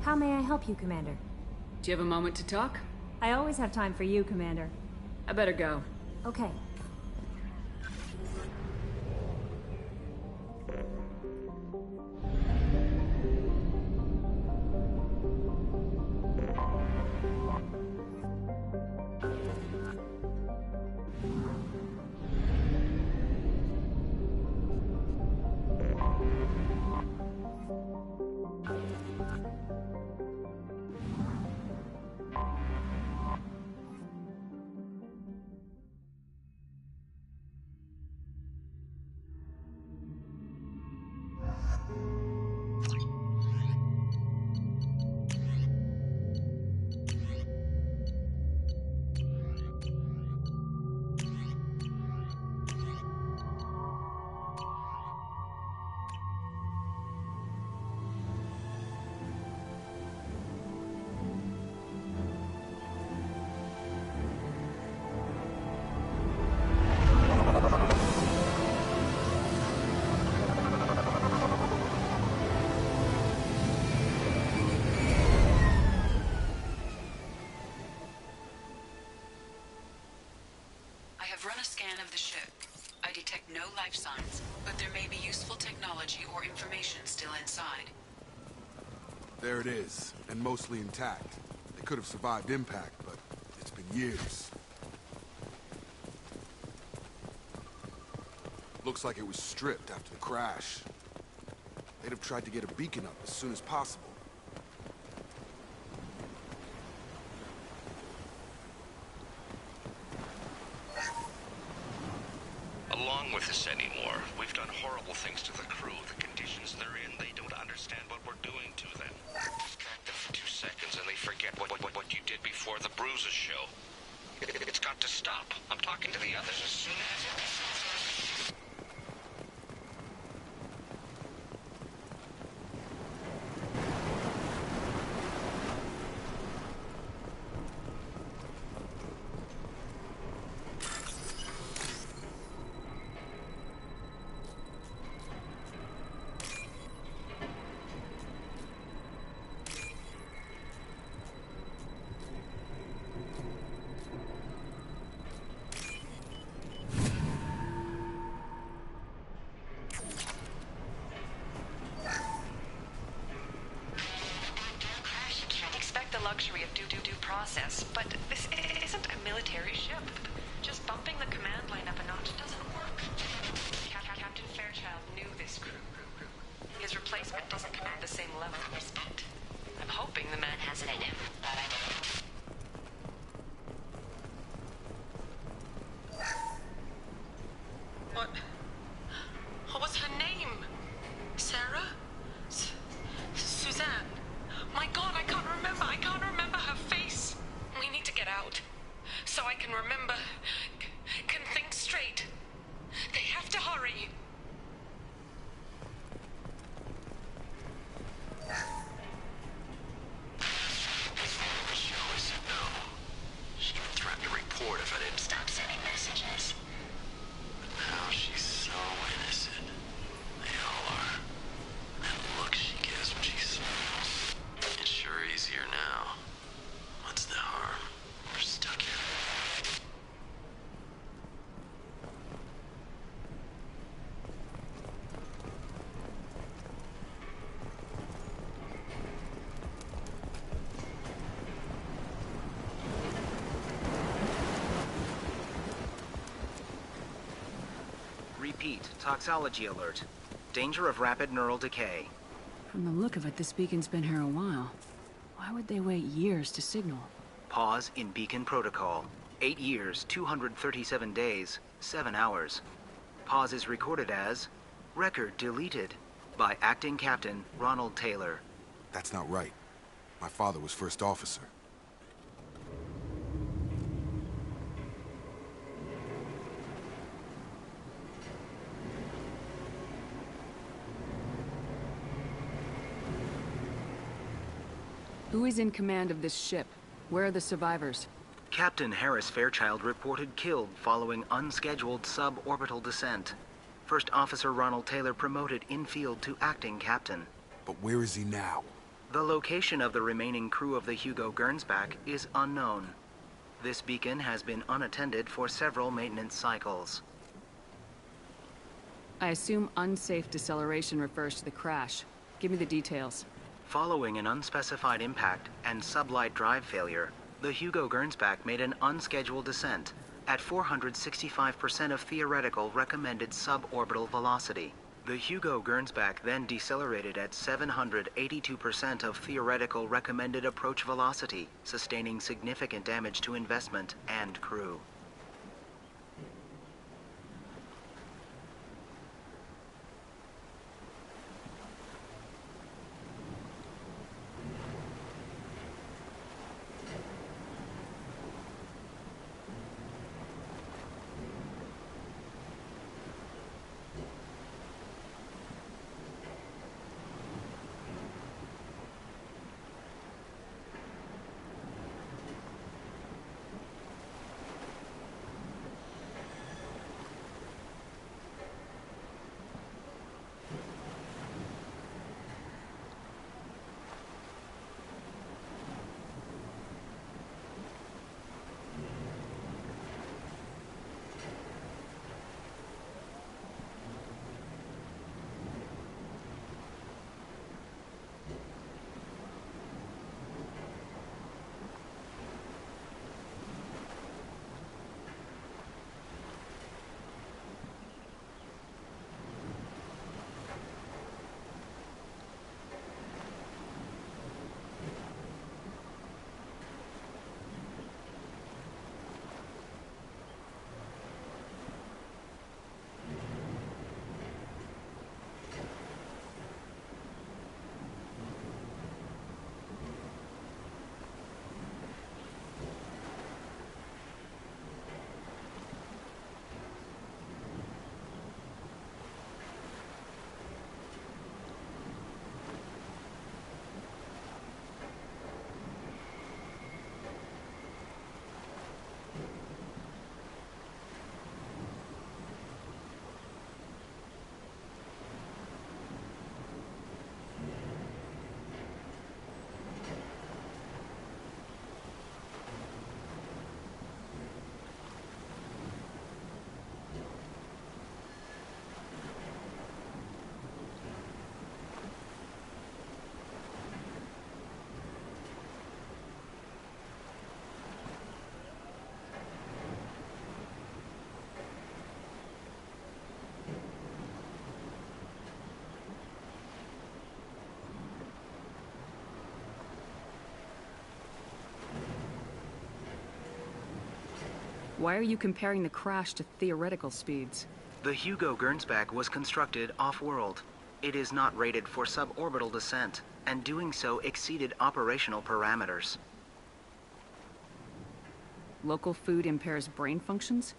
How may I help you, Commander? Do you have a moment to talk? I always have time for you, Commander. I better go. Okay. I've run a scan of the ship. I detect no life signs, but there may be useful technology or information still inside. There it is, and mostly intact. They could have survived impact, but it's been years. Looks like it was stripped after the crash. They'd have tried to get a beacon up as soon as possible. Along with this anymore. We've done horrible things to the crew. The conditions they're in, they don't understand what we're doing to them. Distract them for 2 seconds and they forget what you did before the bruises show. It's got to stop. I'm talking to the others as soon as it... luxury of due process, but this isn't a military ship. Just bumping the command line up a notch doesn't work. Captain Fairchild knew this crew. His replacement doesn't command the same level of respect. I'm hoping the man has it in him. What was her name? Sarah? Suzanne? My God, I can't remember her face. We need to get out. So I can remember, can think straight. They have to hurry. Joe isn't no. She even threatened to report if I didn't stop sending messages. But now she's so innocent. They all are. That look she gives when she smiles. It's sure easier now. What's the harm? We're stuck here. Repeat, toxology alert. Danger of rapid neural decay. From the look of it, this beacon's been here a while. Why would they wait years to signal? Pause in beacon protocol. 8 years, 237 days, 7 hours. Pause is recorded as record deleted by Acting Captain Ronald Taylor. That's not right. My father was first officer. Who is in command of this ship? Where are the survivors? Captain Harris Fairchild reported killed following unscheduled suborbital descent. First Officer Ronald Taylor promoted in-field to acting captain. But where is he now? The location of the remaining crew of the Hugo Gernsback is unknown. This beacon has been unattended for several maintenance cycles. I assume unsafe deceleration refers to the crash. Give me the details. Following an unspecified impact and sublight drive failure, the Hugo Gernsback made an unscheduled descent at 465% of theoretical recommended suborbital velocity. The Hugo Gernsback then decelerated at 782% of theoretical recommended approach velocity, sustaining significant damage to investment and crew. Why are you comparing the crash to theoretical speeds? The Hugo Gernsback was constructed off-world. It is not rated for suborbital descent, and doing so exceeded operational parameters. Local food impairs brain functions?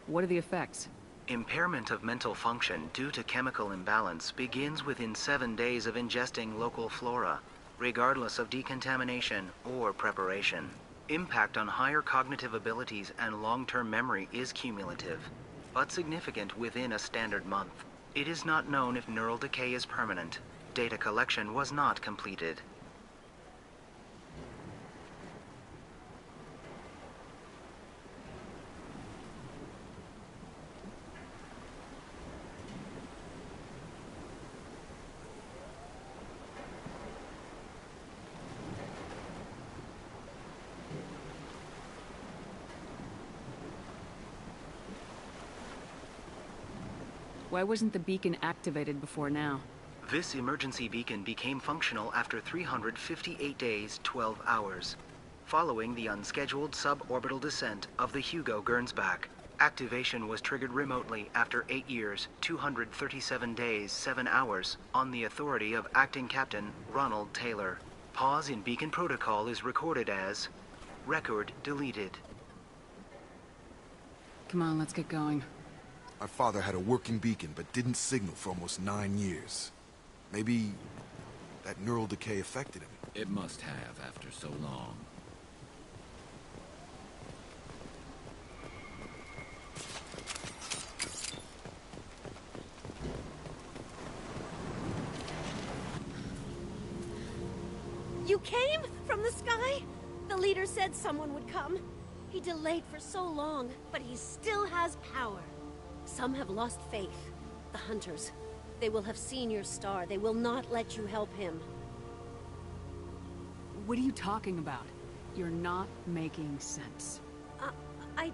What are the effects? Impairment of mental function due to chemical imbalance begins within 7 days of ingesting local flora, regardless of decontamination or preparation. Impact on higher cognitive abilities and long-term memory is cumulative, but significant within a standard month. It is not known if neural decay is permanent. Data collection was not completed. Why wasn't the beacon activated before now? This emergency beacon became functional after 358 days, 12 hours, following the unscheduled suborbital descent of the Hugo Gernsback. Activation was triggered remotely after 8 years, 237 days, 7 hours, on the authority of Acting Captain Ronald Taylor. Pause in beacon protocol is recorded as record deleted. Come on, let's get going. My father had a working beacon, but didn't signal for almost 9 years. Maybe that neural decay affected him. It must have after so long. You came? From the sky? The leader said someone would come. He delayed for so long, but he still has power. Some have lost faith. The Hunters. They will have seen your star. They will not let you help him. What are you talking about? You're not making sense. I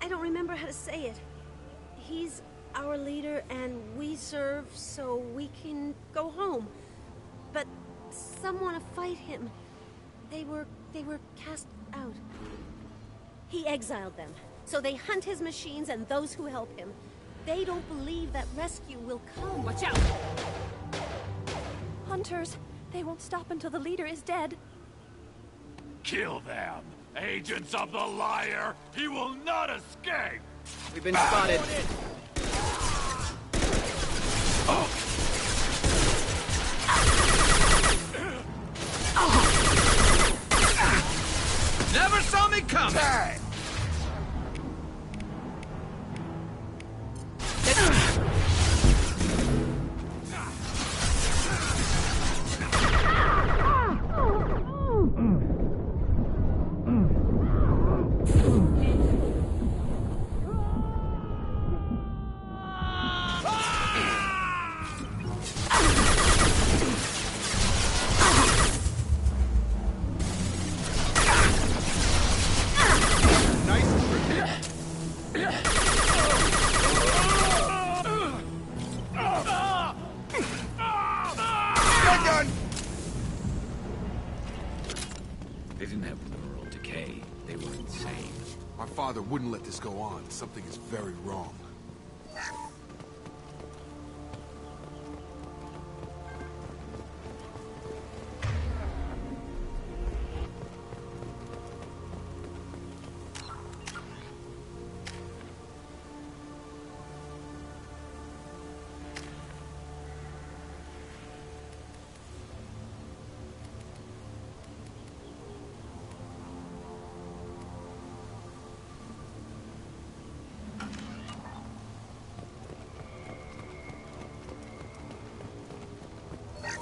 don't remember how to say it. He's our leader and we serve so we can go home. But some want to fight him. They were cast out. He exiled them, so they hunt his machines and those who help him. They don't believe that rescue will come. Watch out! Hunters, they won't stop until the leader is dead. Kill them! Agents of the liar! He will not escape! We've been spotted. Never saw me coming! They didn't have neural decay. They were insane. My father wouldn't let this go on. Something is very wrong.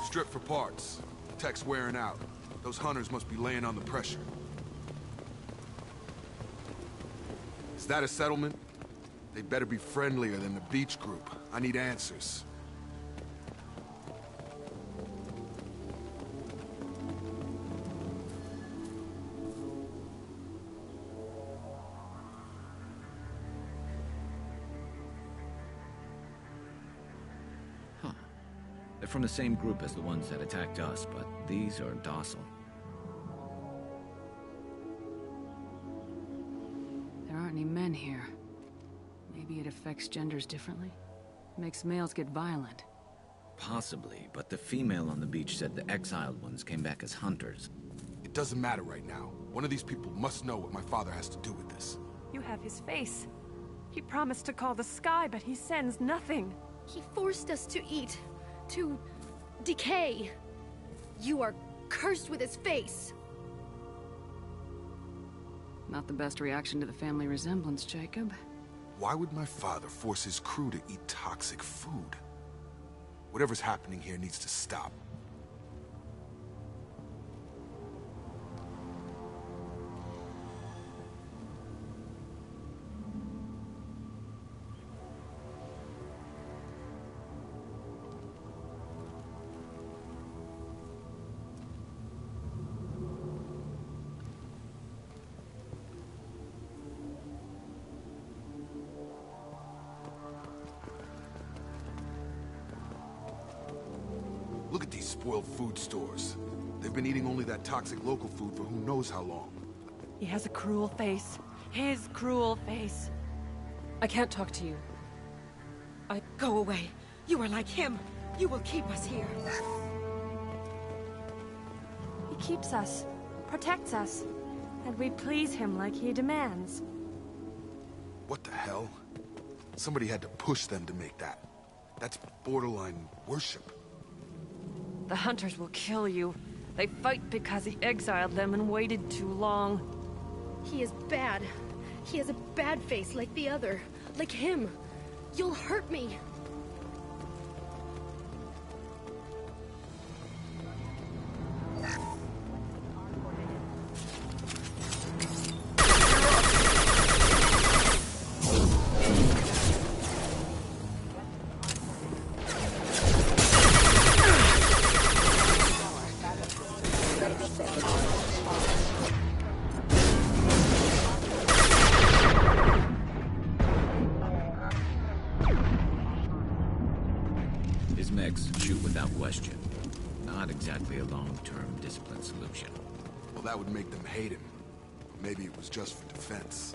Strip for parts. Tech's wearing out. Those hunters must be laying on the pressure. Is that a settlement? They better be friendlier than the beach group. I need answers. They're from the same group as the ones that attacked us, but these are docile. There aren't any men here. Maybe it affects genders differently? Makes males get violent. Possibly, but the female on the beach said the exiled ones came back as hunters. It doesn't matter right now. One of these people must know what my father has to do with this. You have his face. He promised to call the sky, but he sends nothing. He forced us to eat. To decay. You are cursed with his face. Not the best reaction to the family resemblance, Jacob. Why would my father force his crew to eat toxic food? Whatever's happening here needs to stop. Look at these spoiled food stores. They've been eating only that toxic local food for who knows how long. He has a cruel face. His cruel face. I can't talk to you. Go away. You are like him. You will keep us here. He keeps us, protects us, and we please him like he demands. What the hell? Somebody had to push them to make that. That's borderline worship. The hunters will kill you. They fight because he exiled them and waited too long. He is bad. He has a bad face like the other. Like him. You'll hurt me. Not exactly a long-term discipline solution. Well, that would make them hate him. But maybe it was just for defense.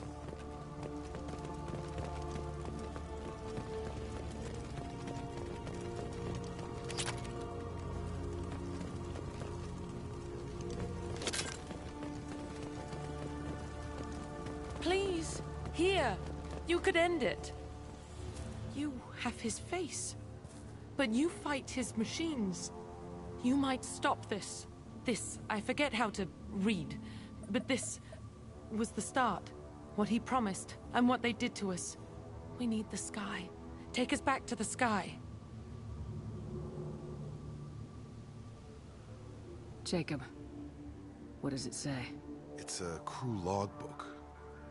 Please, here. You could end it. You have his face. But you fight his machines. You might stop this. This, I forget how to read. But this was the start. What he promised, and what they did to us. We need the sky. Take us back to the sky. Jacob, what does it say? It's a crew logbook.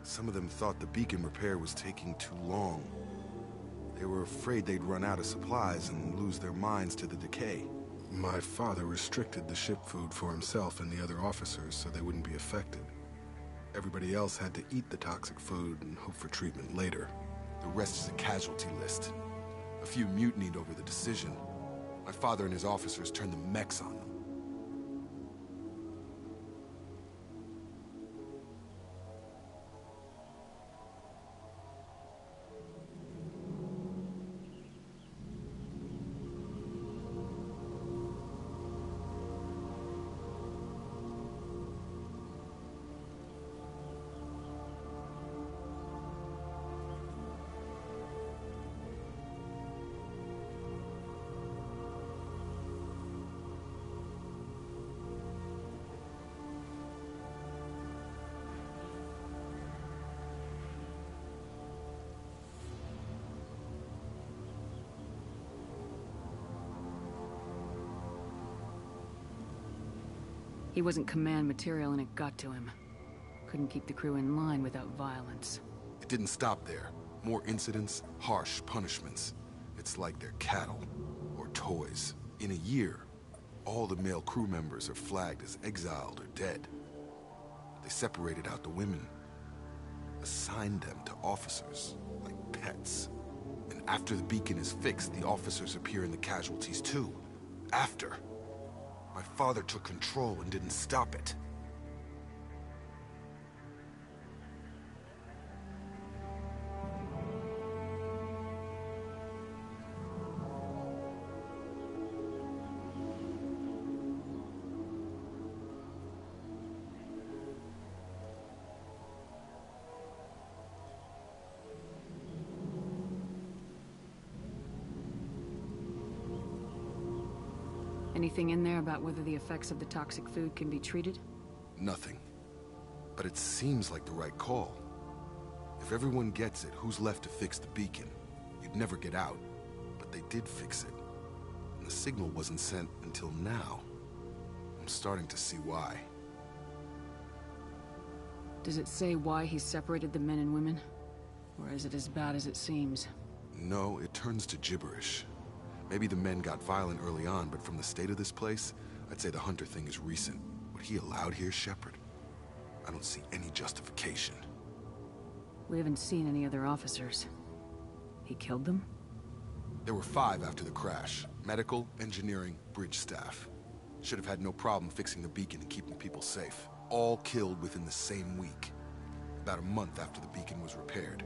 Some of them thought the beacon repair was taking too long. They were afraid they'd run out of supplies and lose their minds to the decay. My father restricted the ship food for himself and the other officers so they wouldn't be affected. Everybody else had to eat the toxic food and hope for treatment later. The rest is a casualty list. A few mutinied over the decision. My father and his officers turned the mechs on them. He wasn't command material and it got to him. Couldn't keep the crew in line without violence. It didn't stop there. More incidents, harsh punishments. It's like they're cattle, or toys. In a year, all the male crew members are flagged as exiled or dead. They separated out the women, assigned them to officers, like pets. And after the beacon is fixed, the officers appear in the casualties too. After. My father took control and didn't stop it. Anything in there about whether the effects of the toxic food can be treated? Nothing. But it seems like the right call. If everyone gets it, who's left to fix the beacon? You'd never get out. But they did fix it. And the signal wasn't sent until now. I'm starting to see why. Does it say why he separated the men and women? Or is it as bad as it seems? No, it turns to gibberish. Maybe the men got violent early on, but from the state of this place, I'd say the Hunter thing is recent. What he allowed here, Shepard? I don't see any justification. We haven't seen any other officers. He killed them? There were 5 after the crash. Medical, engineering, bridge staff. Should have had no problem fixing the beacon and keeping people safe. All killed within the same week. About a month after the beacon was repaired.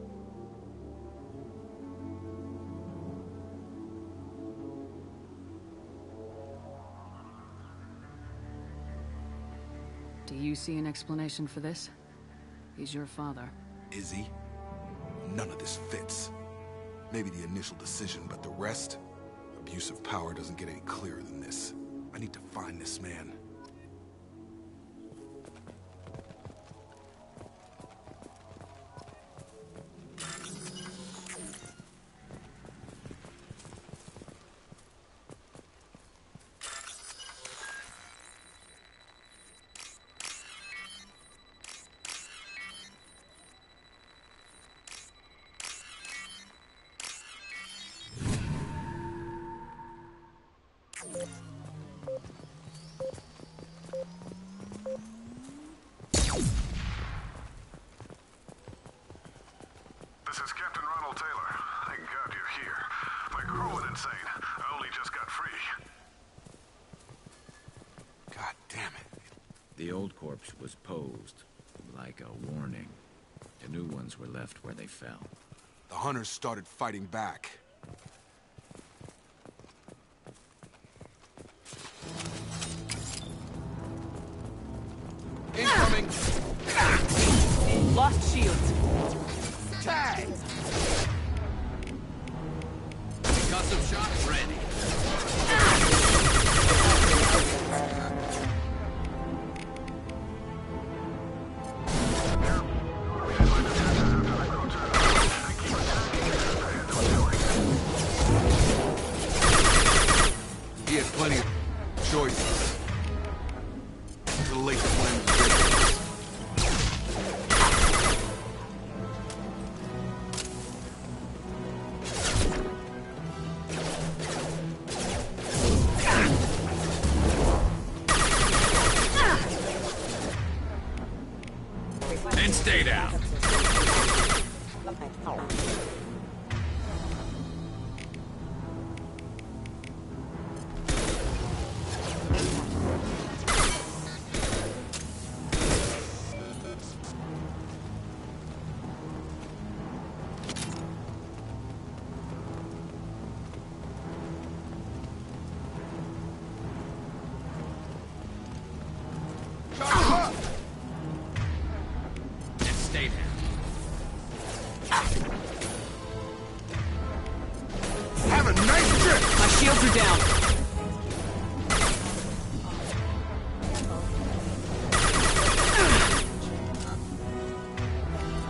Do you see an explanation for this? He's your father. Is he? None of this fits. Maybe the initial decision, but the rest? Abuse of power doesn't get any clearer than this. I need to find this man. This is Captain Ronald Taylor. Thank God you're here. My crew went insane. I only just got free. Damn it. The old corpse was posed, like a warning. The new ones were left where they fell. The hunters started fighting back. Incoming! Lost shield. Tag! Concussive shot ready. He had plenty of choices. Too late to blame the victims. And stay down. And stay down. Have a nice trip! My shields are down.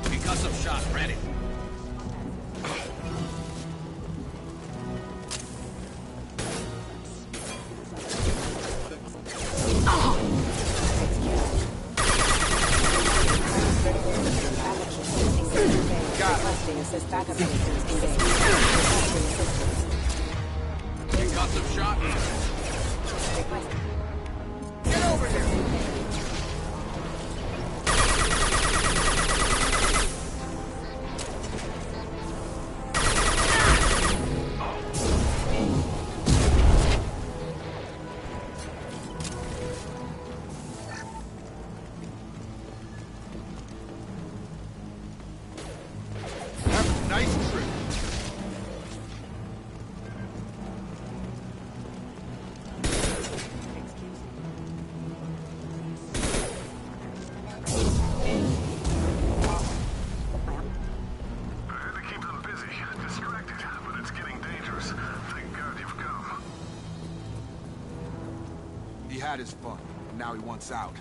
Concussive shot ready. Concussive shot. Get over here! Have a nice trip. I had to keep them busy, distracted, but it's getting dangerous. Thank God you've come. He had his fun, and now he wants out.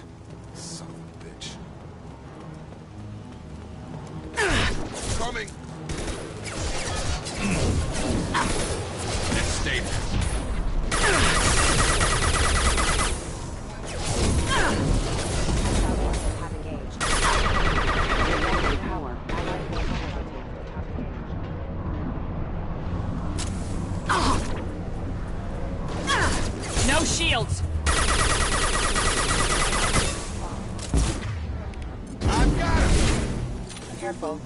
Son of a bitch. Coming! And stay down. No shields. I've got him! Careful.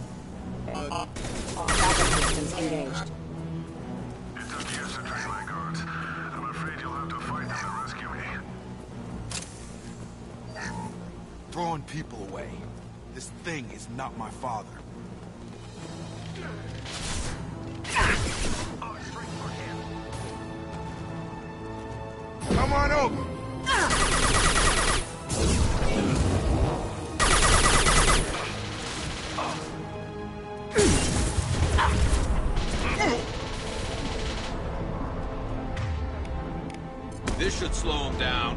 Backup systems engaged. It took years to train my guards. I'm afraid you'll have to fight them to rescue me. Throwing people away. This thing is not my father. Come on over! This should slow him down.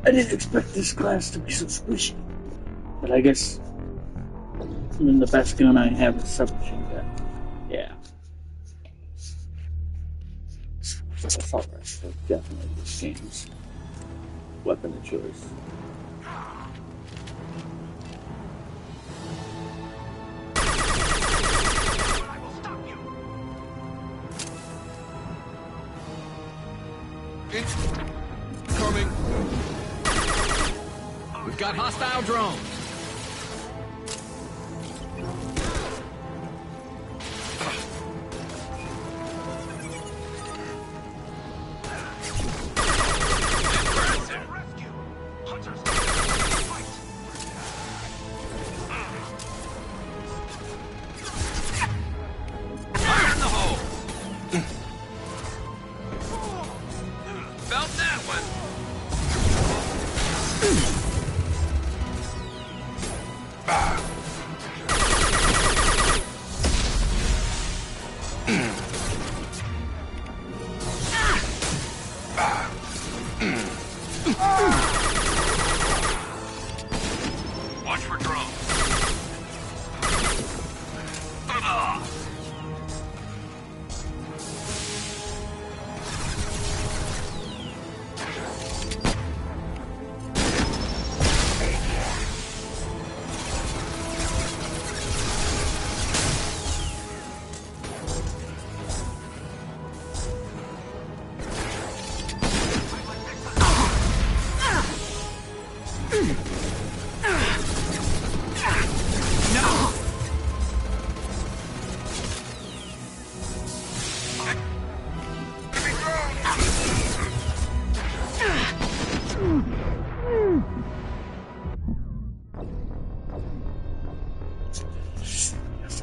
I didn't expect this glass to be so squishy. But I guess even the best gun I have is submachine gun. Yeah. Assault rifle, definitely this game's weapon of choice. Coming. We've got hostile drones.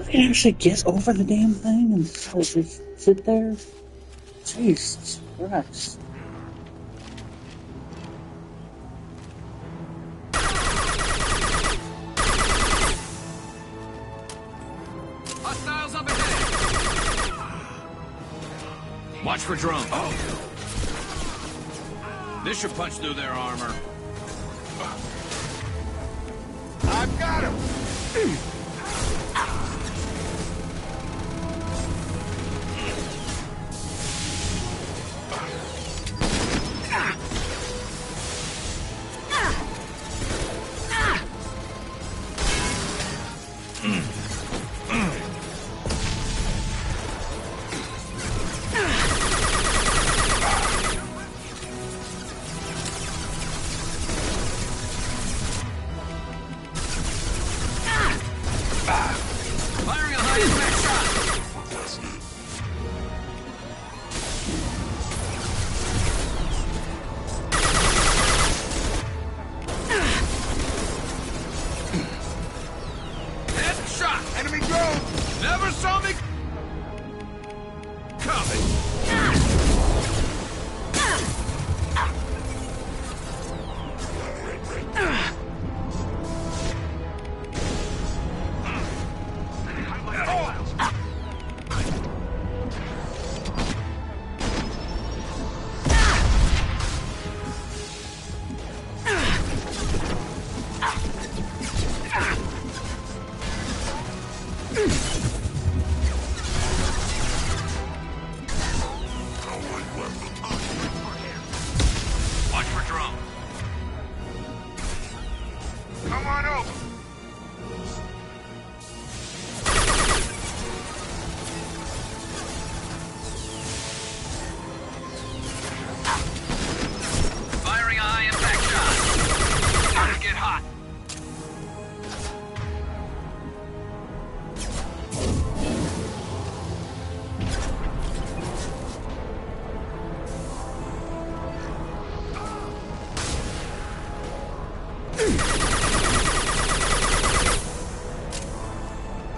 They actually get over the damn thing and just sit there? Jesus Christ. Hostiles up ahead. Watch for drones. Oh. This should punch through their armor. I've got him.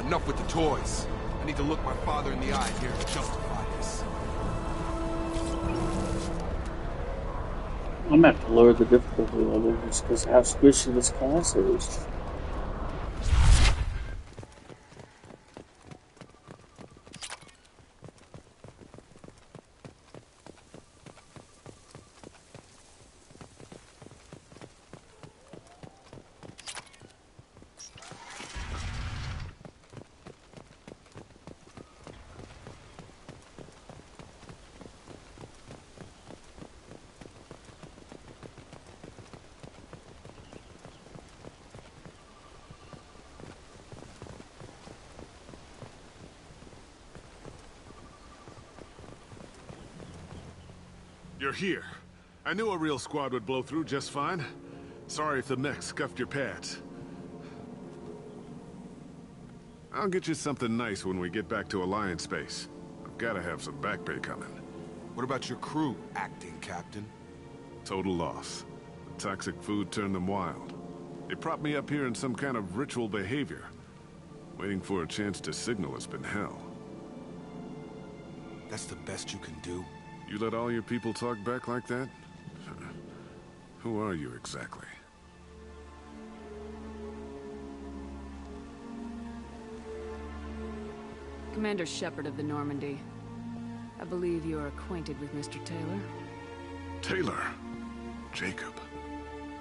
Enough with the toys. I need to look my father in the eye here to justify this. I'm gonna have to lower the difficulty level just because how squishy this class is. You're here. I knew a real squad would blow through just fine. Sorry if the mech scuffed your pads. I'll get you something nice when we get back to Alliance space. I've gotta have some back pay coming. What about your crew, acting captain? Total loss. The toxic food turned them wild. They propped me up here in some kind of ritual behavior. Waiting for a chance to signal has been hell. That's the best you can do? You let all your people talk back like that? Who are you exactly? Commander Shepard of the Normandy. I believe you are acquainted with Mr. Taylor. Taylor? Jacob?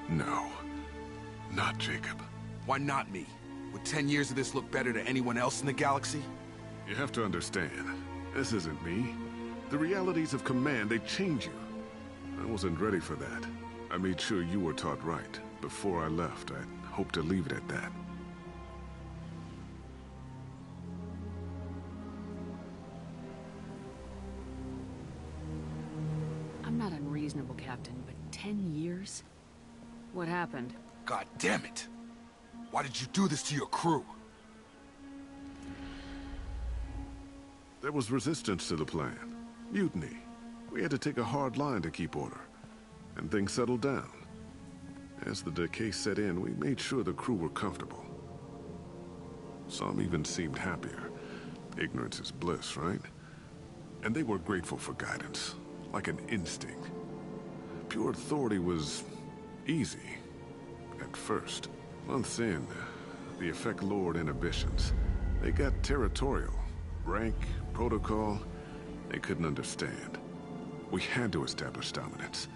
No. Not Jacob. Why not me? Would 10 years of this look better to anyone else in the galaxy? You have to understand, this isn't me. The realities of command, they change you. I wasn't ready for that. I made sure you were taught right. Before I left, I hoped to leave it at that. I'm not unreasonable, Captain, but 10 years? What happened? God damn it! Why did you do this to your crew? There was resistance to the plan. Mutiny. We had to take a hard line to keep order. And things settled down. As the decay set in, we made sure the crew were comfortable. Some even seemed happier. Ignorance is bliss, right? And they were grateful for guidance, like an instinct. Pure authority was easy, at first. Months in, the effect lowered inhibitions. They got territorial. Rank, protocol, they couldn't understand. We had to establish dominance.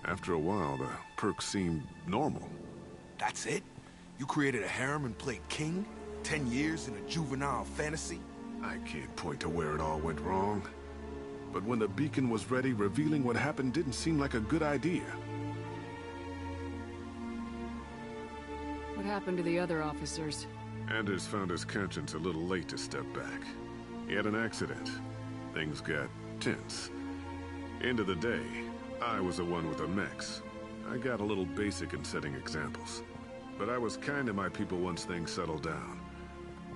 After a while, the perks seemed normal. That's it? You created a harem and played king? 10 years in a juvenile fantasy? I can't point to where it all went wrong. But when the beacon was ready, revealing what happened didn't seem like a good idea. What happened to the other officers? Anders found his conscience a little late to step back. He had an accident. Things got tense. End of the day, I was the one with the mechs. I got a little basic in setting examples. But I was kind to my people once things settled down.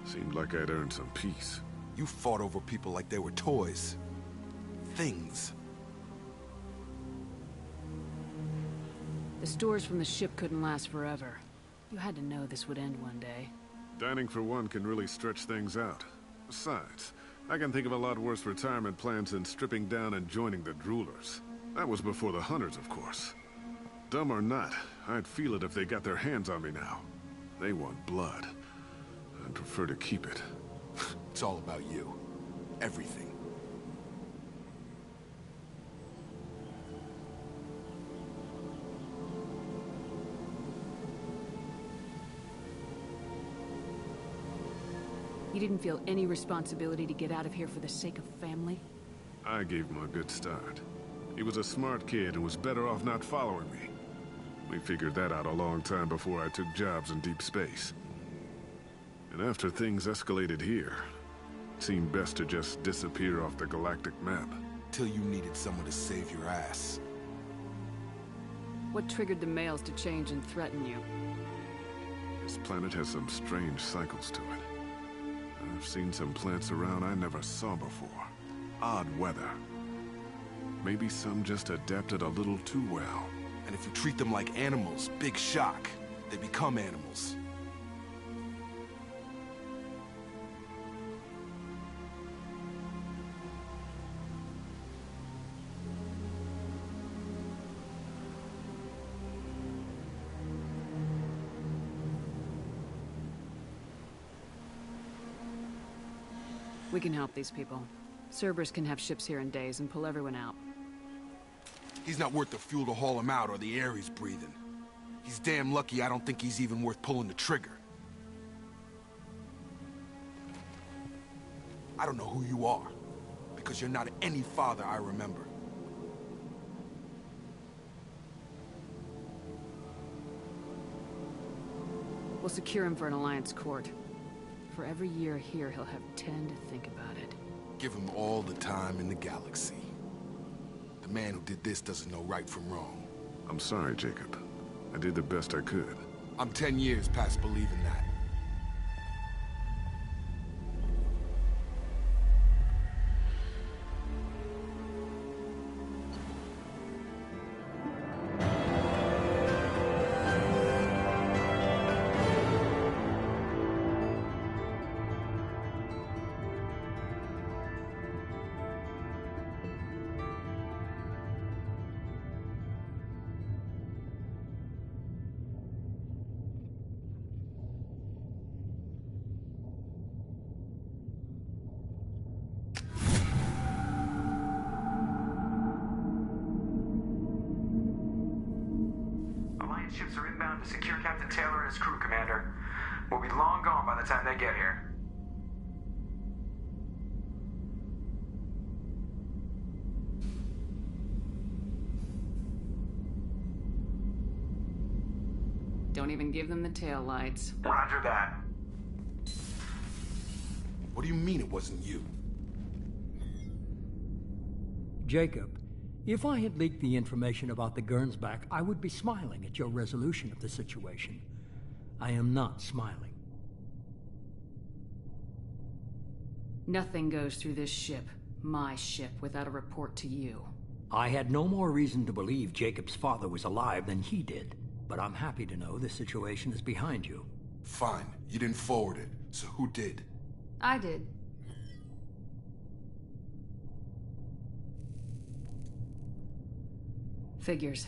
Seemed like I'd earned some peace. You fought over people like they were toys. Things. The stores from the ship couldn't last forever. You had to know this would end one day. Dining for one can really stretch things out. Besides, I can think of a lot worse retirement plans than stripping down and joining the droolers. That was before the hunters, of course. Dumb or not, I'd feel it if they got their hands on me now. They want blood. I'd prefer to keep it. It's all about you. Everything. You didn't feel any responsibility to get out of here for the sake of family? I gave him a good start. He was a smart kid and was better off not following me. We figured that out a long time before I took jobs in deep space. And after things escalated here, it seemed best to just disappear off the galactic map. Till you needed someone to save your ass. What triggered the males to change and threaten you? This planet has some strange cycles to it. I've seen some plants around I never saw before. Odd weather. Maybe some just adapted a little too well. And if you treat them like animals, big shock. They become animals. We can help these people. Cerberus can have ships here in days and pull everyone out. He's not worth the fuel to haul him out or the air he's breathing. He's damn lucky I don't think he's even worth pulling the trigger. I don't know who you are, because you're not any father I remember. We'll secure him for an Alliance court. For every year here, he'll have 10 to think about it. Give him all the time in the galaxy. The man who did this doesn't know right from wrong. I'm sorry, Jacob. I did the best I could. I'm 10 years past believing that. Ships are inbound to secure Captain Taylor and his crew, Commander. We'll be long gone by the time they get here. Don't even give them the tail lights. Roger that. What do you mean it wasn't you? Jacob, if I had leaked the information about the Gernsback, I would be smiling at your resolution of the situation. I am not smiling. Nothing goes through this ship, my ship, without a report to you. I had no more reason to believe Jacob's father was alive than he did, but I'm happy to know the situation is behind you. Fine, you didn't forward it, so who did? I did. Figures.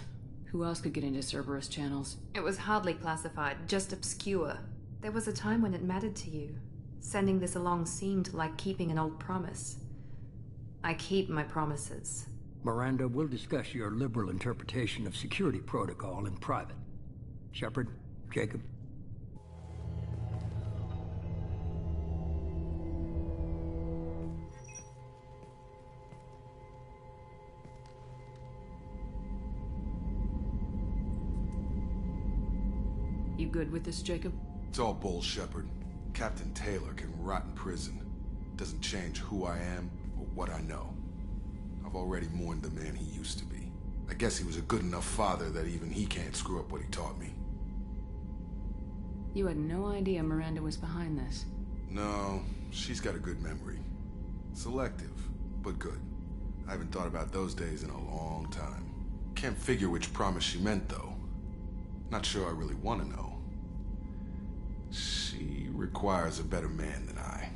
Who else could get into Cerberus channels? It was hardly classified, just obscure. There was a time when it mattered to you. Sending this along seemed like keeping an old promise. I keep my promises. Miranda, we'll discuss your liberal interpretation of security protocol in private. Shepard, Jacob. You good with this, Jacob? It's all bull, Shepard. Captain Taylor can rot in prison. Doesn't change who I am or what I know. I've already mourned the man he used to be. I guess he was a good enough father that even he can't screw up what he taught me. You had no idea Miranda was behind this. No, she's got a good memory. Selective, but good. I haven't thought about those days in a long time. Can't figure which promise she meant, though. Not sure I really want to know. She requires a better man than I.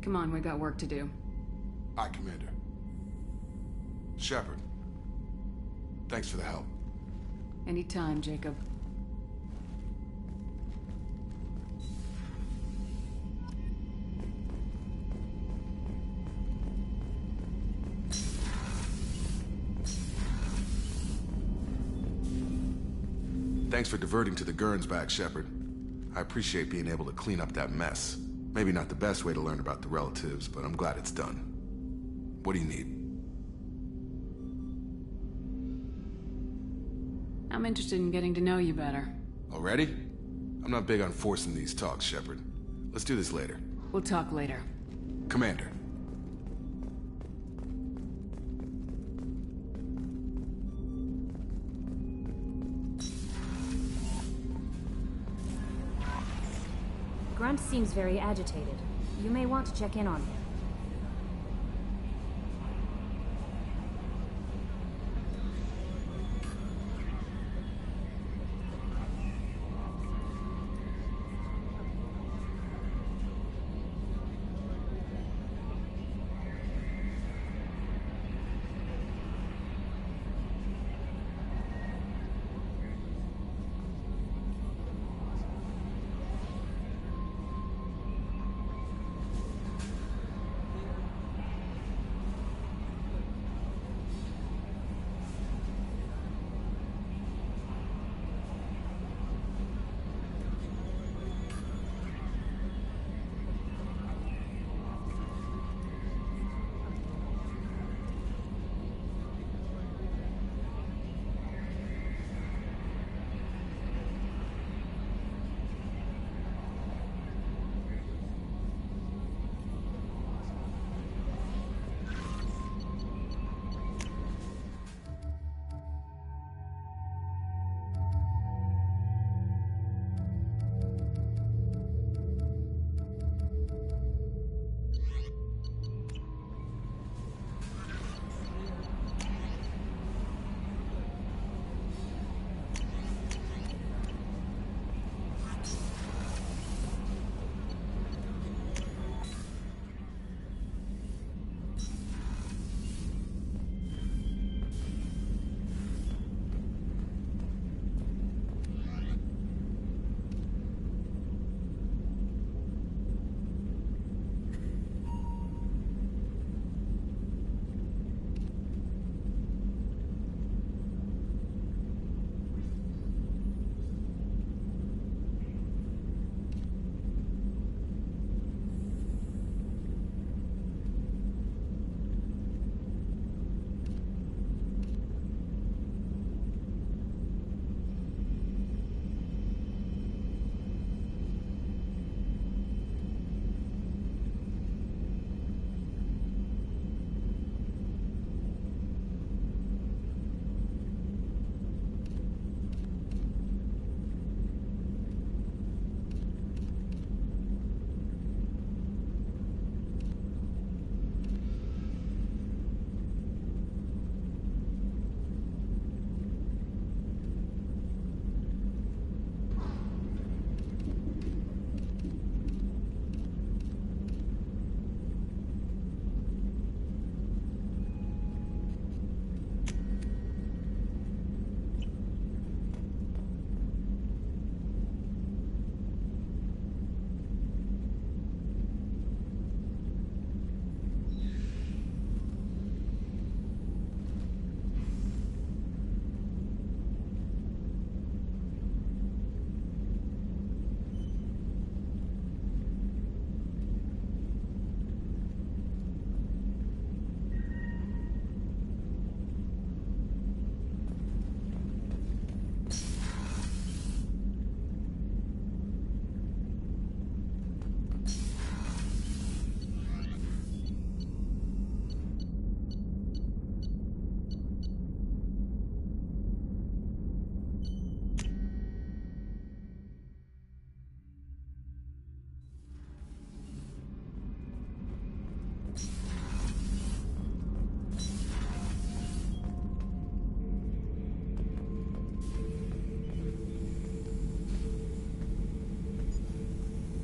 Come on, we got work to do. Aye, Commander. Shepard, thanks for the help. Anytime, Jacob. Thanks for diverting to the Gernsback, Shepard. I appreciate being able to clean up that mess. Maybe not the best way to learn about the relatives, but I'm glad it's done. What do you need? I'm interested in getting to know you better. Already? I'm not big on forcing these talks, Shepard. Let's do this later. We'll talk later. Commander. Grunt seems very agitated. You may want to check in on him.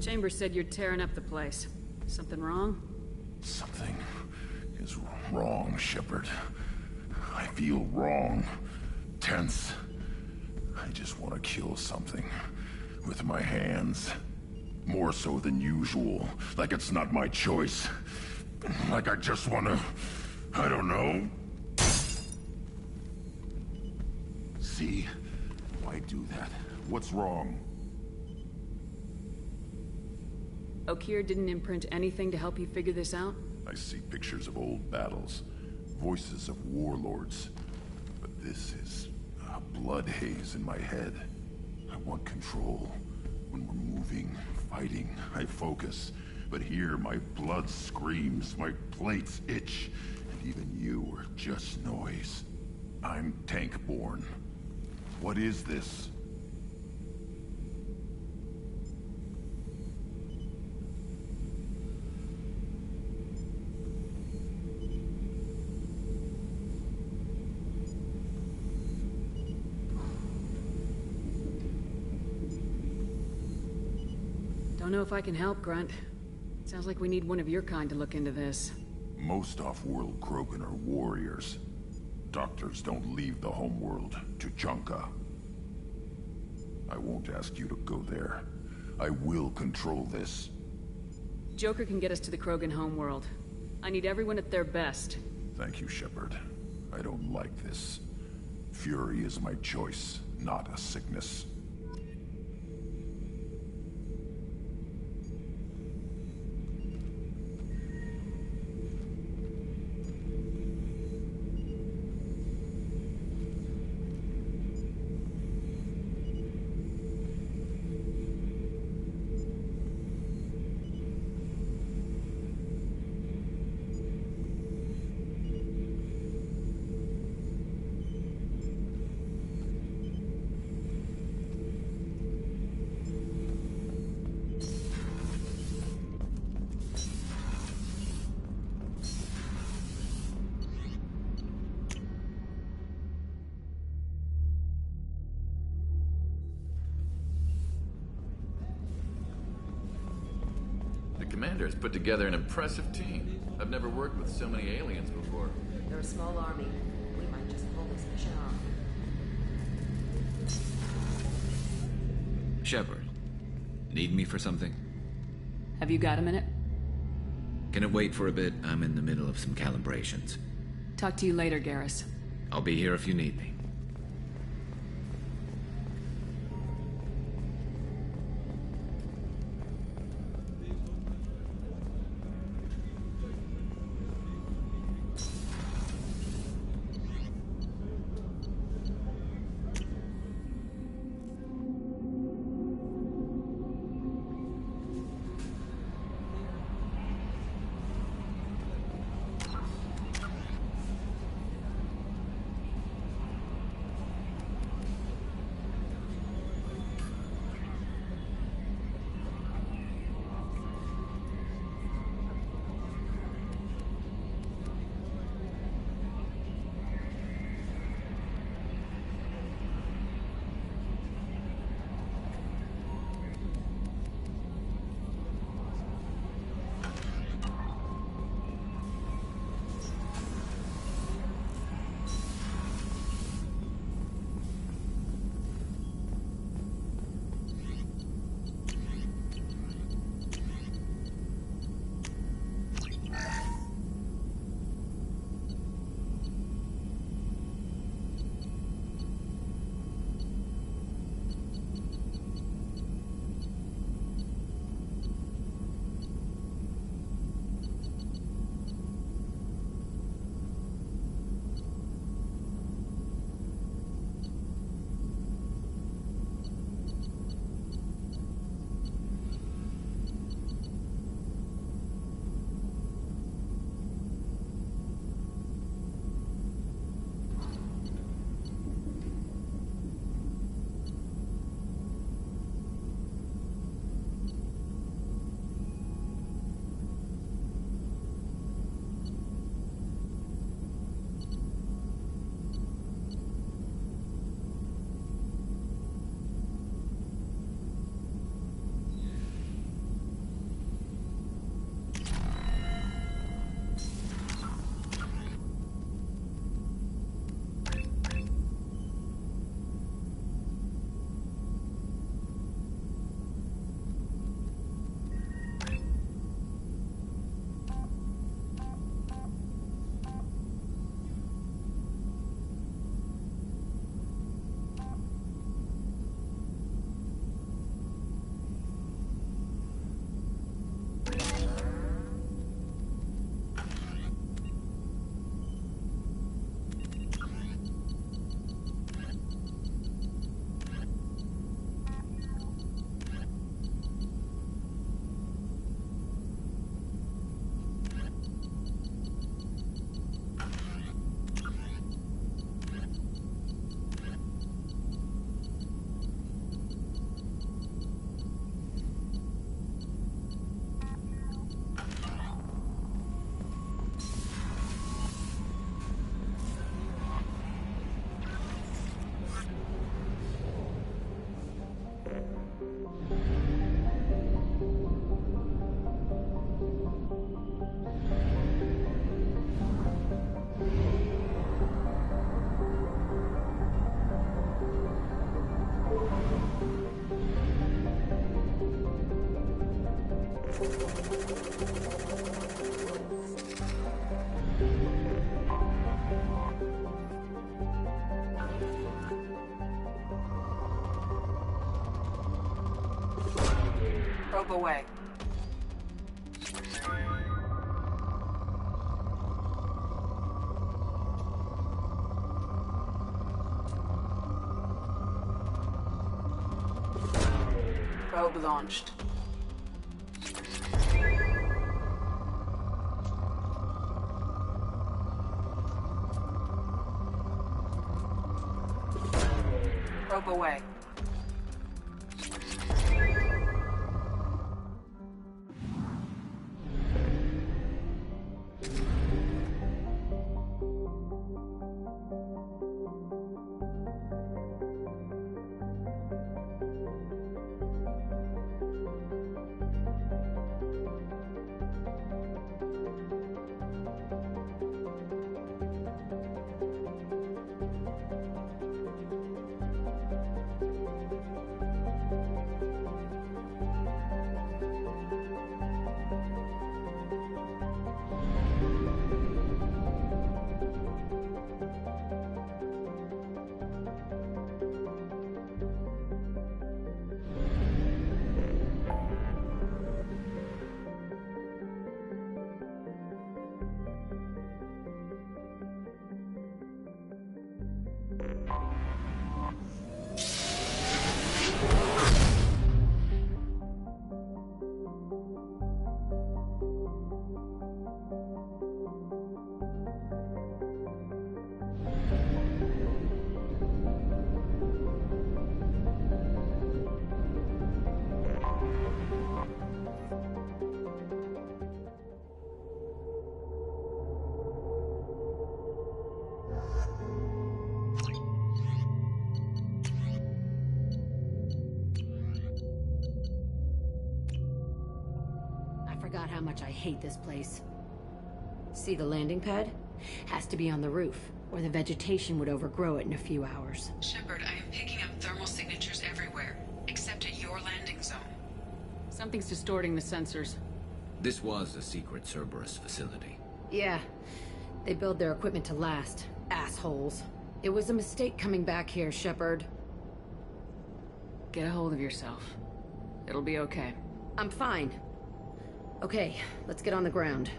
Chambers said you're tearing up the place. Something wrong? Something is wrong, Shepard. I feel wrong. Tense. I just want to kill something. With my hands. More so than usual. Like it's not my choice. Like I just want to... I don't know. See? Why do that? What's wrong? Okeer didn't imprint anything to help you figure this out? I see pictures of old battles. Voices of warlords. But this is a blood haze in my head. I want control. When we're moving, fighting, I focus. But here, my blood screams, my plates itch. And even you are just noise. I'm tank-born. What is this? Don't know if I can help, Grunt. Sounds like we need one of your kind to look into this. Most off-world Krogan are warriors. Doctors don't leave the homeworld to Junka. I won't ask you to go there. I will control this. Joker can get us to the Krogan homeworld. I need everyone at their best. Thank you, Shepard. I don't like this. Fury is my choice, not a sickness. Commander's put together an impressive team. I've never worked with so many aliens before. They're a small army. We might just pull this mission off. Shepard, need me for something? Have you got a minute? Can it wait for a bit? I'm in the middle of some calibrations. Talk to you later, Garrus. I'll be here if you need me. Probe away. Probe launched. Probe away. Forgot how much I hate this place. See the landing pad? Has to be on the roof, or the vegetation would overgrow it in a few hours. Shepard, I am picking up thermal signatures everywhere, except at your landing zone. Something's distorting the sensors. This was a secret Cerberus facility. Yeah. They build their equipment to last. Assholes. It was a mistake coming back here, Shepard. Get a hold of yourself. It'll be okay. I'm fine. Okay, let's get on the ground.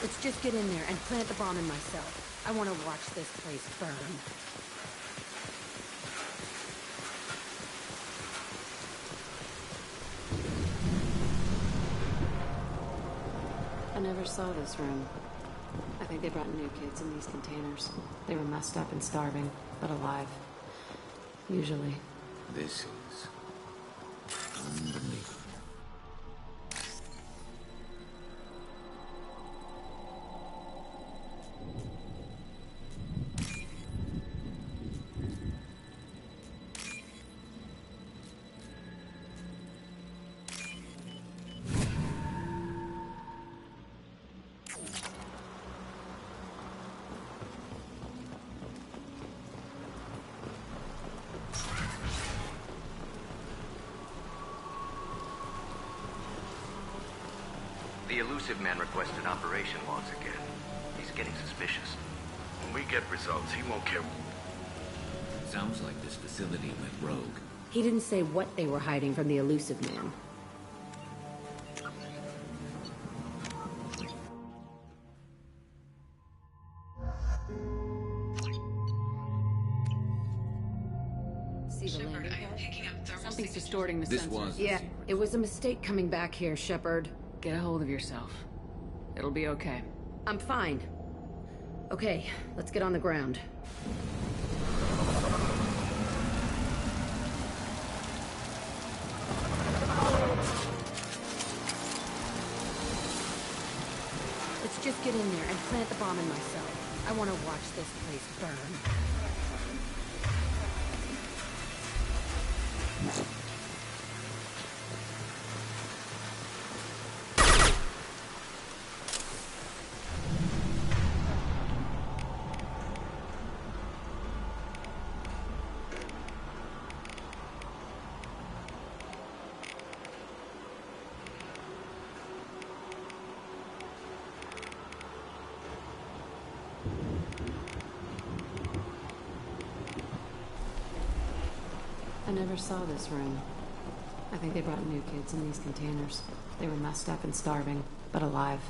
Let's just get in there and plant the bomb in myself. I want to watch this place burn. I never saw this room. I think they brought new kids in these containers. They were messed up and starving, but alive. Usually. This is unbelievable. The elusive man requested operation once again. He's getting suspicious. When we get results, he won't care. Sounds like this facility went rogue. He didn't say what they were hiding from the elusive man. See the landing pad? Something's distorting the This sensors. was Yeah, it was a mistake coming back here, Shepard. Get a hold of yourself. It'll be okay. I'm fine. Okay, let's get on the ground. get in there and plant the bomb in myself. I want to watch this place burn. I never saw this room. I think they brought new kids in these containers. They were messed up and starving, but alive.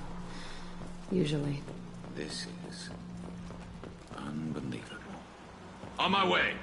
Usually. This is unbelievable. On my way!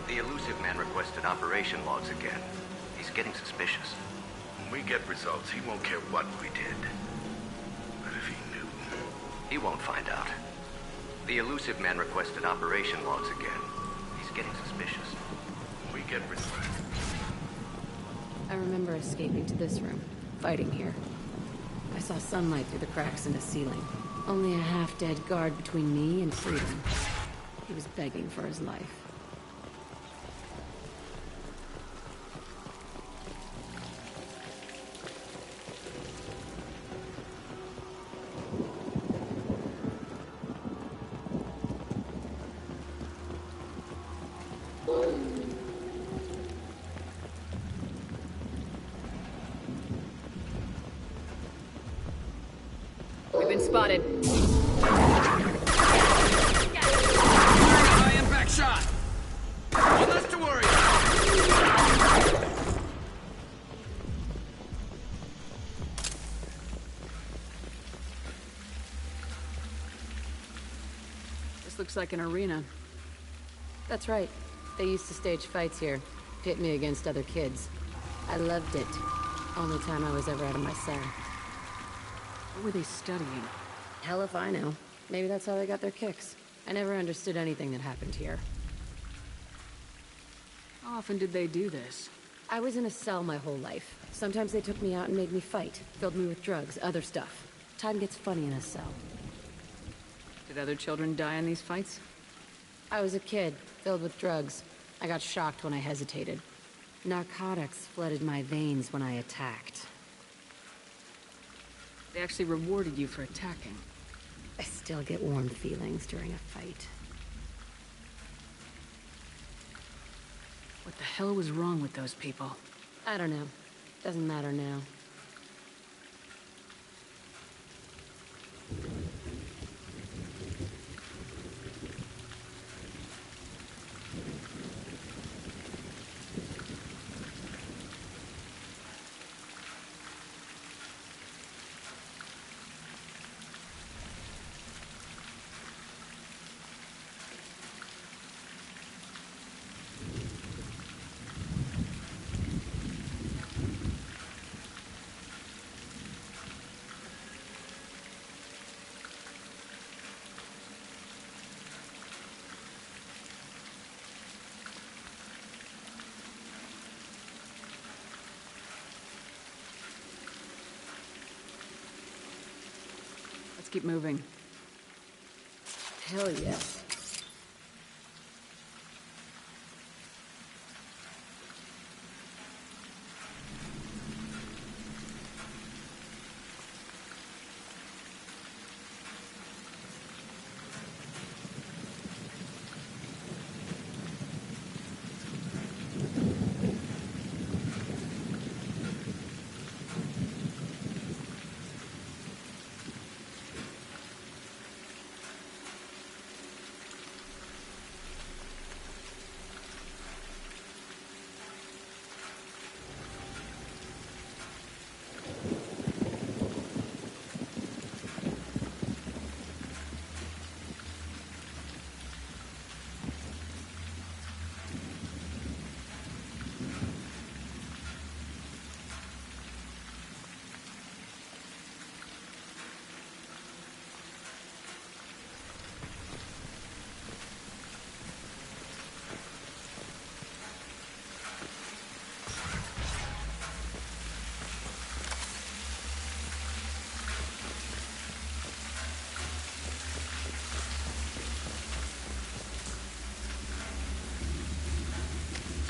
The elusive man requested operation logs again. He's getting suspicious. When we get results, he won't care what we did. But if he knew... He won't find out. The elusive man requested operation logs again. He's getting suspicious. When we get results... I remember escaping to this room, fighting here. I saw sunlight through the cracks in the ceiling. Only a half-dead guard between me and freedom. He was begging for his life. We've been spotted. High impact shot! One less to worry about! This looks like an arena. That's right. They used to stage fights here. Pit me against other kids. I loved it. Only time I was ever out of my cell. What were they studying? Hell if I know. Maybe that's how they got their kicks. I never understood anything that happened here. How often did they do this? I was in a cell my whole life. Sometimes they took me out and made me fight. Filled me with drugs, other stuff. Time gets funny in a cell. Did other children die in these fights? I was a kid, filled with drugs. I got shocked when I hesitated. Narcotics flooded my veins when I attacked. They actually rewarded you for attacking. I still get warm feelings during a fight. What the hell was wrong with those people? I don't know. Doesn't matter now. Let's keep moving. Hell yes.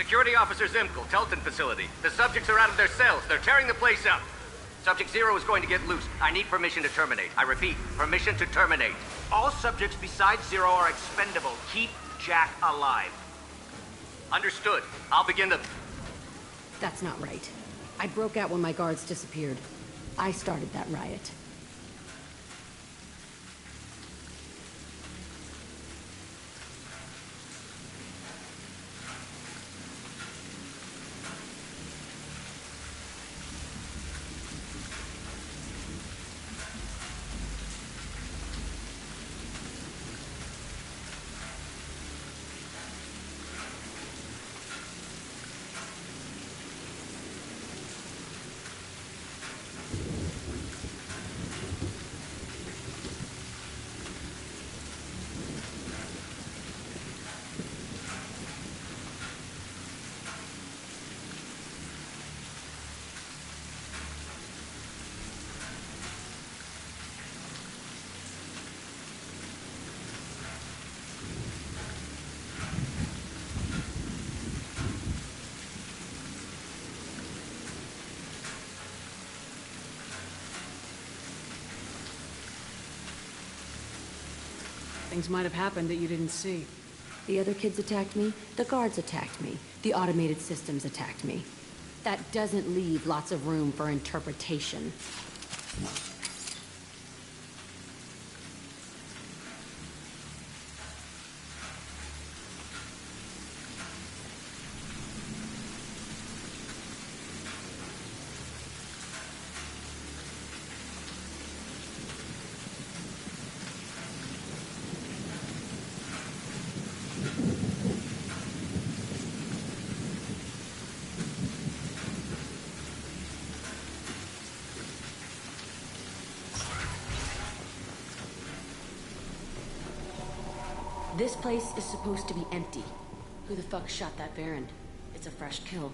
Security Officer Zimkel, Telton facility. The subjects are out of their cells. They're tearing the place up. Subject Zero is going to get loose. I need permission to terminate. I repeat, permission to terminate. All subjects besides Zero are expendable. Keep Jack alive. Understood. I'll begin the... That's not right. I broke out when my guards disappeared. I started that riot. Things might have happened that you didn't see. The other kids attacked me, the guards attacked me, the automated systems attacked me. That doesn't leave lots of room for interpretation. This place is supposed to be empty. Who the fuck shot that Baron? It's a fresh kill.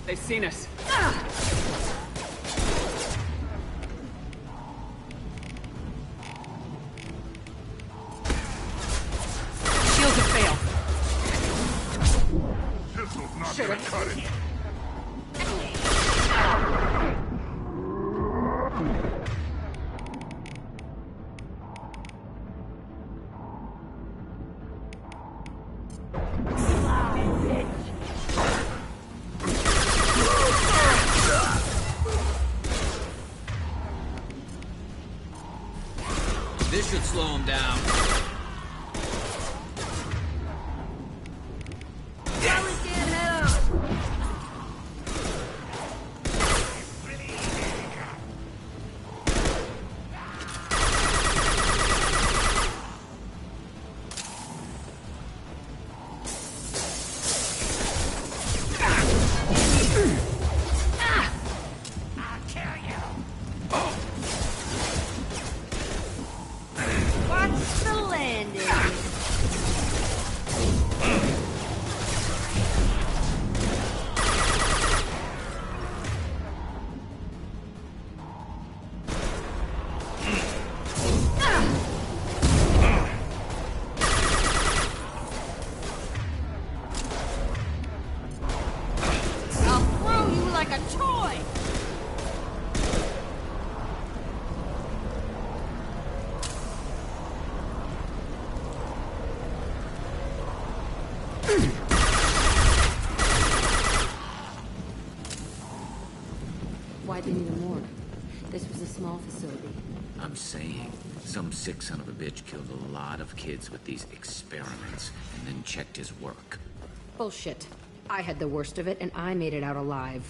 They've seen us. Shields have failed. This'll not gonna cut it. This should slow him down. Why'd they need a morgue? This was a small facility. I'm saying, some sick son of a bitch killed a lot of kids with these experiments, and then checked his work. Bullshit. I had the worst of it, and I made it out alive.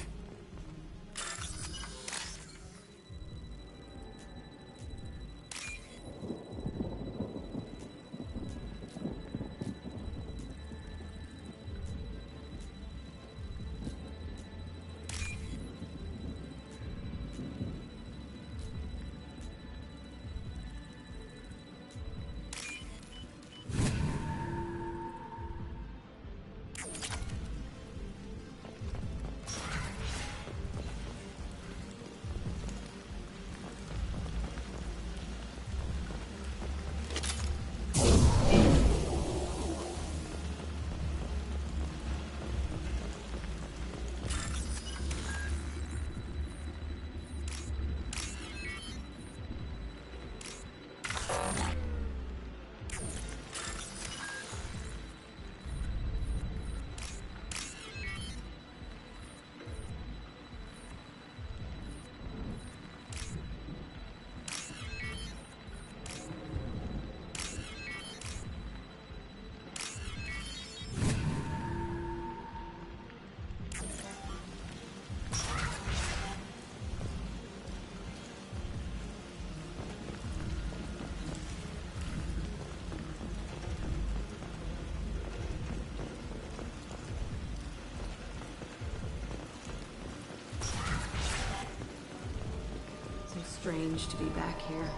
Strange to be back here.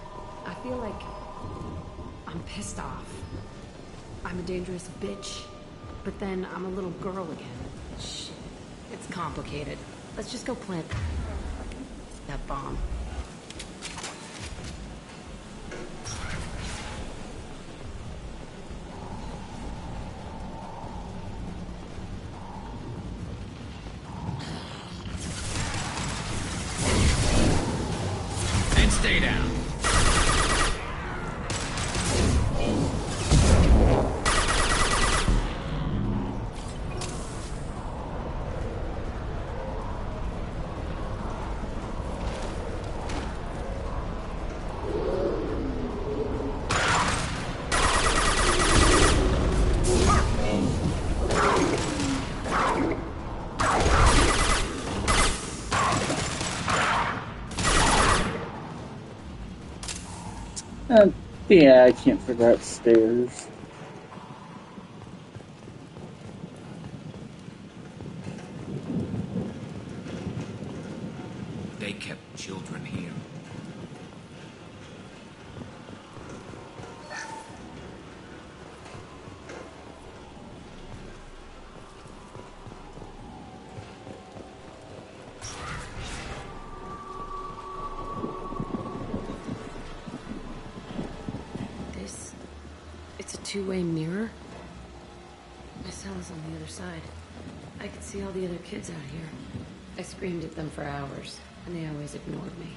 I feel like I'm pissed off. I'm a dangerous bitch, but then I'm a little girl again. Shit. It's complicated. Let's just go plant that bomb. Stay down. Yeah, I can't figure out stairs. They kept children here. Two-way mirror? My cell is on the other side. I could see all the other kids out here. I screamed at them for hours, and they always ignored me.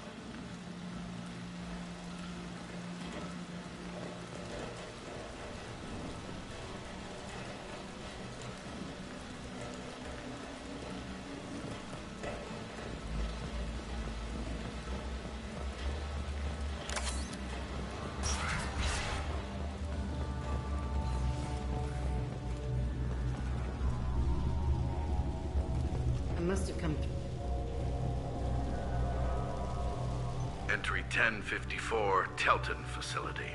Must have come. Entry 1054, Telton facility.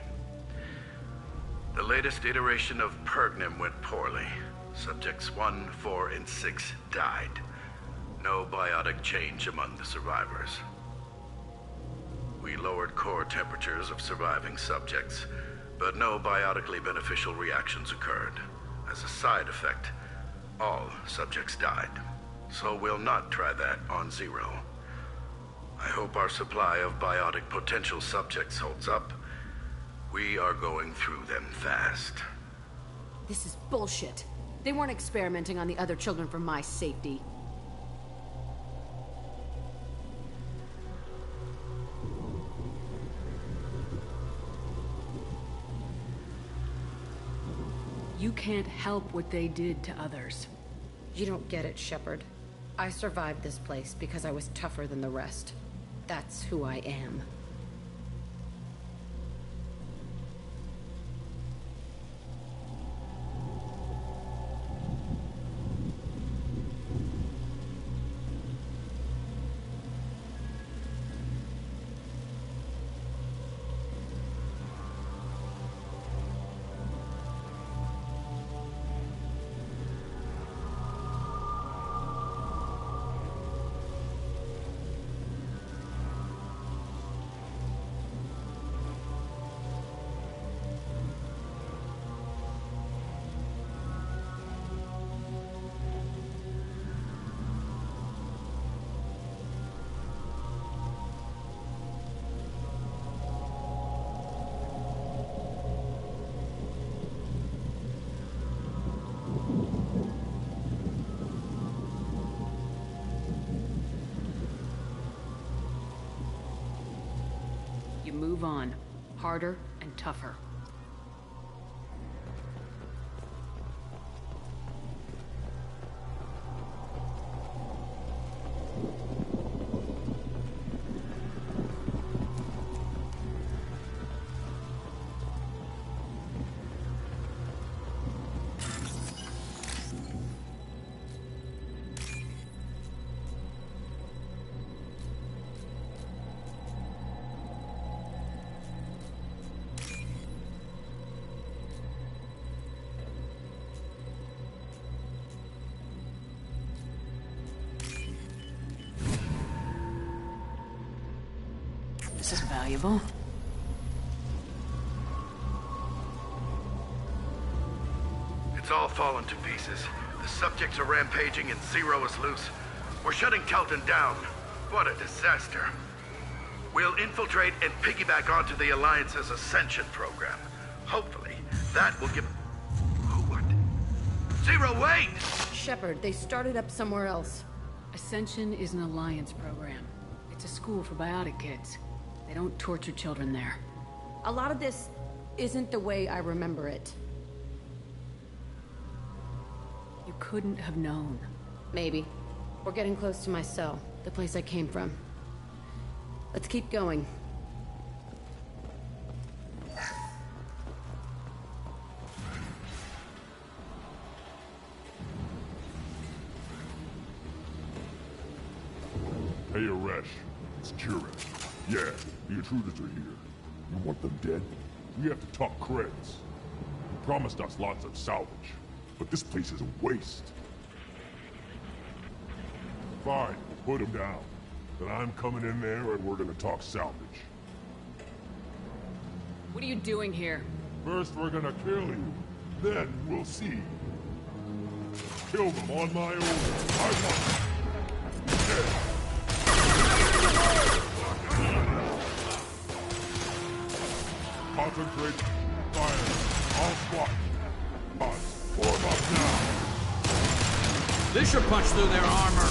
The latest iteration of Pergnim went poorly. Subjects 1, 4, and 6 died. No biotic change among the survivors. We lowered core temperatures of surviving subjects, but no biotically beneficial reactions occurred. As a side effect, all subjects died. So we'll not try that on Zero. I hope our supply of biotic potential subjects holds up. We are going through them fast. This is bullshit. They weren't experimenting on the other children for my safety. You can't help what they did to others. You don't get it, Shepard. I survived this place because I was tougher than the rest. That's who I am. move on. Harder and tougher. This is valuable. It's all fallen to pieces. The subjects are rampaging and Zero is loose. We're shutting Kelton down. What a disaster. We'll infiltrate and piggyback onto the Alliance's Ascension program. Hopefully, that will give... What? Zero, wait! Shepard, they started up somewhere else. Ascension is an Alliance program. It's a school for biotic kids. They don't torture children there. A lot of this isn't the way I remember it. You couldn't have known. Maybe. We're getting close to my cell, the place I came from. Let's keep going. Hey, Aresh. It's Kieran. Yeah, the intruders are here. You want them dead? We have to talk creds. You promised us lots of salvage, but this place is a waste. Fine, put them down. Then I'm coming in there and we're gonna talk salvage. What are you doing here? First we're gonna kill you, then we'll see. Kill them on my own. I want them dead. Concentrate. Fire. All squad. Form up now. This should punch through their armor.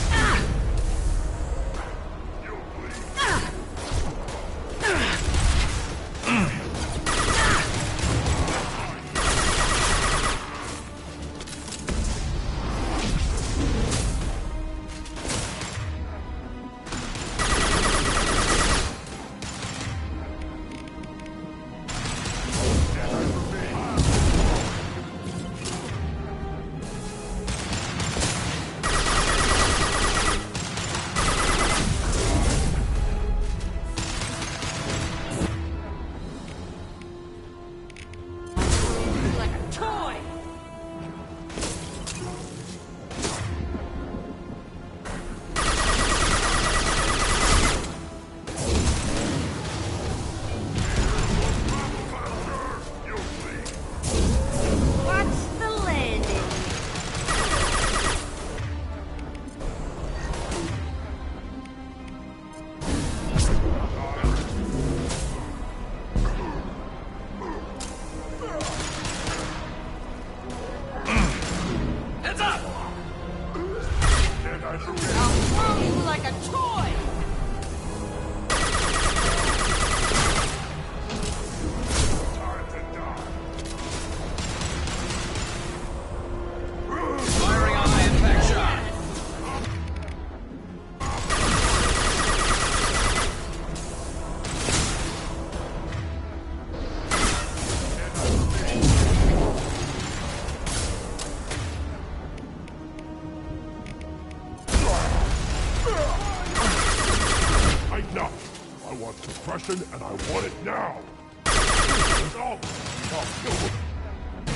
And I want it now. As always, I'll kill them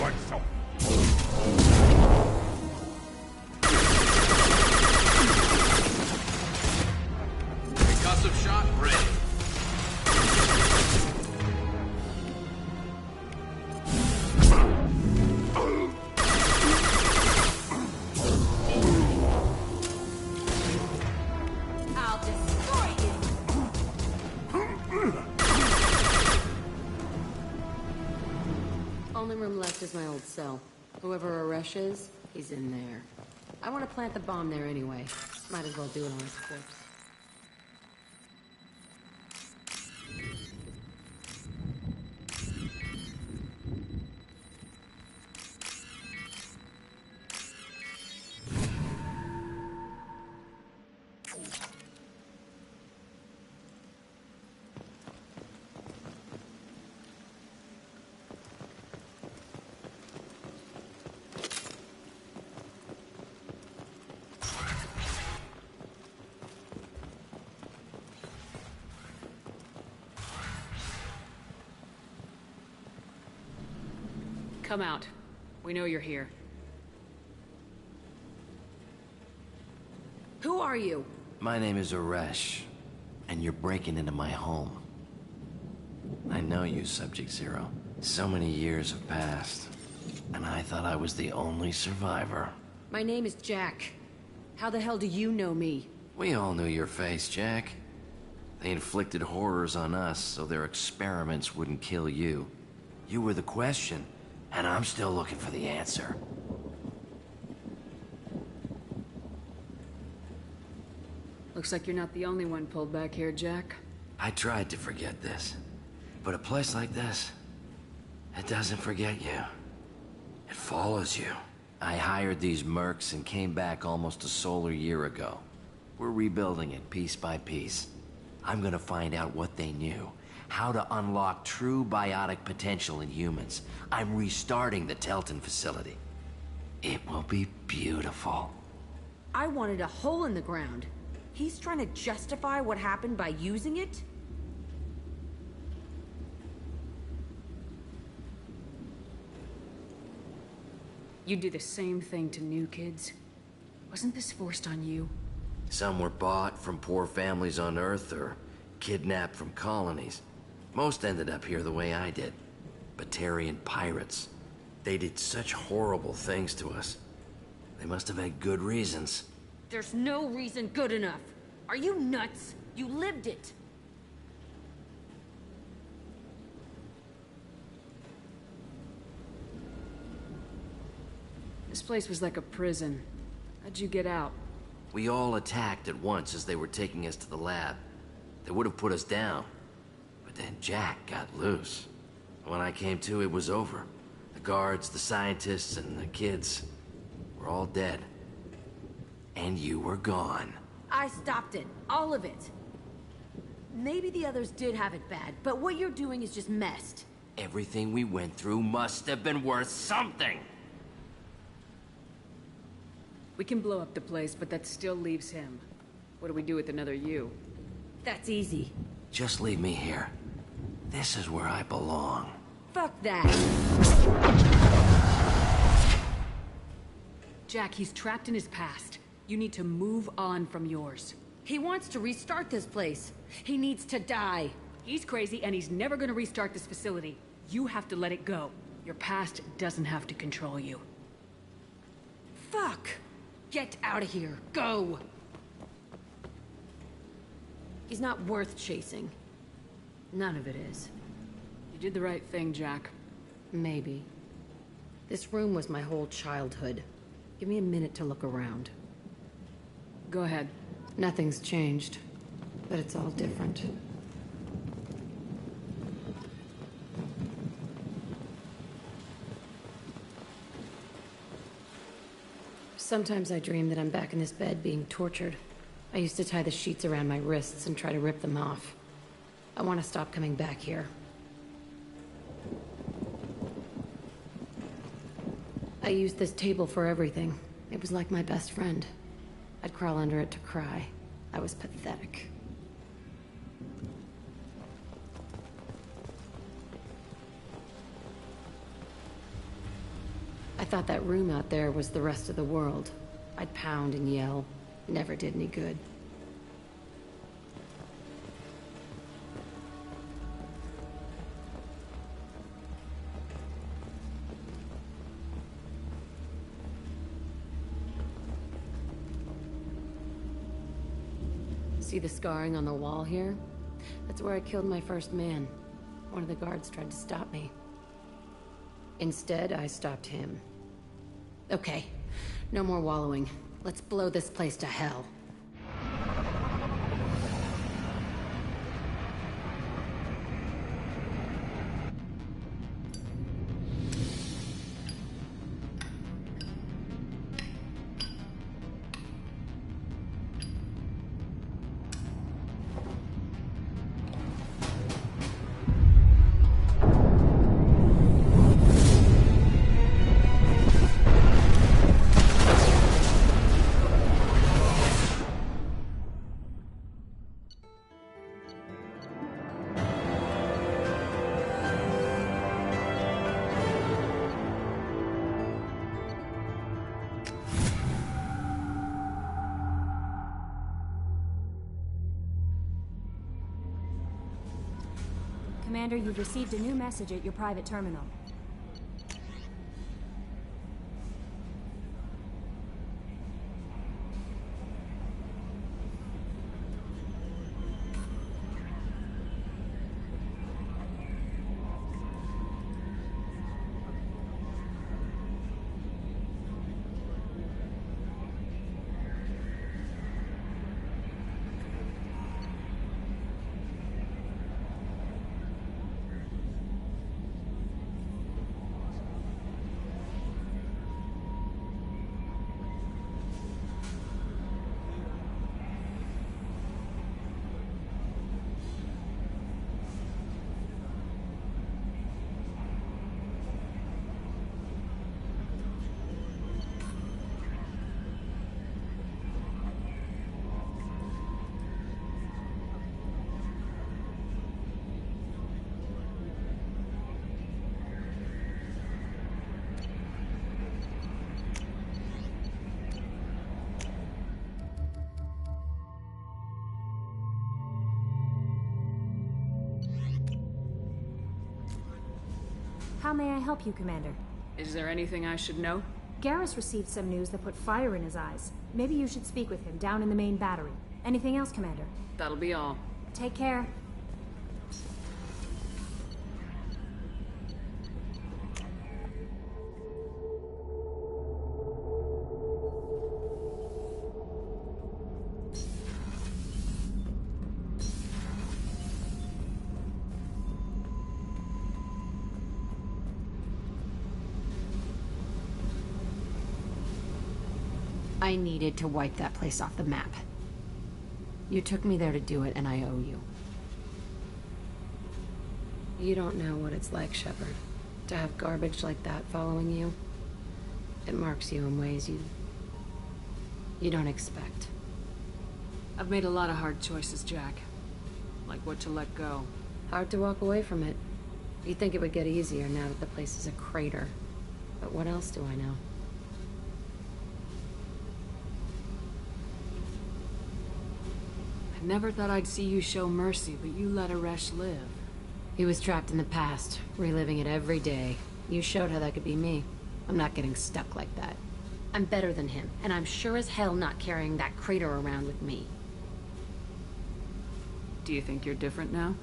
myself. Concussive shot ready. Only room left is my old cell. Whoever Aresh is, he's in there. I want to plant the bomb there anyway. Might as well do it on his corpse. come out. We know you're here. Who are you? My name is Aresh, and you're breaking into my home. I know you, Subject Zero. So many years have passed, and I thought I was the only survivor. My name is Jack. How the hell do you know me? We all knew your face, Jack. They inflicted horrors on us so their experiments wouldn't kill you. You were the question, and I'm still looking for the answer. Looks like you're not the only one pulled back here, Jack. I tried to forget this, but a place like this, it doesn't forget you. It follows you. I hired these mercs and came back almost a solar year ago. We're rebuilding it piece by piece. I'm gonna find out what they knew, how to unlock true biotic potential in humans. I'm restarting the Telton facility. It will be beautiful. I wanted a hole in the ground. He's trying to justify what happened by using it? You do the same thing to new kids. Wasn't this forced on you? Some were bought from poor families on Earth or kidnapped from colonies. Most ended up here the way I did. Batarian pirates. They did such horrible things to us. They must have had good reasons. There's no reason good enough. Are you nuts? You lived it. This place was like a prison. How'd you get out? We all attacked at once as they were taking us to the lab. They would have put us down. But then Jack got loose. When I came to, it was over. The guards, the scientists, and the kids were all dead. And you were gone. I stopped it. All of it. Maybe the others did have it bad, but what you're doing is just messed. Everything we went through must have been worth something. We can blow up the place, but that still leaves him. What do we do with another you? That's easy. Just leave me here. This is where I belong. Fuck that. Jack, he's trapped in his past. You need to move on from yours. He wants to restart this place. He needs to die. He's crazy and he's never gonna restart this facility. You have to let it go. Your past doesn't have to control you. Fuck! Get out of here. Go! He's not worth chasing. None of it is. You did the right thing, Jack. Maybe. This room was my whole childhood. Give me a minute to look around. Go ahead. Nothing's changed, but it's all different. Sometimes I dream that I'm back in this bed being tortured. I used to tie the sheets around my wrists and try to rip them off. I want to stop coming back here. I used this table for everything. It was like my best friend. I'd crawl under it to cry. I was pathetic. I thought that room out there was the rest of the world. I'd pound and yell. Never did any good. See the scarring on the wall here? That's where I killed my first man. One of the guards tried to stop me. Instead, I stopped him. Okay, no more wallowing. Let's blow this place to hell. Commander, you've received a new message at your private terminal. How may I help you, Commander? Is there anything I should know? Garrus received some news that put fire in his eyes. Maybe you should speak with him down in the main battery. Anything else, Commander? That'll be all. Take care. I needed to wipe that place off the map. You took me there to do it, and I owe you. You don't know what it's like, Shepard, to have garbage like that following you. It marks you in ways you don't expect. I've made a lot of hard choices, Jack. Like what to let go. Hard to walk away from it. You'd think it would get easier now that the place is a crater. But what else do I know? Never thought I'd see you show mercy, but you let Aresh live. He was trapped in the past, reliving it every day. You showed how that could be me. I'm not getting stuck like that. I'm better than him, and I'm sure as hell not carrying that crater around with me. Do you think you're different now?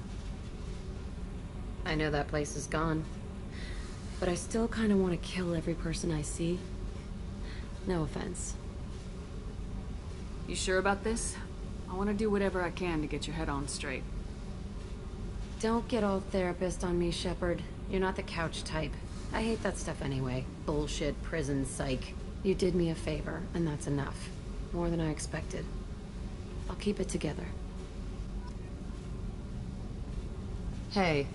I know that place is gone. But I still kind of want to kill every person I see. No offense. You sure about this? I want to do whatever I can to get your head on straight. Don't get all therapist on me, Shepard. You're not the couch type. I hate that stuff anyway. Bullshit, prison, psych. You did me a favor, and that's enough. More than I expected. I'll keep it together. Hey.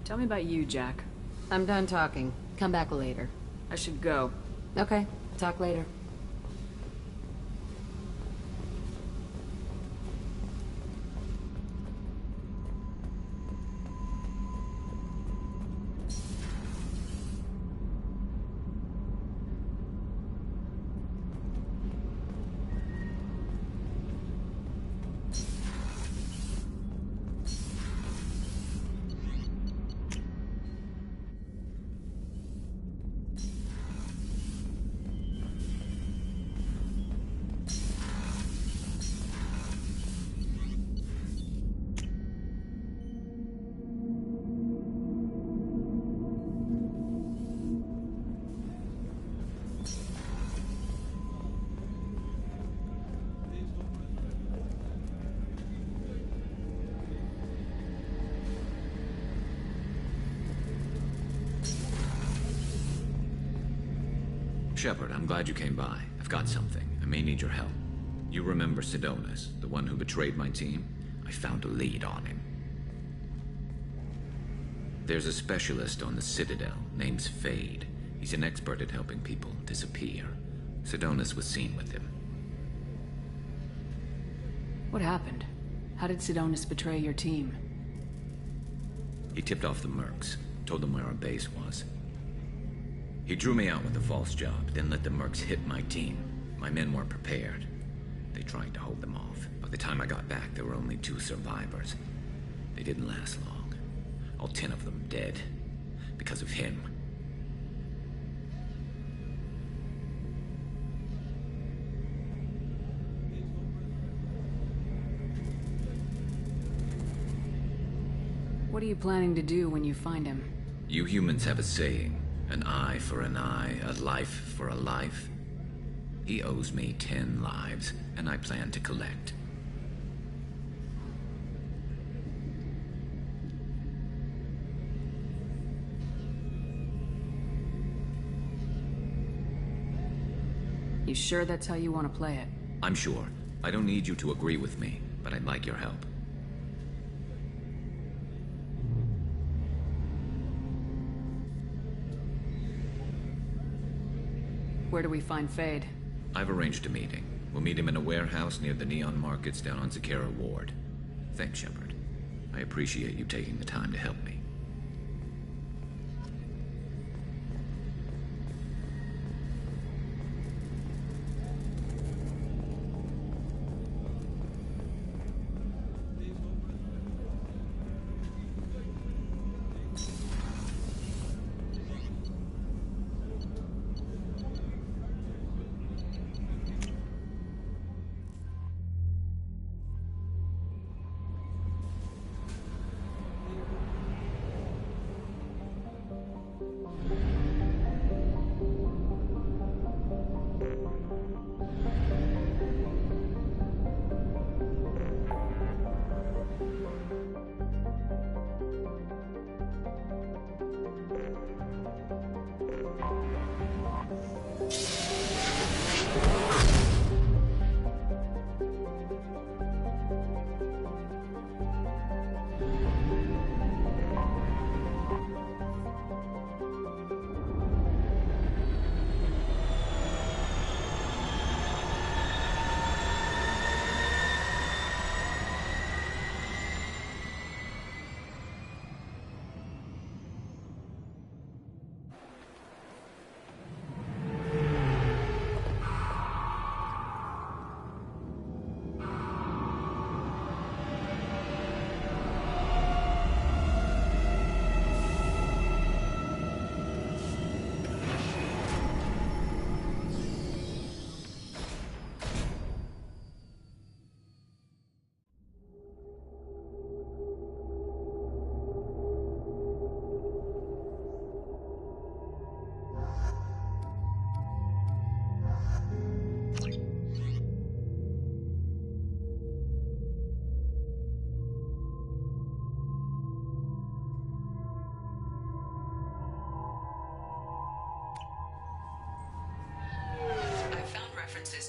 Tell me about you, Jack. I'm done talking. Come back later. I should go. Okay. Talk later. Shepard, I'm glad you came by. I've got something. I may need your help. You remember Sidonis, the one who betrayed my team? I found a lead on him. There's a specialist on the Citadel, name's Fade. He's an expert at helping people disappear. Sidonis was seen with him. What happened? How did Sidonis betray your team? He tipped off the mercs, told them where our base was. He drew me out with a false job, then let the mercs hit my team. My men weren't prepared. They tried to hold them off. By the time I got back, there were only 2 survivors. They didn't last long. All 10 of them dead. Because of him. What are you planning to do when you find him? You humans have a saying, an eye for an eye, a life for a life. He owes me 10 lives, and I plan to collect. You sure that's how you want to play it? I'm sure. I don't need you to agree with me, but I'd like your help. Where do we find Fade? I've arranged a meeting. We'll meet him in a warehouse near the Neon Markets down on Zakera Ward. Thanks, Shepard. I appreciate you taking the time to help me.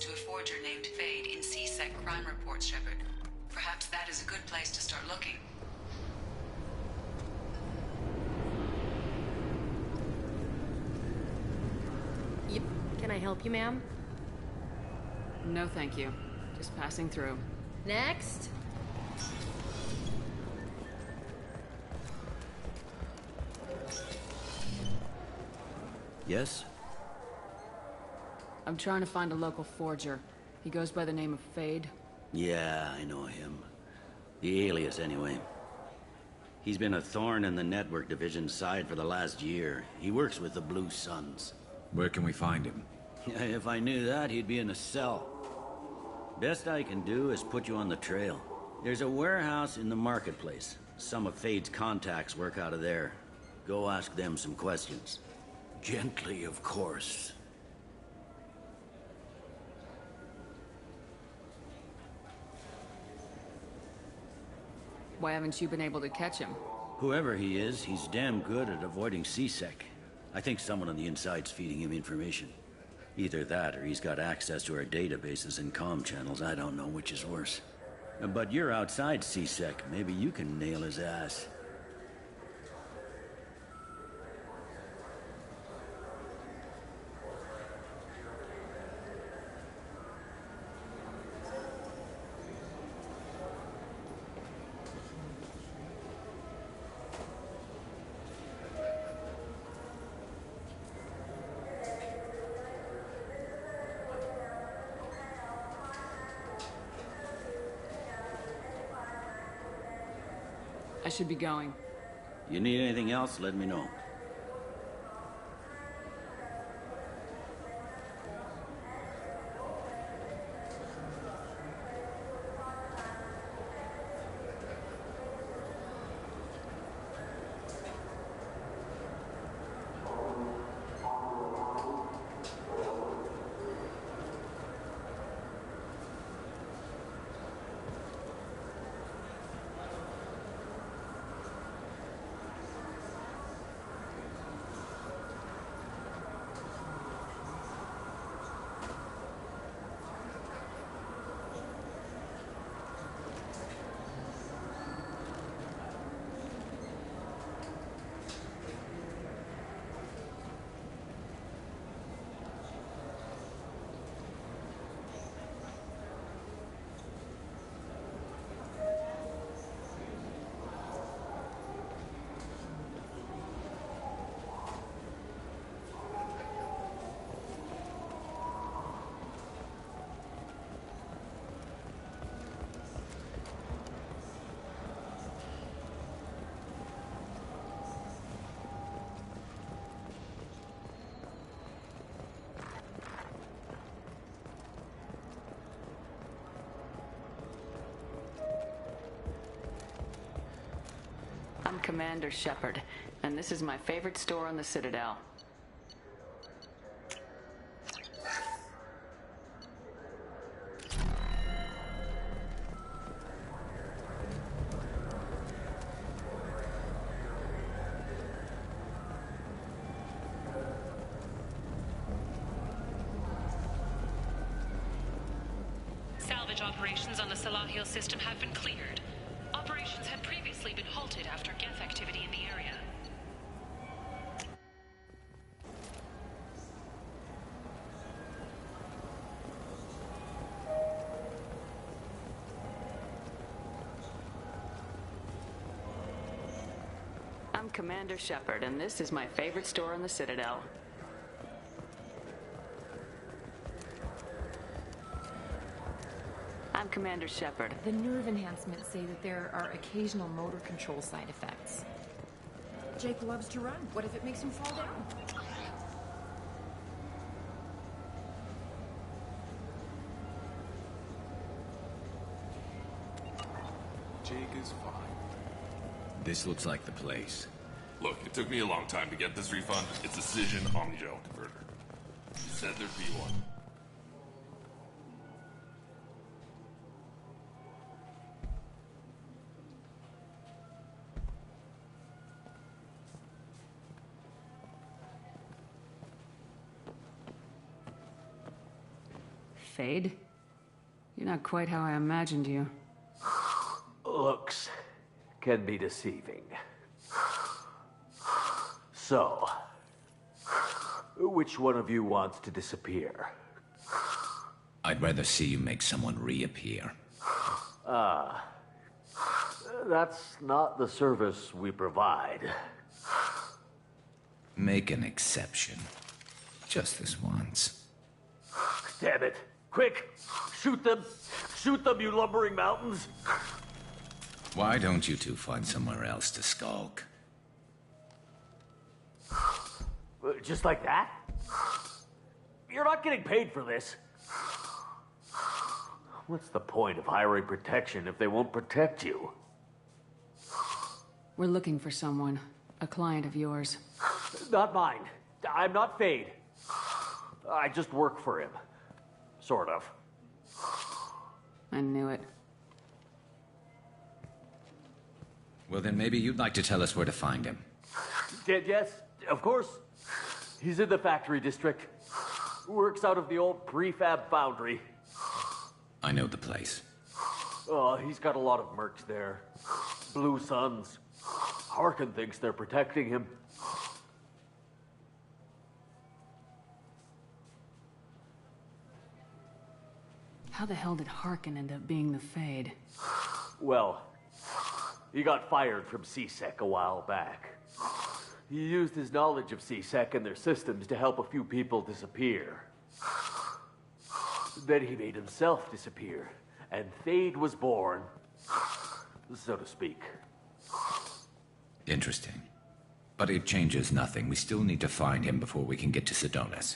To a forger named Fade in C-Sec crime reports, Shepard. Perhaps that is a good place to start looking. Yep. Can I help you, ma'am? No, thank you. Just passing through. Next. Yes? I'm trying to find a local forger. He goes by the name of Fade. Yeah, I know him. The alias, anyway. He's been a thorn in the network division's side for the last year. He works with the Blue Suns. Where can we find him? If I knew that, he'd be in a cell. Best I can do is put you on the trail. There's a warehouse in the marketplace. Some of Fade's contacts work out of there. Go ask them some questions. Gently, of course. Why haven't you been able to catch him? Whoever he is, he's damn good at avoiding C-Sec. I think someone on the inside's feeding him information. Either that, or he's got access to our databases and comm channels. I don't know which is worse. But you're outside C-Sec. Maybe you can nail his ass. I should be going. You need anything else, let me know. I'm Commander Shepard, and this is my favorite store on the Citadel. Salvage operations on the Salahil system have been cleared. Operations had previously been halted after Geth activity in the area. I'm Commander Shepard, and this is my favorite store on the Citadel. I'm Commander Shepard. The nerve enhancements say that there are occasional motor control side effects. Jake loves to run. What if it makes him fall down? Jake is fine. This looks like the place. Look, it took me a long time to get this refund. It's a Cision Omnigel converter. You said there'd be one. Fade? You're not quite how I imagined you. Looks can be deceiving. So, which one of you wants to disappear? I'd rather see you make someone reappear. That's not the service we provide. Make an exception. Just this once. Damn it. Quick! Shoot them! Shoot them, you lumbering mountains! Why don't you two find somewhere else to skulk? Just like that? You're not getting paid for this. What's the point of hiring protection if they won't protect you? We're looking for someone. A client of yours. Not mine. I'm not Fade. I just work for him. Sort of. I knew it. Well, then maybe you'd like to tell us where to find him. Yes, of course. He's in the factory district. Works out of the old prefab foundry. I know the place. Oh, he's got a lot of mercs there. Blue Suns. Harkin thinks they're protecting him. How the hell did Harkin end up being the Fade? Well, he got fired from C-Sec a while back. He used his knowledge of C-Sec and their systems to help a few people disappear. Then he made himself disappear, and Fade was born, so to speak. Interesting. But it changes nothing. We still need to find him before we can get to Sedonis.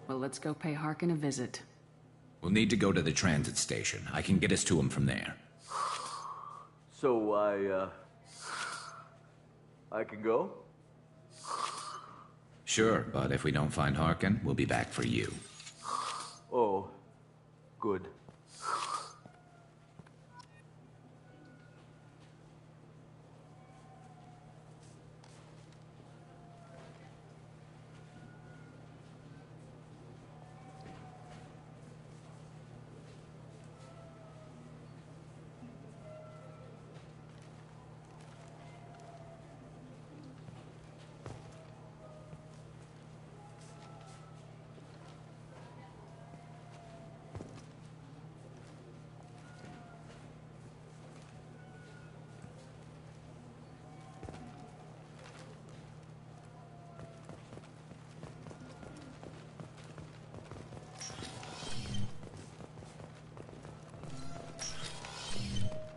Well, let's go pay Harkin a visit. We'll need to go to the transit station. I can get us to him from there. So I can go? Sure, but if we don't find Harkin, we'll be back for you. Oh, good.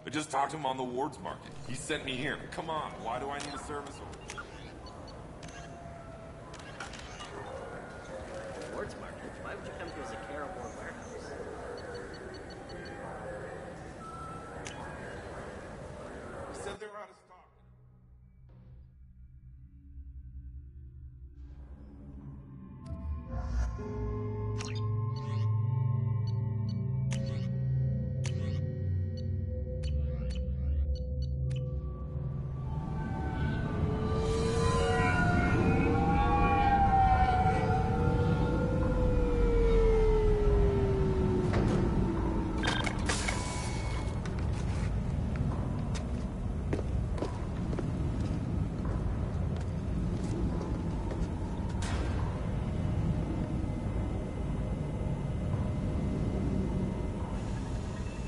I just talked to him on the wards market. He sent me here. Come on, why do I need a service order? Wards market? Why would you come to a Zakara War warehouse? He said they were out of stock.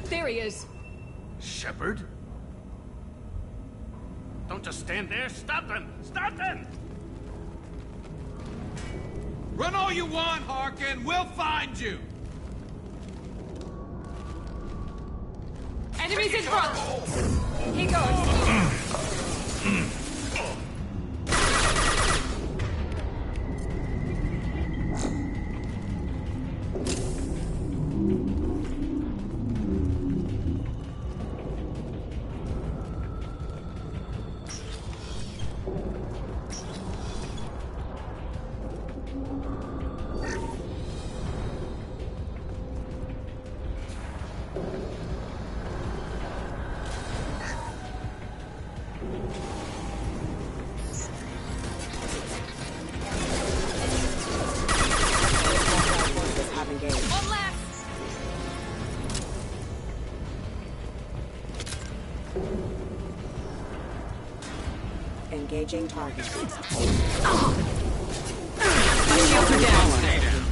There he is. Shepard? Don't just stand there. Stop them! Stop them! Run all you want, Harkin. We'll find you. Enemies in front. He goes. Engaging target. My shields are down. Stay down.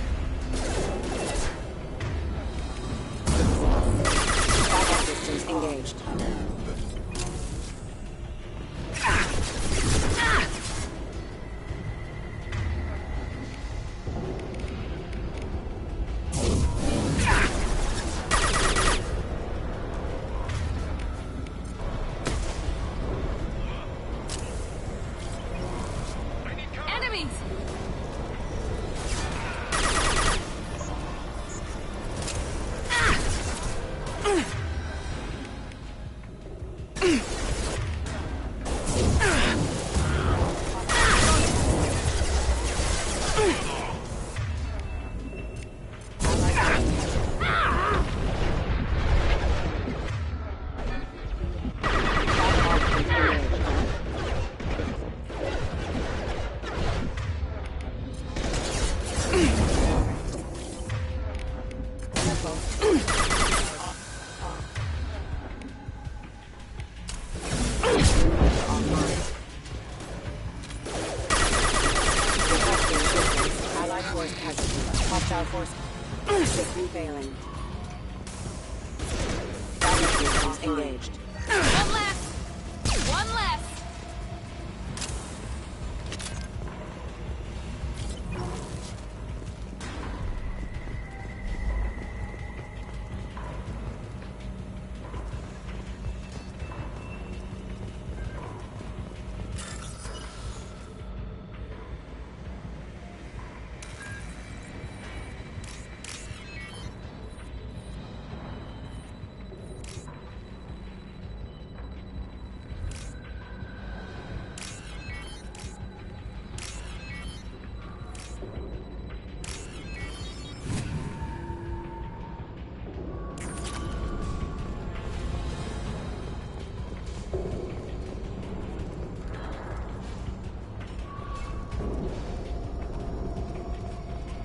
Combat distance engaged. Hostile force. System failing. Battle engaged. One left! One left!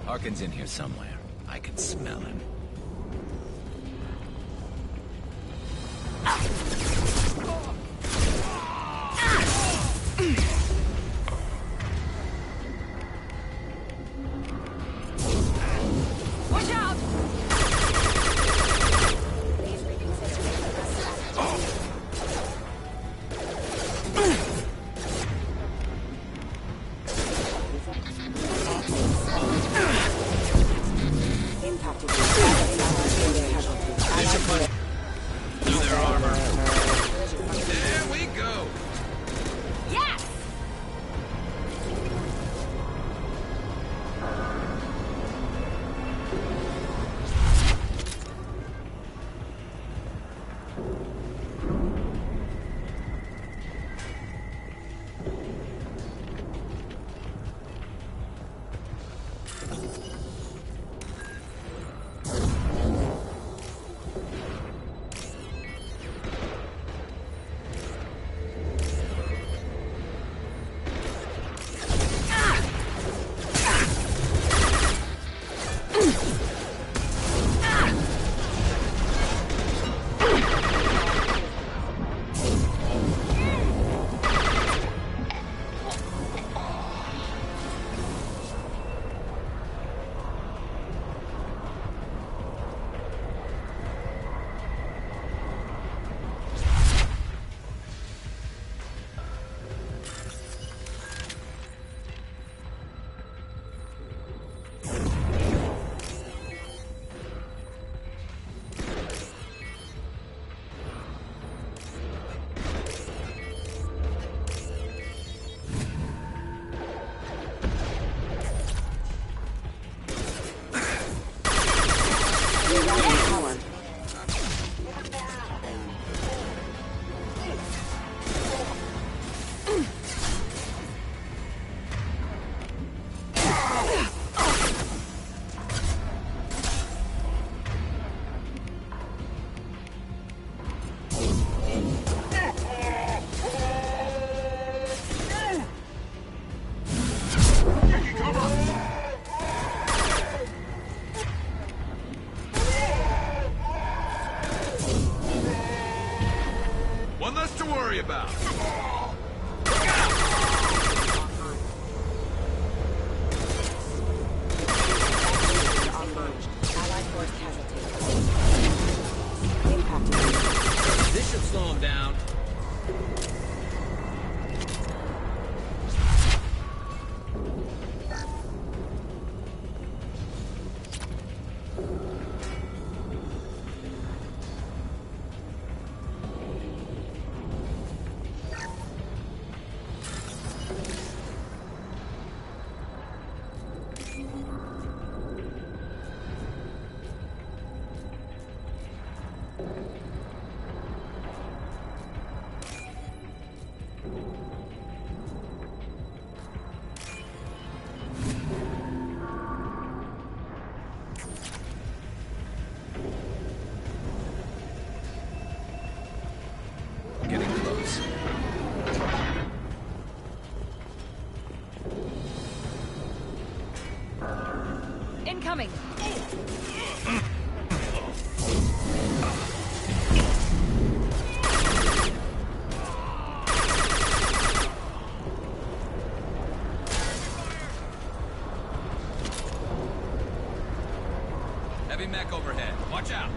Harkin's in here somewhere. I can smell him. Watch out! Impacted. coming! Heavy mech overhead. Watch out!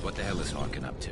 What the hell is Harkin up to?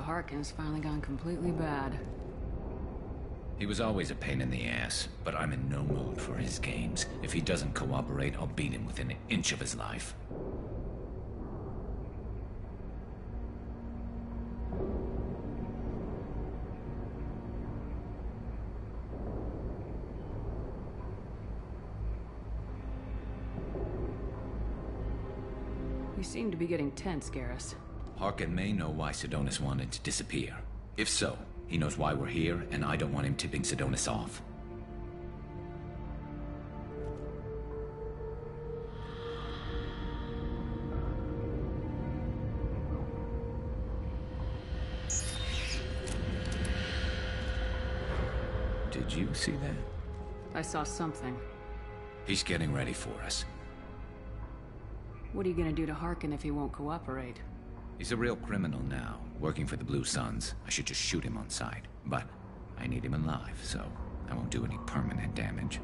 Harkin's finally gone completely bad. He was always a pain in the ass, but I'm in no mood for his games. If he doesn't cooperate, I'll beat him within an inch of his life. You seem to be getting tense, Garrus. Harkin may know why Sidonis wanted to disappear. If so, he knows why we're here, and I don't want him tipping Sidonis off. Did you see that? I saw something. He's getting ready for us. What are you gonna do to Harkin if he won't cooperate? He's a real criminal now, working for the Blue Suns. I should just shoot him on sight. But I need him alive, so I won't do any permanent damage.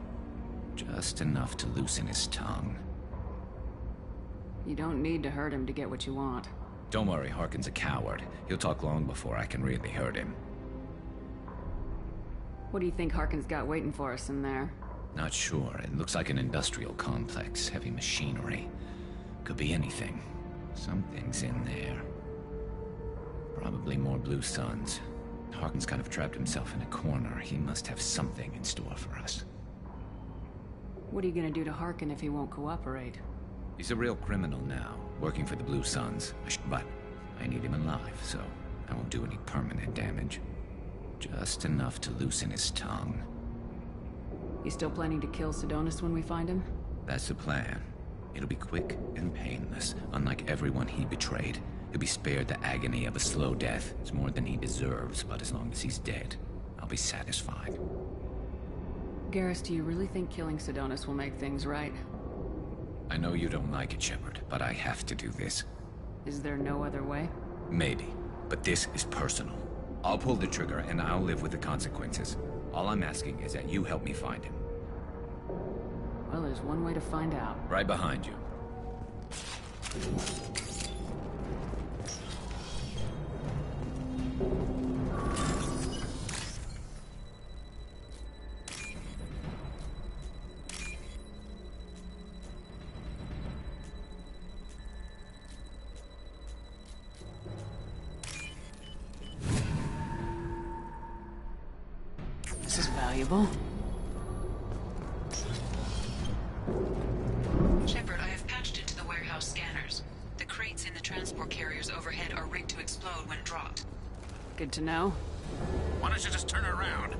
Just enough to loosen his tongue. You don't need to hurt him to get what you want. Don't worry, Harkin's a coward. He'll talk long before I can really hurt him. What do you think Harkin's got waiting for us in there? Not sure. It looks like an industrial complex, heavy machinery. Could be anything. Something's in there. Probably more Blue Suns. Harkin's kind of trapped himself in a corner. He must have something in store for us. What are you gonna do to Harkin if he won't cooperate? He's a real criminal now, working for the Blue Suns. But I need him alive, so I won't do any permanent damage. Just enough to loosen his tongue. You still planning to kill Sidonis when we find him? That's the plan. It'll be quick and painless. Unlike everyone he betrayed, he'll be spared the agony of a slow death. It's more than he deserves, but as long as he's dead, I'll be satisfied. Garrus, do you really think killing Sidonis will make things right? I know you don't like it, Shepard, but I have to do this. Is there no other way? Maybe, but this is personal. I'll pull the trigger and I'll live with the consequences. All I'm asking is that you help me find him. Well, there's one way to find out. Right behind you. This is valuable. Shepard, I have patched into the warehouse scanners. The crates in the transport carriers overhead are rigged to explode when dropped. Good to know. Why don't you just turn around?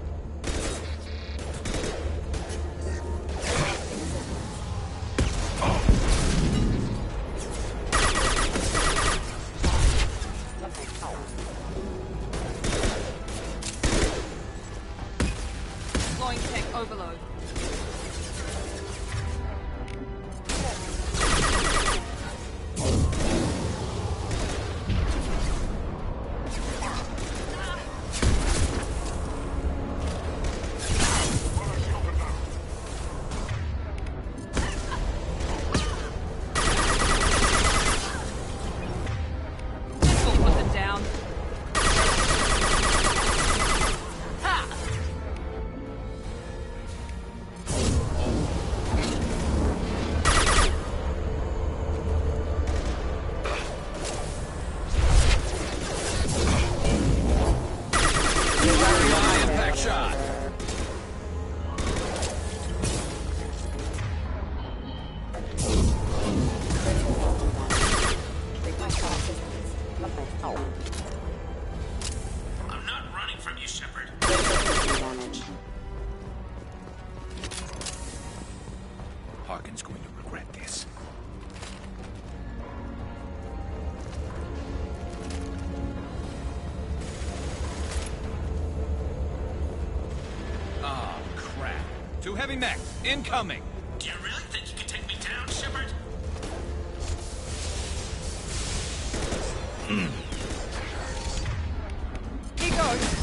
Deploying tech overload. I'm not running from you, Shepard. Harkin's going to regret this. Oh, crap. Two heavy mechs, incoming! Do you really think you can take me down, Shepard? He goes.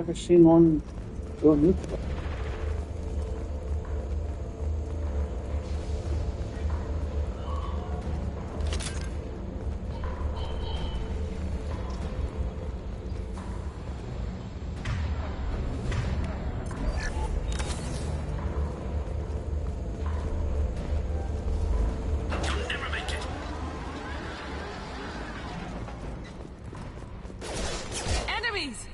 never seen one go nuclear. Enemies!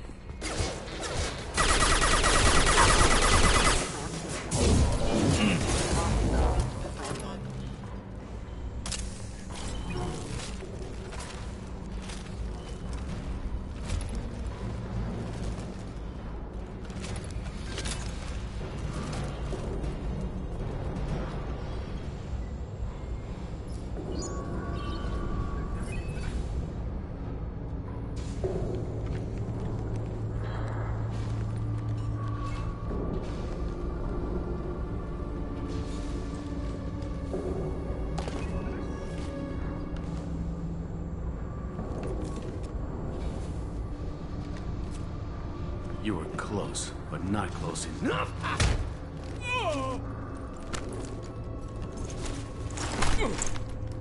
You were close, but not close enough.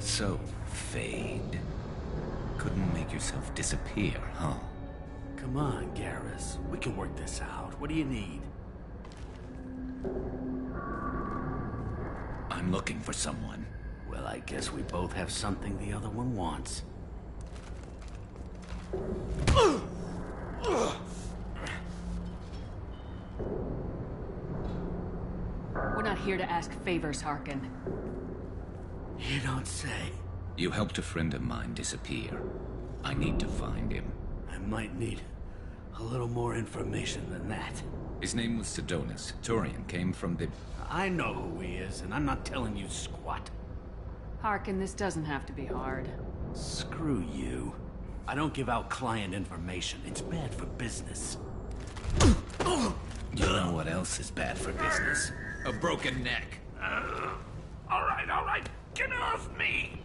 So, Fade. Couldn't make yourself disappear, huh? Come on, Garrus. We can work this out. What do you need? I'm looking for someone. Well, I guess we both have something the other one wants. We're not here to ask favors, Harkin. You don't say. You helped a friend of mine disappear. I need to find him. I might need a little more information than that. His name was Sidonis. Turian came from the... I know who he is, and I'm not telling you squat. Harkin, this doesn't have to be hard. Screw you. I don't give out client information. It's bad for business. You know what else is bad for business? A broken neck. All right. Get off me!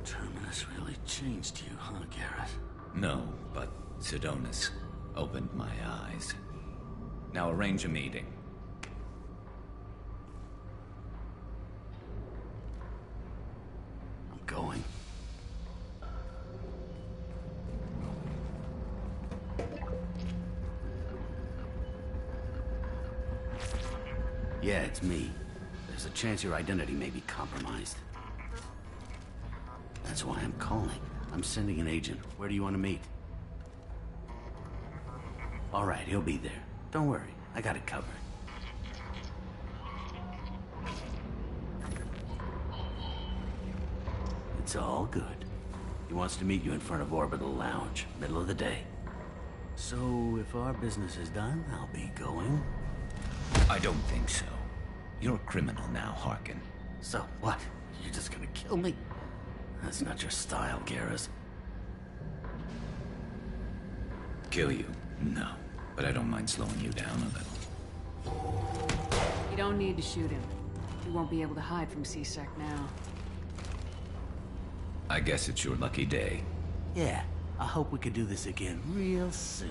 Terminus really changed you, huh, Garrett? No, but Sidonis opened my eyes. Now arrange a meeting. I'm going. Yeah, it's me. There's a chance your identity may be compromised. That's why I'm calling. I'm sending an agent. Where do you want to meet? All right, he'll be there. Don't worry, I got it covered. It's all good. He wants to meet you in front of Orbital Lounge, middle of the day. So, if our business is done, I'll be going. I don't think so. You're a criminal now, Harkin. So what? You're just gonna kill me? That's not your style, Garrus. Kill you? No. But I don't mind slowing you down a little. You don't need to shoot him. You won't be able to hide from C-Sec now. I guess it's your lucky day. Yeah, I hope we could do this again real soon.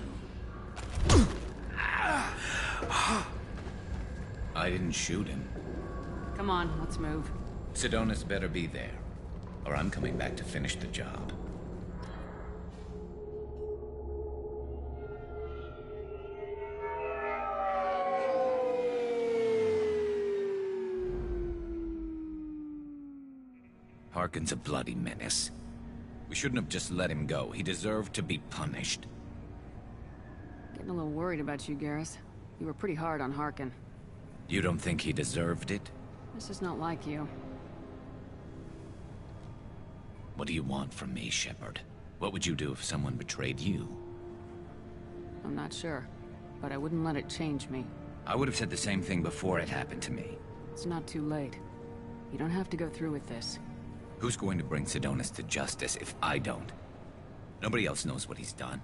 I didn't shoot him. Come on, let's move. Sidonis better be there, or I'm coming back to finish the job. Harkin's a bloody menace. We shouldn't have just let him go. He deserved to be punished. Getting a little worried about you, Garrus. You were pretty hard on Harkin. You don't think he deserved it? This is not like you. What do you want from me, Shepard? What would you do if someone betrayed you? I'm not sure, but I wouldn't let it change me. I would have said the same thing before it happened to me. It's not too late. You don't have to go through with this. Who's going to bring Sidonis to justice if I don't? Nobody else knows what he's done.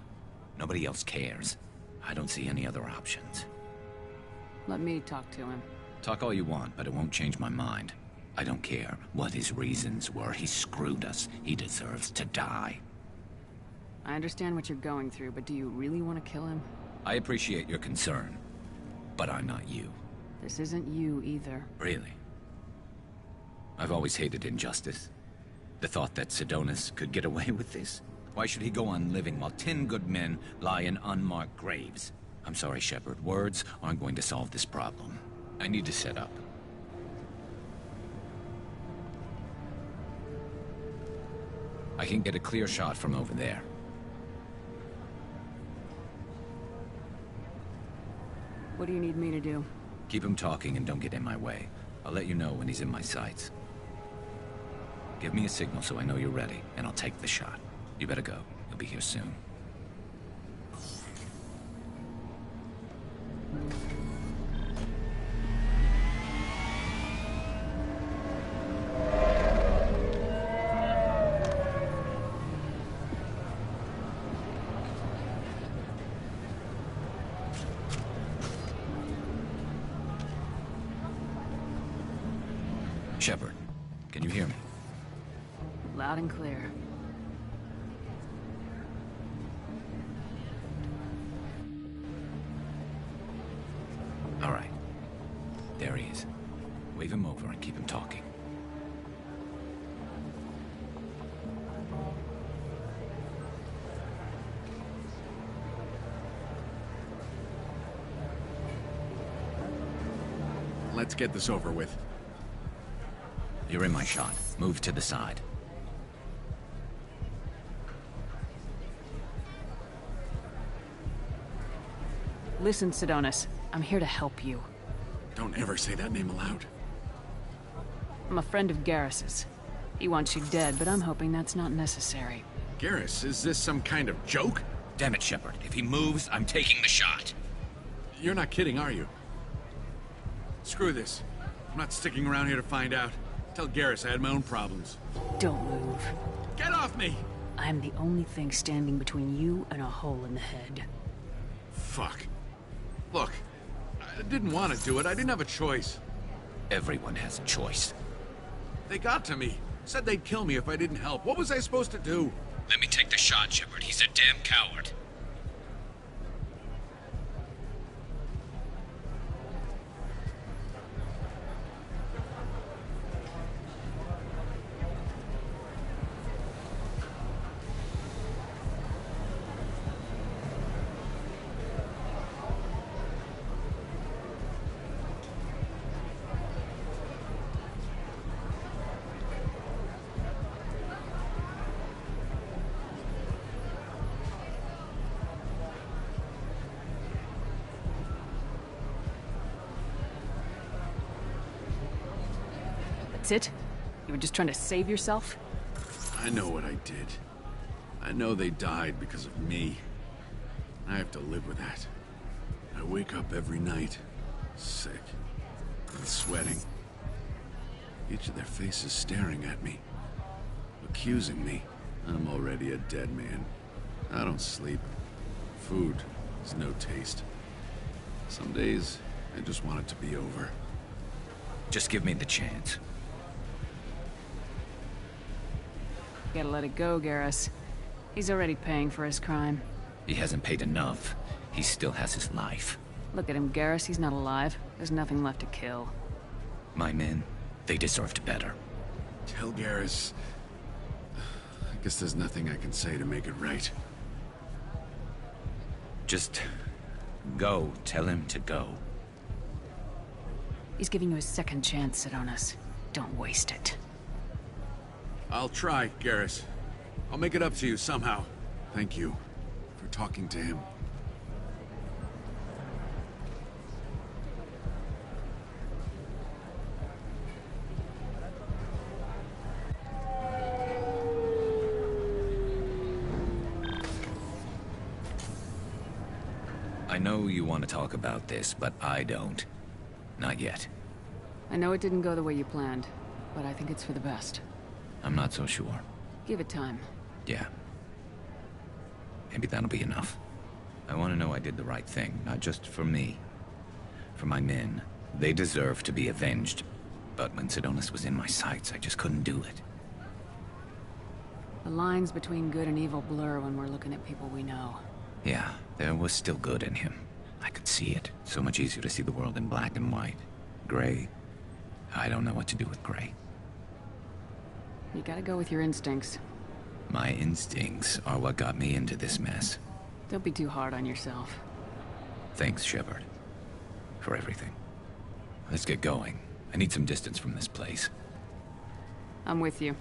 Nobody else cares. I don't see any other options. Let me talk to him. Talk all you want, but it won't change my mind. I don't care what his reasons were. He screwed us. He deserves to die. I understand what you're going through, but do you really want to kill him? I appreciate your concern, but I'm not you. This isn't you either. Really? I've always hated injustice. The thought that Sidonis could get away with this? Why should he go on living while 10 good men lie in unmarked graves? I'm sorry, Shepard. Words aren't going to solve this problem. I need to set up. I can get a clear shot from over there. What do you need me to do? Keep him talking and don't get in my way. I'll let you know when he's in my sights. Give me a signal so I know you're ready, and I'll take the shot. You better go. You'll be here soon. Shepard, can you hear me? Loud and clear. All right. There he is. Wave him over and keep him talking. Let's get this over with. You're in my shot. Move to the side. Listen, Sidonis. I'm here to help you. Don't ever say that name aloud. I'm a friend of Garrus's. He wants you dead, but I'm hoping that's not necessary. Garrus, is this some kind of joke? Damn it, Shepard. If he moves, I'm taking the shot. You're not kidding, are you? Screw this. I'm not sticking around here to find out. Tell Garrus I had my own problems. Don't move. Get off me! I'm the only thing standing between you and a hole in the head. Fuck. Look, I didn't want to do it. I didn't have a choice. Everyone has a choice. They got to me. Said they'd kill me if I didn't help. What was I supposed to do? Let me take the shot, Shepard. He's a damn coward. That's it? You were just trying to save yourself? I know what I did. I know they died because of me. I have to live with that. I wake up every night, sick, and sweating. Each of their faces staring at me, accusing me. I'm already a dead man. I don't sleep. Food has no taste. Some days, I just want it to be over. Just give me the chance. Gotta let it go, Garrus. He's already paying for his crime. He hasn't paid enough. He still has his life. Look at him, Garrus. He's not alive. There's nothing left to kill. My men, they deserved better. Tell Garrus... I guess there's nothing I can say to make it right. Just... go. Tell him to go. He's giving you a second chance, Sidonis. Don't waste it. I'll try, Garrus. I'll make it up to you somehow. Thank you for talking to him. I know you want to talk about this, but I don't. Not yet. I know it didn't go the way you planned, but I think it's for the best. I'm not so sure. Give it time. Yeah. Maybe that'll be enough. I want to know I did the right thing, not just for me. For my men. They deserve to be avenged. But when Sidonis was in my sights, I just couldn't do it. The lines between good and evil blur when we're looking at people we know. Yeah, there was still good in him. I could see it. So much easier to see the world in black and white. Gray. I don't know what to do with gray. You gotta go with your instincts. My instincts are what got me into this mess. Don't be too hard on yourself. Thanks, Shepard. For everything. Let's get going. I need some distance from this place. I'm with you.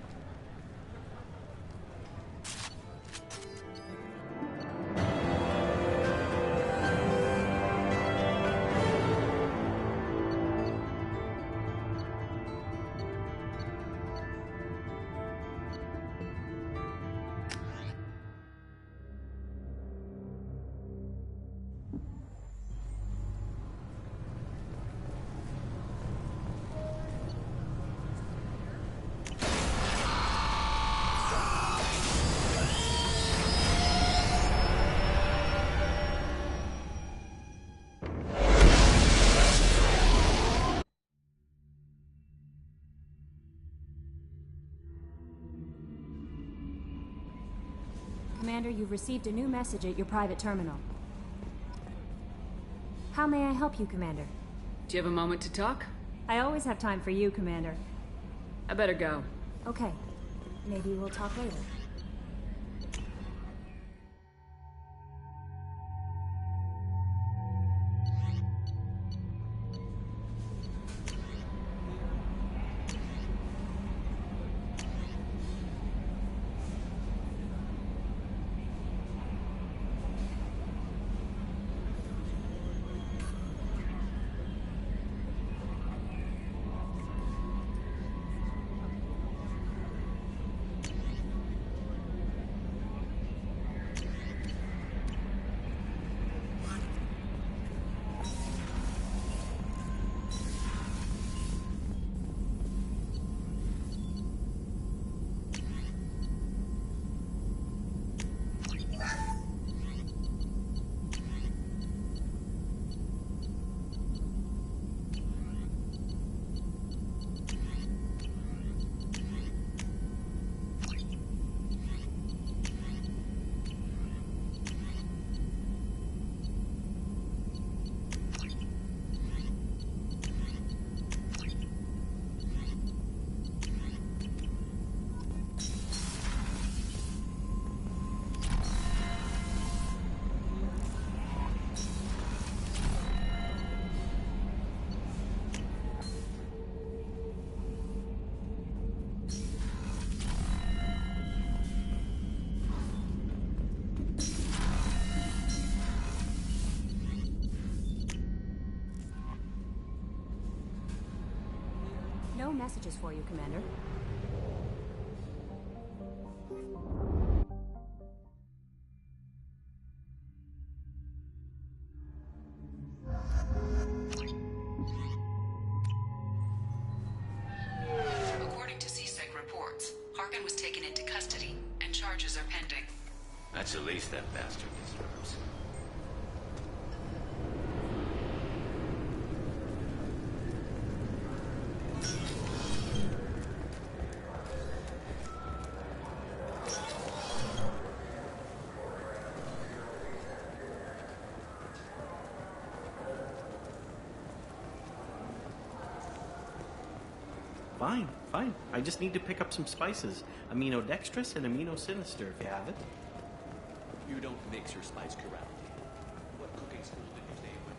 Commander, you've received a new message at your private terminal. How may I help you, Commander? Do you have a moment to talk? I always have time for you, Commander. I better go. Okay. Maybe we'll talk later. No messages for you, Commander. According to CSEC reports, Harkin was taken into custody, and charges are pending. That's the least that bastard deserves. Fine, fine. I just need to pick up some spices. Aminodextrous and aminosinister, if you have it. You don't mix your spice correctly. What cooking school did you stay with?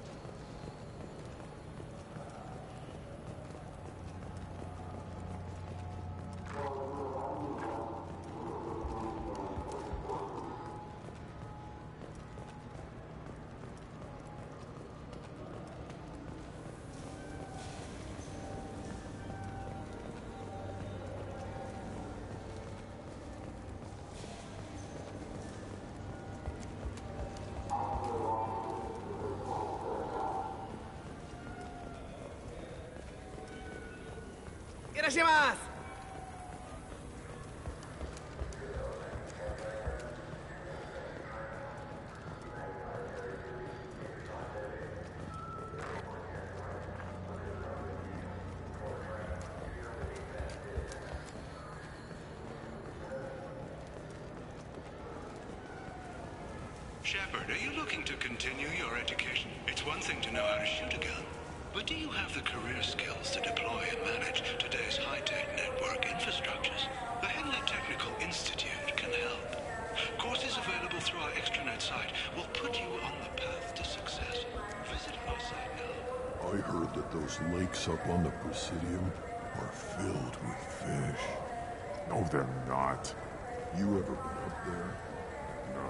Shepard, are you looking to continue your education? It's one thing to know how to shoot a gun, but do you have the career skills to deploy and manage today's high-tech network infrastructures? The Henley Technical Institute can help. Courses available through our extranet site will put you on the path to success. Visit our site now. I heard that those lakes up on the Presidium are filled with fish. No, they're not. You ever been up there? No.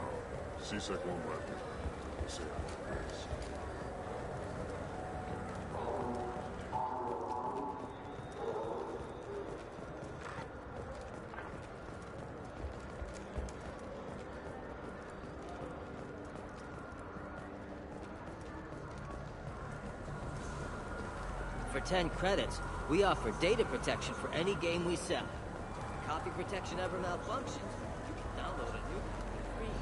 C-Sec won't let me. Say please. For 10 credits, we offer data protection for any game we sell. If copy protection ever malfunctions, you can download a new copy free.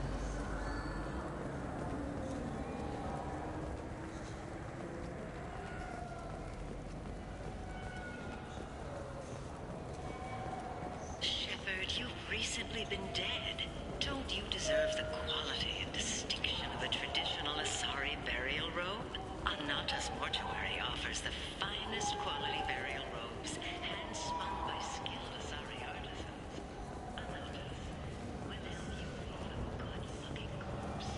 Shepard, you've recently been dead. Don't you deserve the quality and distinction of a traditional Asari burial robe? Anata's Mortuary offers the finest quality burial robes, hand-spun by skilled Asari artisans. Anata's will help you feel a good-looking corpse.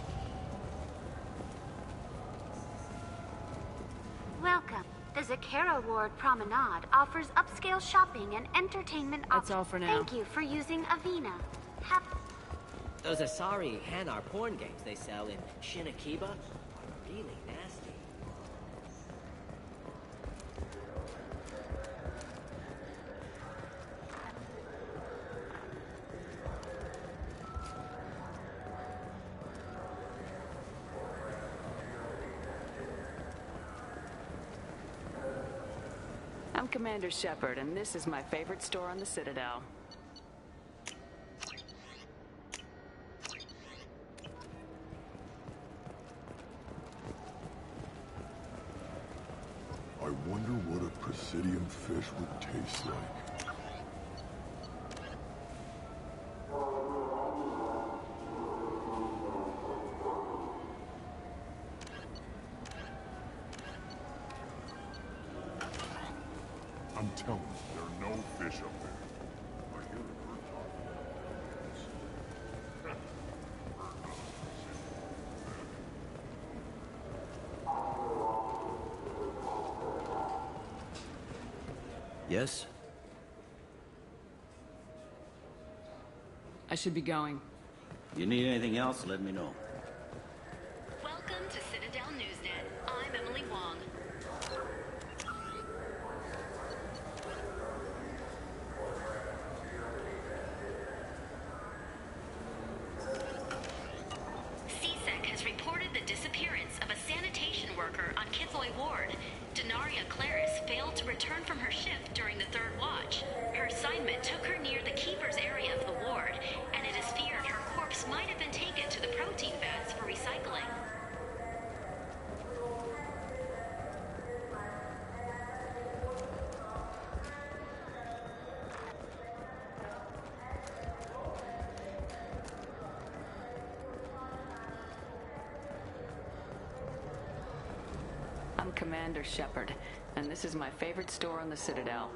Welcome. The Zakara Ward Promenade offers upscale shopping and entertainment options. That's all for now. Thank you for using Avena. Have Those Asari Hanar porn games they sell in Shinakiba are really nasty. I'm Commander Shepard, and this is my favorite store on the Citadel. I wonder what a Presidium fish would taste like. I'm telling you, there are no fish up there. I hear a bird talking. Yes? I should be going. You need anything else, let me know. Welcome to Citadel Newsnet. I'm Emily Wong. CSEC has reported the disappearance of a sanitation worker on Kithoy Ward. Denaria Claris failed to return from her shift during the third watch. Her assignment took her near the keeper's area of the ward, and it is feared her corpse might have been taken to the protein vats for recycling. I'm Commander Shepard, and this is my favorite store on the Citadel.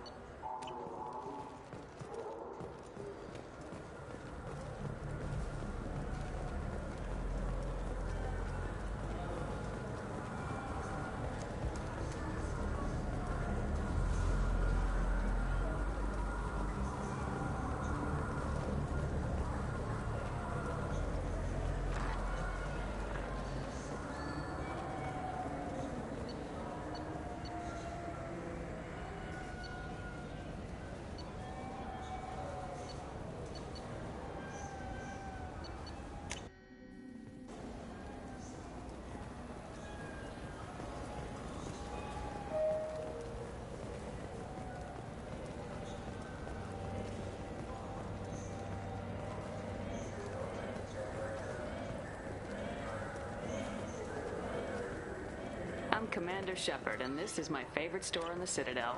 I'm Commander Shepard, and this is my favorite store on the Citadel.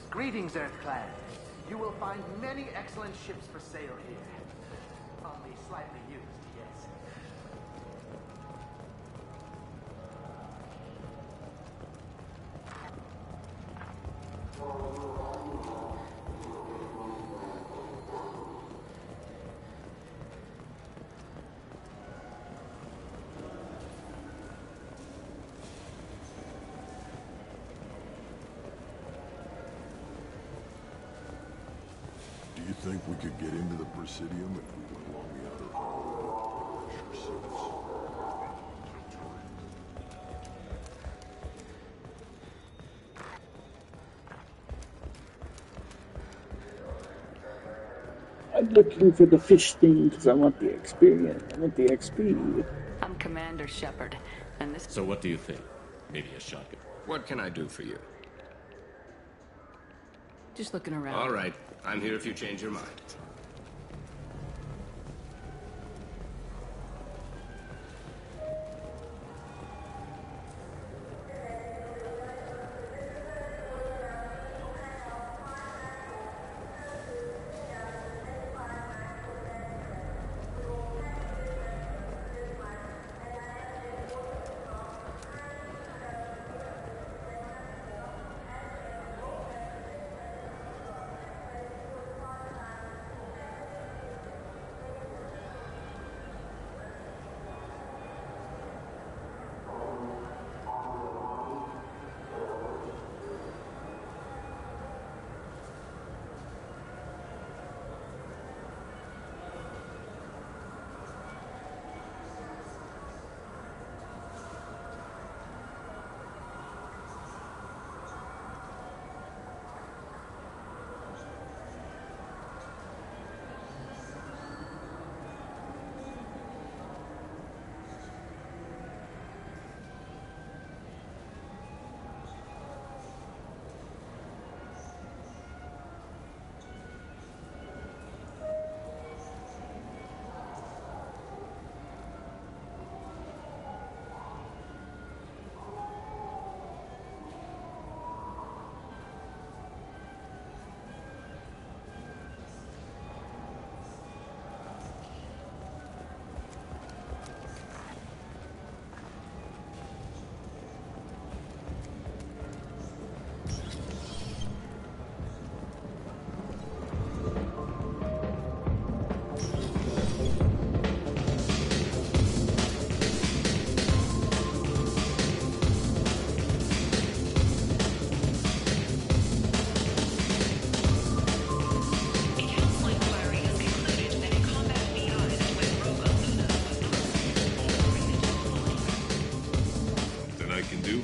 Greetings, Earthclan. You will find many excellent ships for sale here. Only slightly used, yes. Do you think we could get into the Presidium if we went along the outer hall? Pressure suits. I'm looking for the fish thing because I want the experience. I want the XP. I'm Commander Shepard, and this... So what do you think? Maybe a shotgun. What can I do for you? Just looking around. All right. I'm here if you change your mind.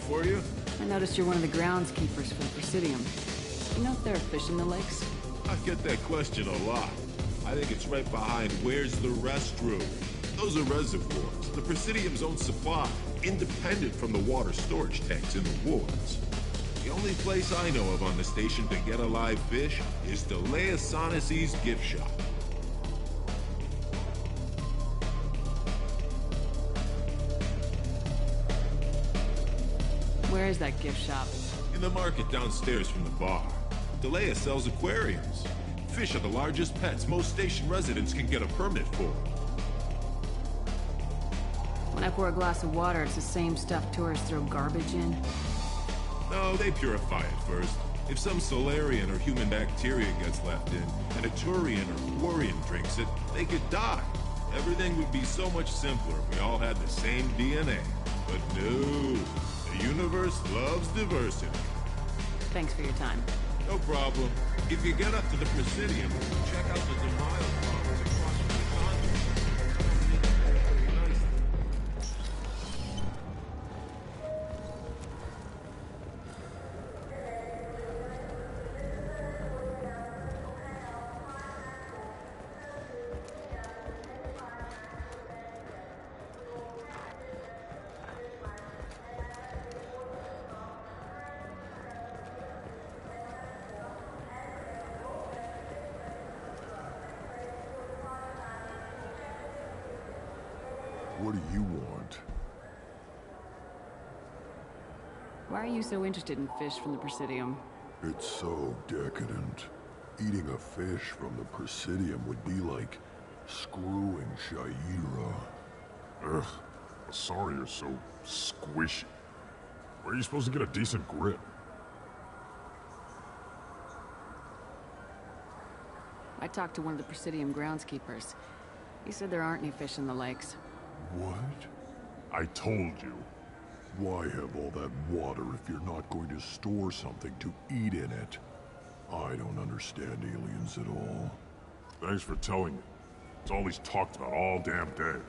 For you? I noticed you're one of the groundskeepers for the Presidium. You know if there are fish in the lakes? I get that question a lot. I think it's right behind where's the restroom. Those are reservoirs, the Presidium's own supply, independent from the water storage tanks in the woods. The only place I know of on the station to get a live fish is the Leosanis' gift shop. Where is that gift shop? In the market downstairs from the bar. Delea sells aquariums. Fish are the largest pets most station residents can get a permit for. When I pour a glass of water, it's the same stuff tourists throw garbage in? No, they purify it first. If some Solarian or human bacteria gets left in, and a Turian or Quarian drinks it, they could die. Everything would be so much simpler if we all had the same DNA. But no. The universe loves diversity. Thanks for your time. No problem. If you get up to the Presidium, check out the Denial Farms across from the convent. Very nice. What do you want? Why are you so interested in fish from the Presidium? It's so decadent. Eating a fish from the Presidium would be like screwing Shaira. Ugh, sorry you're so squishy. Where are you supposed to get a decent grip? I talked to one of the Presidium groundskeepers. He said there aren't any fish in the lakes. What? I told you. Why have all that water if you're not going to store something to eat in it? I don't understand aliens at all. Thanks for telling me. It's all he's talked about all damn day.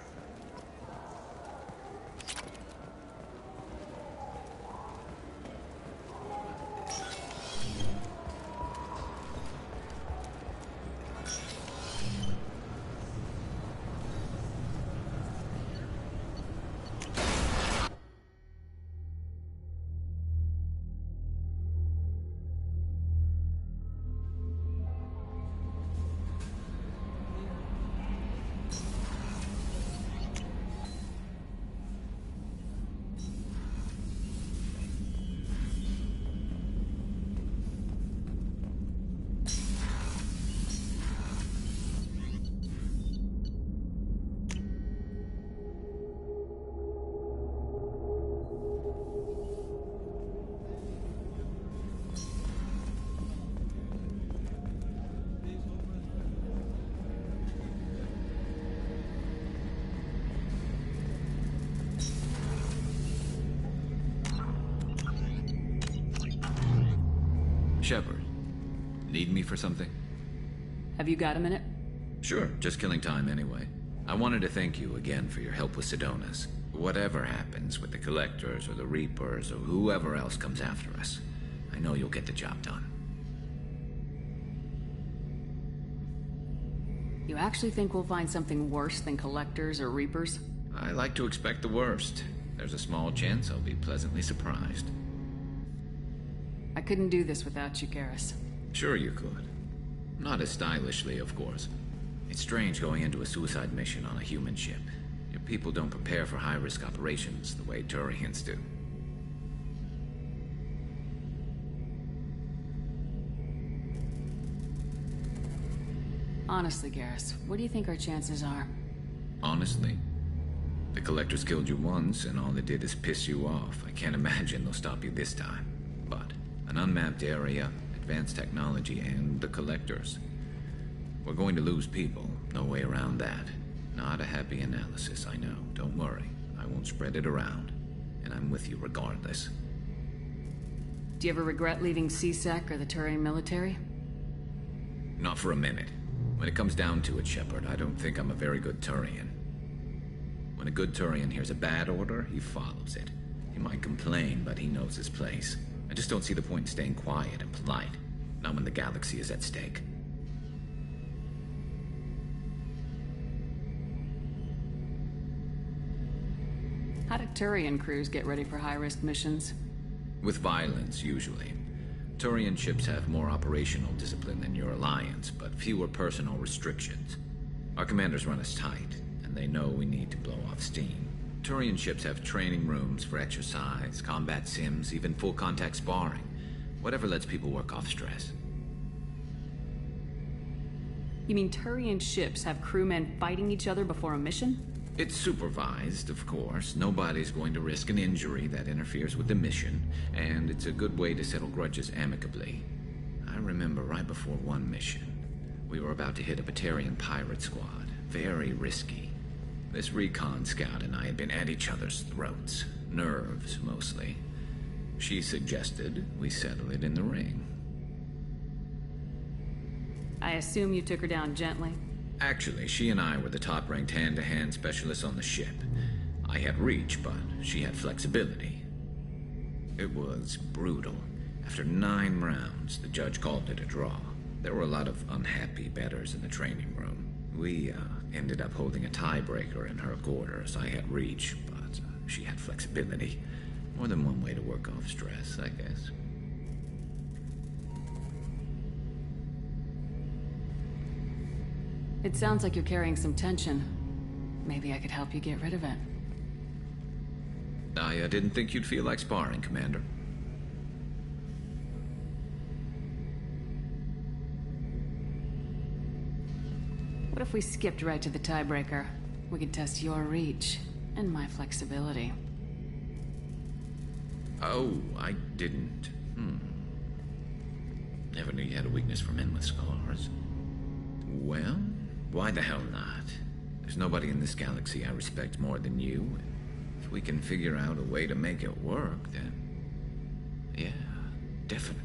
Shepard, need me for something? Have you got a minute? Sure, just killing time anyway. I wanted to thank you again for your help with Sedona's. Whatever happens with the Collectors or the Reapers or whoever else comes after us, I know you'll get the job done. You actually think we'll find something worse than Collectors or Reapers? I like to expect the worst. There's a small chance I'll be pleasantly surprised. I couldn't do this without you, Garrus. Sure you could. Not as stylishly, of course. It's strange going into a suicide mission on a human ship. Your people don't prepare for high-risk operations the way Turians do. Honestly, Garrus, what do you think our chances are? Honestly? The Collectors killed you once, and all they did is piss you off. I can't imagine they'll stop you this time. But an unmapped area, advanced technology, and the Collectors. We're going to lose people, no way around that. Not a happy analysis, I know. Don't worry, I won't spread it around. And I'm with you regardless. Do you ever regret leaving CSEC or the Turian military? Not for a minute. When it comes down to it, Shepard, I don't think I'm a very good Turian. When a good Turian hears a bad order, he follows it. He might complain, but he knows his place. I just don't see the point in staying quiet and polite. Not when the galaxy is at stake. How do Turian crews get ready for high-risk missions? With violence, usually. Turian ships have more operational discipline than your alliance, but fewer personal restrictions. Our commanders run us tight, and they know we need to blow off steam. Turian ships have training rooms for exercise, combat sims, even full-contact sparring. Whatever lets people work off stress. You mean Turian ships have crewmen fighting each other before a mission? It's supervised, of course. Nobody's going to risk an injury that interferes with the mission, and it's a good way to settle grudges amicably. I remember right before one mission, we were about to hit a Batarian pirate squad. Very risky. This recon scout and I had been at each other's throats. Nerves, mostly. She suggested we settle it in the ring. I assume you took her down gently? Actually, she and I were the top-ranked hand-to-hand specialists on the ship. I had reach, but she had flexibility. It was brutal. After 9 rounds, the judge called it a draw. There were a lot of unhappy bettors in the training room. We ended up holding a tiebreaker in her quarters. I had reach, but she had flexibility. More than one way to work off stress, I guess. It sounds like you're carrying some tension. Maybe I could help you get rid of it. I didn't think you'd feel like sparring, Commander. What if we skipped right to the tiebreaker? We could test your reach and my flexibility. Oh, I didn't. Never knew you had a weakness for men with scars. Well, why the hell not? There's nobody in this galaxy I respect more than you. If we can figure out a way to make it work, then... yeah, definitely.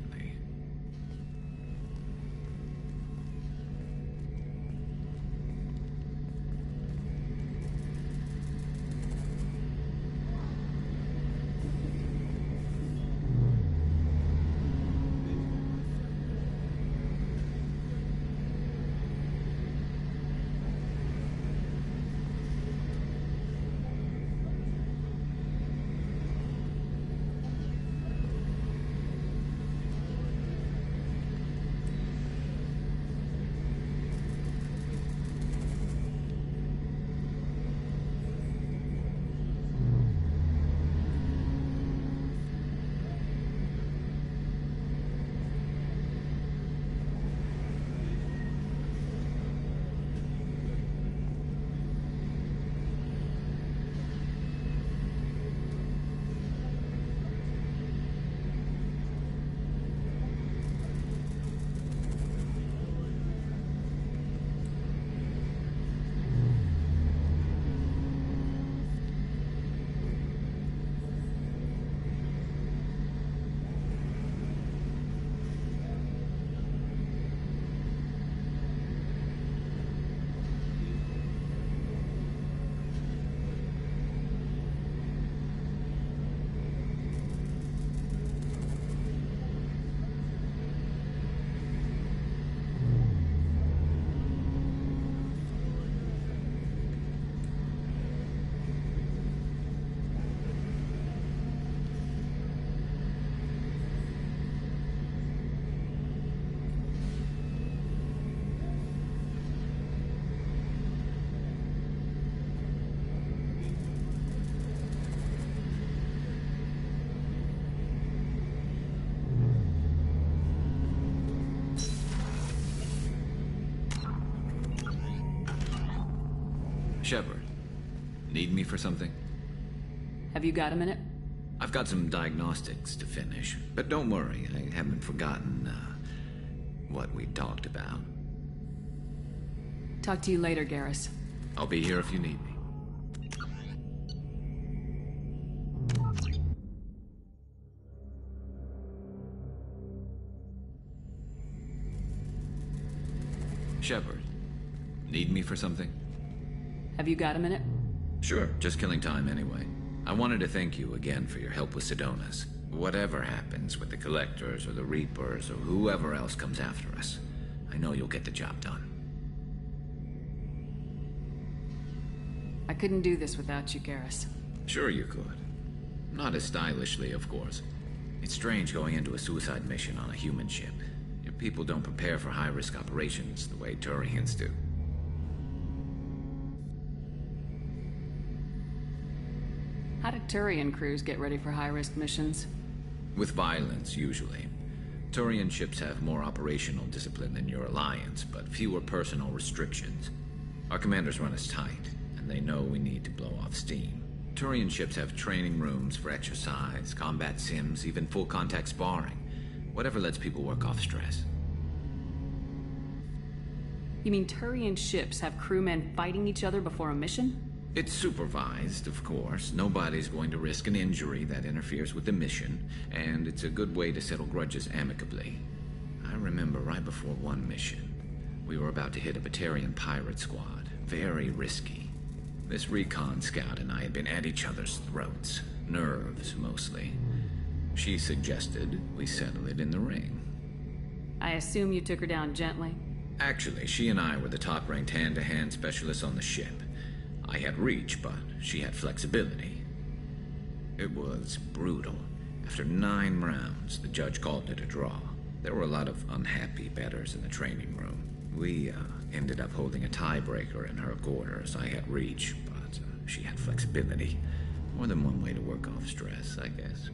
Shepard, need me for something? Have you got a minute? I've got some diagnostics to finish, but don't worry, I haven't forgotten, what we talked about. Talk to you later, Garrus. I'll be here if you need me. Shepard, need me for something? Have you got a minute? Sure, just killing time anyway. I wanted to thank you again for your help with Sidonis. Whatever happens with the Collectors or the Reapers or whoever else comes after us, I know you'll get the job done. I couldn't do this without you, Garrus. Sure you could. Not as stylishly, of course. It's strange going into a suicide mission on a human ship. Your people don't prepare for high-risk operations the way Turians do. How do Turian crews get ready for high-risk missions? With violence, usually. Turian ships have more operational discipline than your alliance, but fewer personal restrictions. Our commanders run us tight, and they know we need to blow off steam. Turian ships have training rooms for exercise, combat sims, even full-contact sparring. Whatever lets people work off stress. You mean Turian ships have crewmen fighting each other before a mission? It's supervised, of course. Nobody's going to risk an injury that interferes with the mission, and it's a good way to settle grudges amicably. I remember right before one mission, we were about to hit a Batarian pirate squad. Very risky. This recon scout and I had been at each other's throats. Nerves, mostly. She suggested we settle it in the ring. I assume you took her down gently? Actually, she and I were the top-ranked hand-to-hand specialists on the ship. I had reach, but she had flexibility. It was brutal. After 9 rounds, the judge called it a draw. There were a lot of unhappy bettors in the training room. We ended up holding a tiebreaker in her quarters. I had reach, but she had flexibility. More than one way to work off stress, I guess.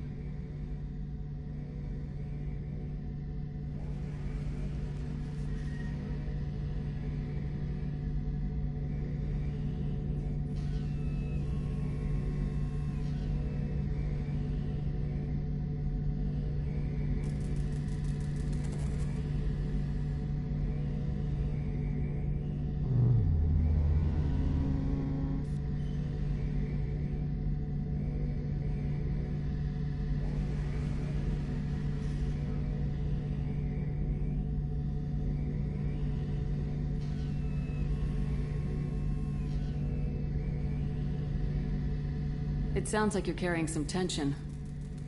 It sounds like you're carrying some tension.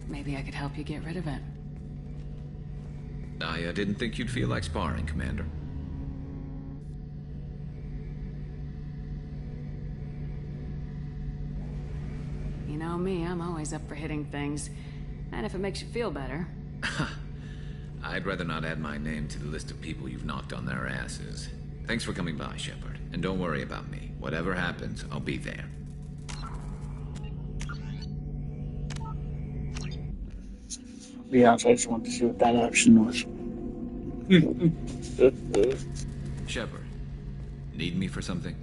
Maybe I could help you get rid of it. I didn't think you'd feel like sparring, Commander. You know me, I'm always up for hitting things. And if it makes you feel better. I'd rather not add my name to the list of people you've knocked on their asses. Thanks for coming by, Shepard. And don't worry about me. Whatever happens, I'll be there. To be honest, I just wanted to see what that option was. Shepard, need me for something?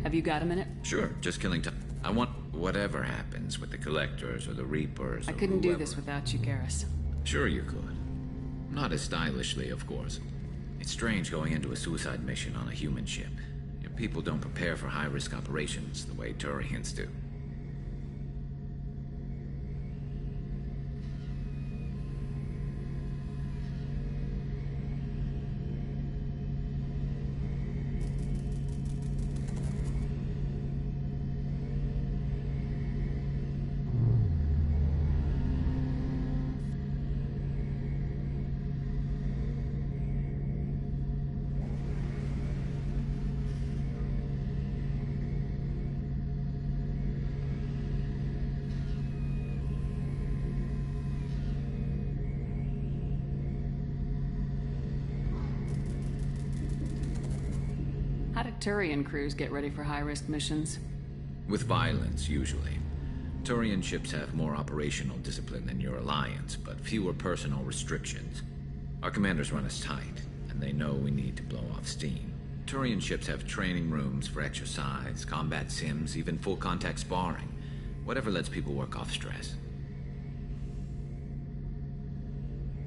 Have you got a minute? Sure, just killing time. I want whatever happens with the Collectors or the Reapers or I couldn't do whoever. this without you, Garrus. Sure you could. Not as stylishly, of course. It's strange going into a suicide mission on a human ship. Your people don't prepare for high-risk operations the way Turians do. How do Turian crews get ready for high-risk missions? With violence, usually. Turian ships have more operational discipline than your alliance, but fewer personal restrictions. Our commanders run us tight, and they know we need to blow off steam. Turian ships have training rooms for exercise, combat sims, even full-contact sparring. Whatever lets people work off stress.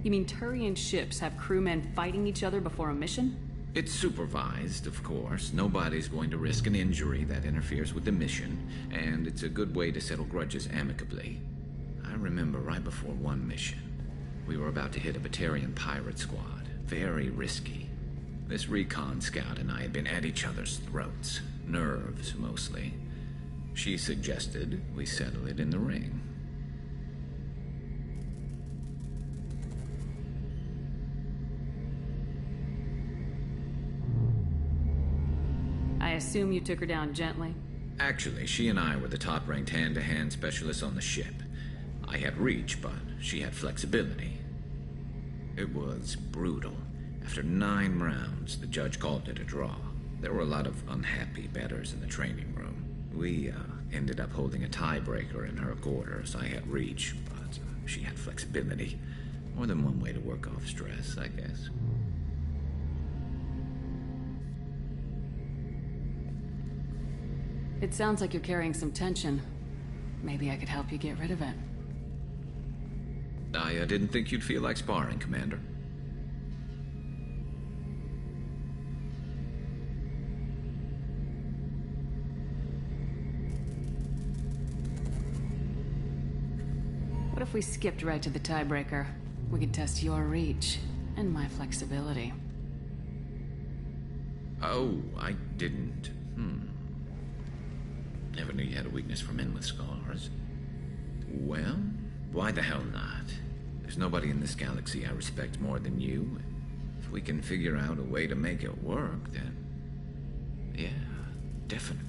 You mean Turian ships have crewmen fighting each other before a mission? It's supervised, of course. Nobody's going to risk an injury that interferes with the mission, and it's a good way to settle grudges amicably. I remember right before one mission, we were about to hit a Batarian pirate squad. Very risky. This recon scout and I had been at each other's throats. Nerves, mostly. She suggested we settle it in the ring. I assume you took her down gently? Actually, she and I were the top-ranked hand-to-hand specialists on the ship. I had reach, but she had flexibility. It was brutal. After 9 rounds, the judge called it a draw. There were a lot of unhappy bettors in the training room. We ended up holding a tiebreaker in her quarters. I had reach, but she had flexibility. More than one way to work off stress, I guess. It sounds like you're carrying some tension. Maybe I could help you get rid of it. I didn't think you'd feel like sparring, Commander. What if we skipped right to the tiebreaker? We could test your reach and my flexibility. Oh, I didn't. Never knew you had a weakness for men with scars. Well, why the hell not? There's nobody in this galaxy I respect more than you. If we can figure out a way to make it work, then... yeah, definitely.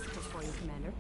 messages for you, Commander.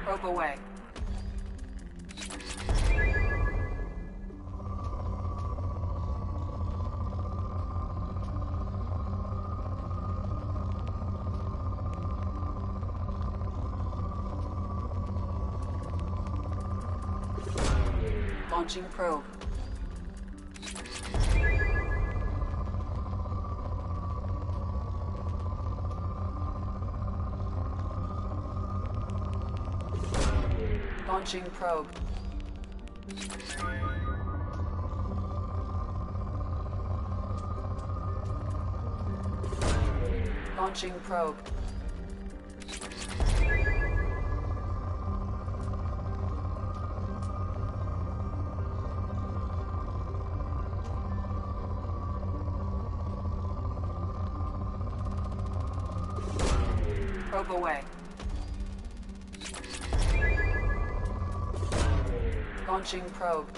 Probe away. Launching probe. Launching probe. Launching probe. Probe away. Launching probe.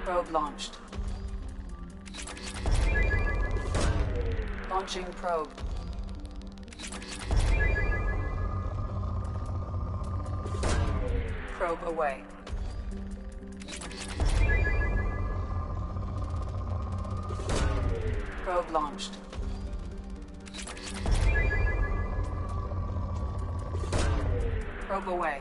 Probe launched. Launching probe. Probe away. Probe launched. Probe away.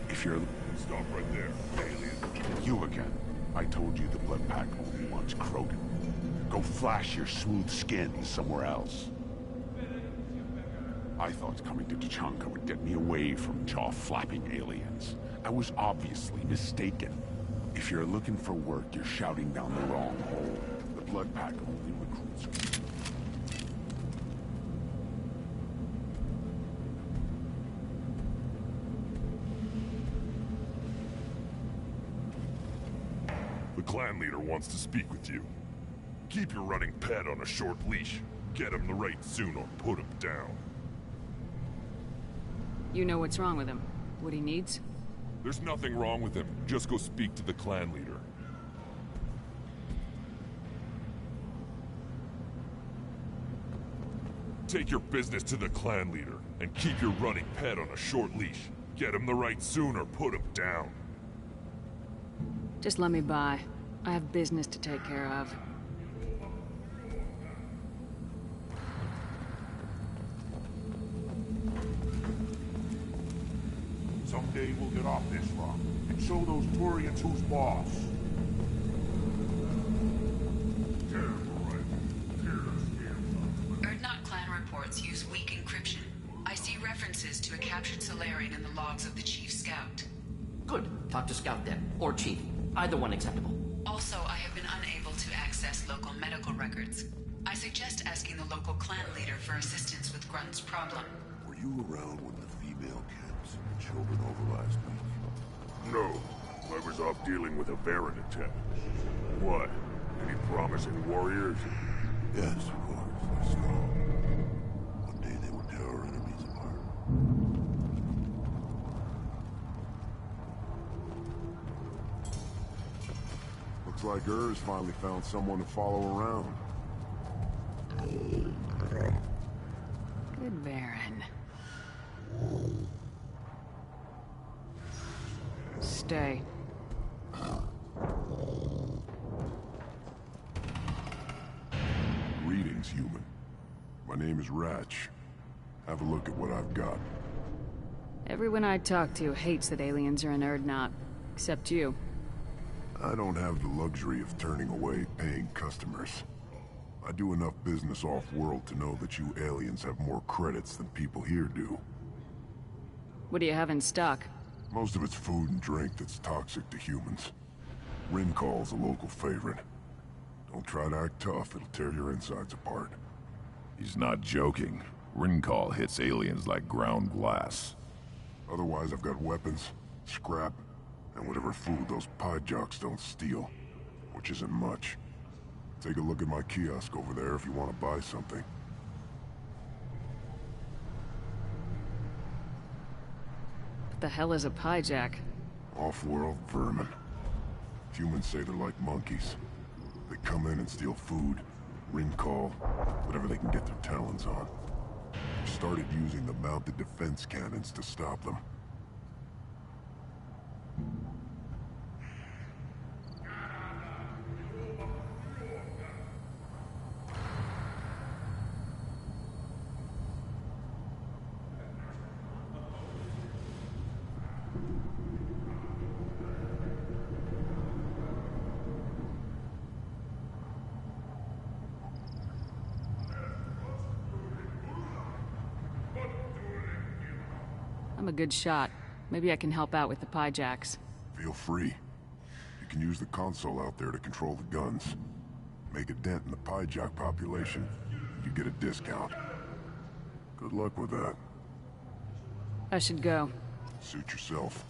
If you're... Stop right there, alien. You again. I told you the blood pack only wants Krogan. Go flash your smooth skin somewhere else. I thought coming to Tuchanka would get me away from jaw-flapping aliens. I was obviously mistaken. If you're looking for work, you're shouting down the wrong hole. The blood pack only recruits... The clan leader wants to speak with you. Keep your running pet on a short leash. Get him the right soon or put him down. You know what's wrong with him? What he needs? There's nothing wrong with him. Just go speak to the clan leader. Take your business to the clan leader, and keep your running pet on a short leash. Get him the right soon or put him down. Just let me by. I have business to take care of. Someday we'll get off this rock and show those Turians who's boss. Erdnot clan reports use weak encryption. I see references to a captured Solarian in the logs of the Chief Scout. Good. Talk to Scout then. Or Chief. Either one acceptable. Also, I have been unable to access local medical records. I suggest asking the local clan leader for assistance with Grunt's problem. Were you around when the female camps and the children over last week? No. I was off dealing with a Baron attack. What? Any promising warriors? Yes, of course. I saw. One day they would tear our enemies apart. Looks like Ur's finally found someone to follow around. Good Baron. Stay. Greetings, human. My name is Ratch. Have a look at what I've got. Everyone I talk to hates that aliens are in Erdnot. Except you. I don't have the luxury of turning away paying customers. I do enough business off-world to know that you aliens have more credits than people here do. What do you have in stock? Most of it's food and drink that's toxic to humans. Ryelonx's a local favorite. Don't try to act tough, it'll tear your insides apart. He's not joking. Ryelonx hits aliens like ground glass. Otherwise, I've got weapons, scrap, and whatever food those pie jocks don't steal. Which isn't much. Take a look at my kiosk over there if you want to buy something. What the hell is a piejack? Off-world vermin. Humans say they're like monkeys. They come in and steal food, Ryelonx, whatever they can get their talons on. We started using the mounted defense cannons to stop them. I'm a good shot. Maybe I can help out with the piejacks. Feel free. You can use the console out there to control the guns. Make a dent in the piejack population, you get a discount. Good luck with that. I should go. Suit yourself.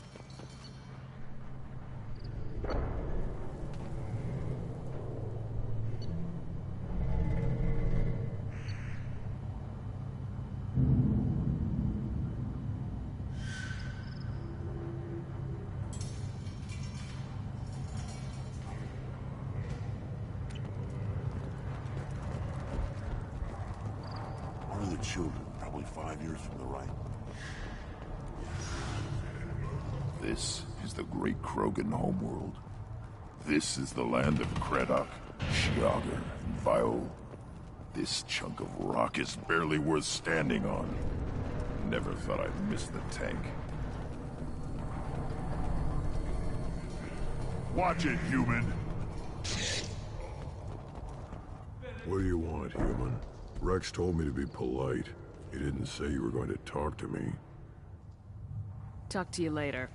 Children, probably 5 years from the right. This is the great Krogan homeworld. This is the land of Kredok, Shiagar, and Viol. This chunk of rock is barely worth standing on. Never thought I'd miss the tank. Watch it, human! What do you want, human? Rex told me to be polite. He didn't say you were going to talk to me. Talk to you later.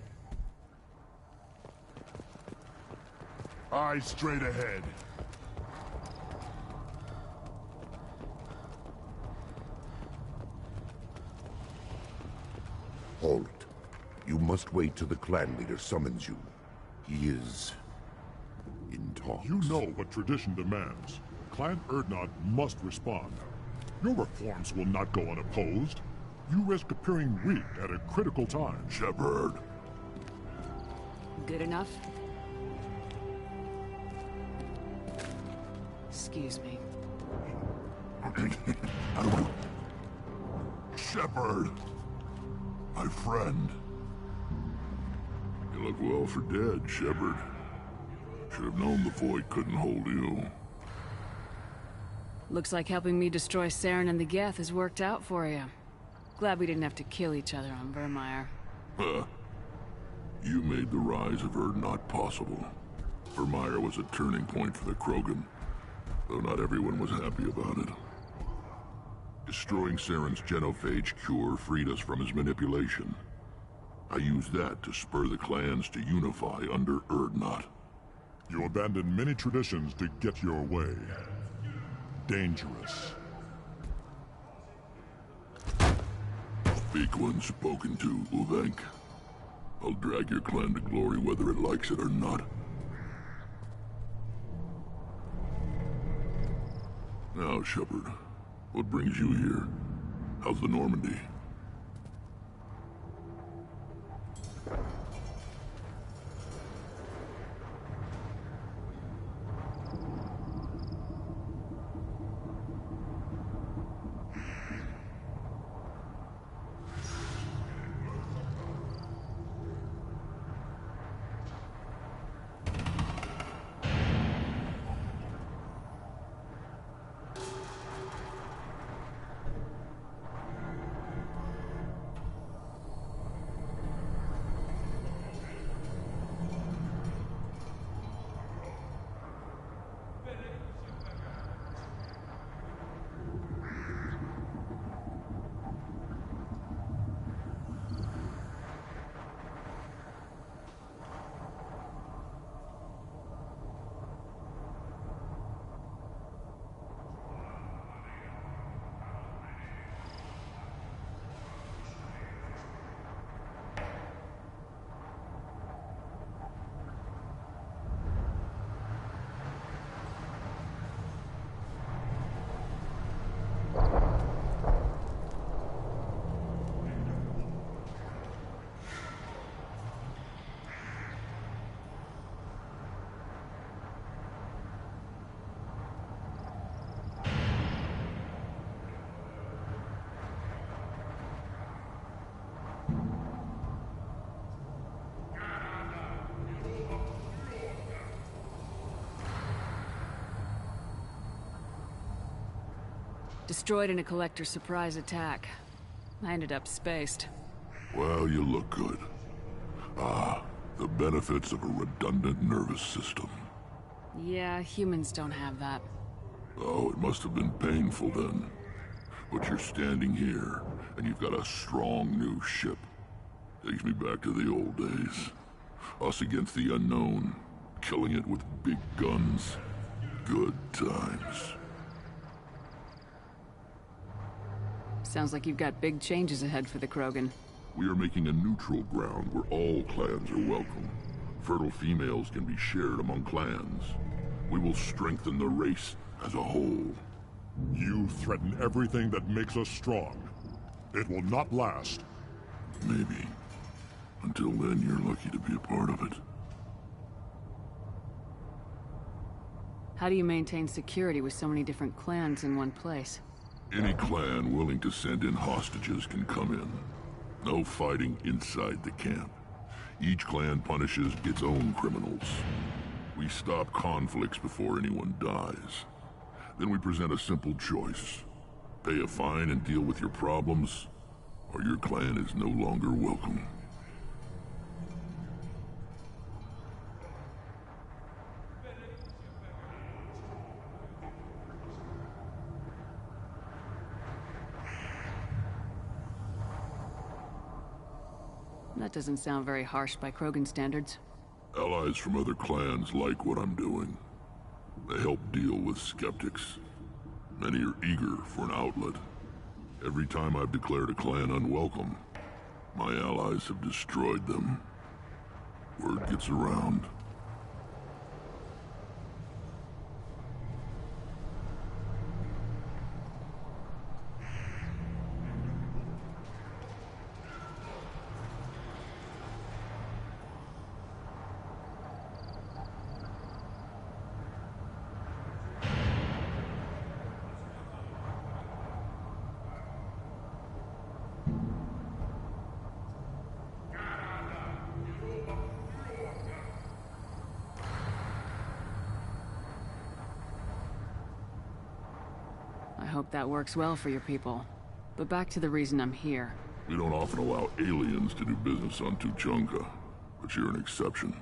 Eyes straight ahead. Halt. You must wait till the clan leader summons you. He is in talks. You know what tradition demands. Clan Erdnot must respond. Your reforms will not go unopposed. You risk appearing weak at a critical time. Shepard. Good enough? Excuse me. Shepard! My friend. You look well for dead, Shepard. Should have known the Void couldn't hold you. Looks like helping me destroy Saren and the Geth has worked out for you. Glad we didn't have to kill each other on Vermeer. Huh. You made the rise of her not possible. Vermeer was a turning point for the Krogan, though not everyone was happy about it. Destroying Saren's genophage cure freed us from his manipulation. I used that to spur the clans to unify under Urdnot. You abandoned many traditions to get your way. Dangerous. Speak when spoken to, Uvenk. I'll drag your clan to glory whether it likes it or not. Now, Shepard, what brings you here? How's the Normandy? Destroyed in a Collector surprise attack. I ended up spaced. Well, you look good. Ah, the benefits of a redundant nervous system. Yeah, humans don't have that. Oh, it must have been painful then. But you're standing here, and you've got a strong new ship. Takes me back to the old days. Us against the unknown, killing it with big guns. Good times. Sounds like you've got big changes ahead for the Krogan. We are making a neutral ground where all clans are welcome. Fertile females can be shared among clans. We will strengthen the race as a whole. You threaten everything that makes us strong. It will not last. Maybe. Until then, you're lucky to be a part of it. How do you maintain security with so many different clans in one place? Any clan willing to send in hostages can come in. No fighting inside the camp. Each clan punishes its own criminals. We stop conflicts before anyone dies. Then we present a simple choice. Pay a fine and deal with your problems, or your clan is no longer welcome. That doesn't sound very harsh by Krogan standards. Allies from other clans like what I'm doing. They help deal with skeptics. Many are eager for an outlet. Every time I've declared a clan unwelcome, my allies have destroyed them. Word gets around. hope that works well for your people. But back to the reason I'm here. We don't often allow aliens to do business on Tuchanka, but you're an exception.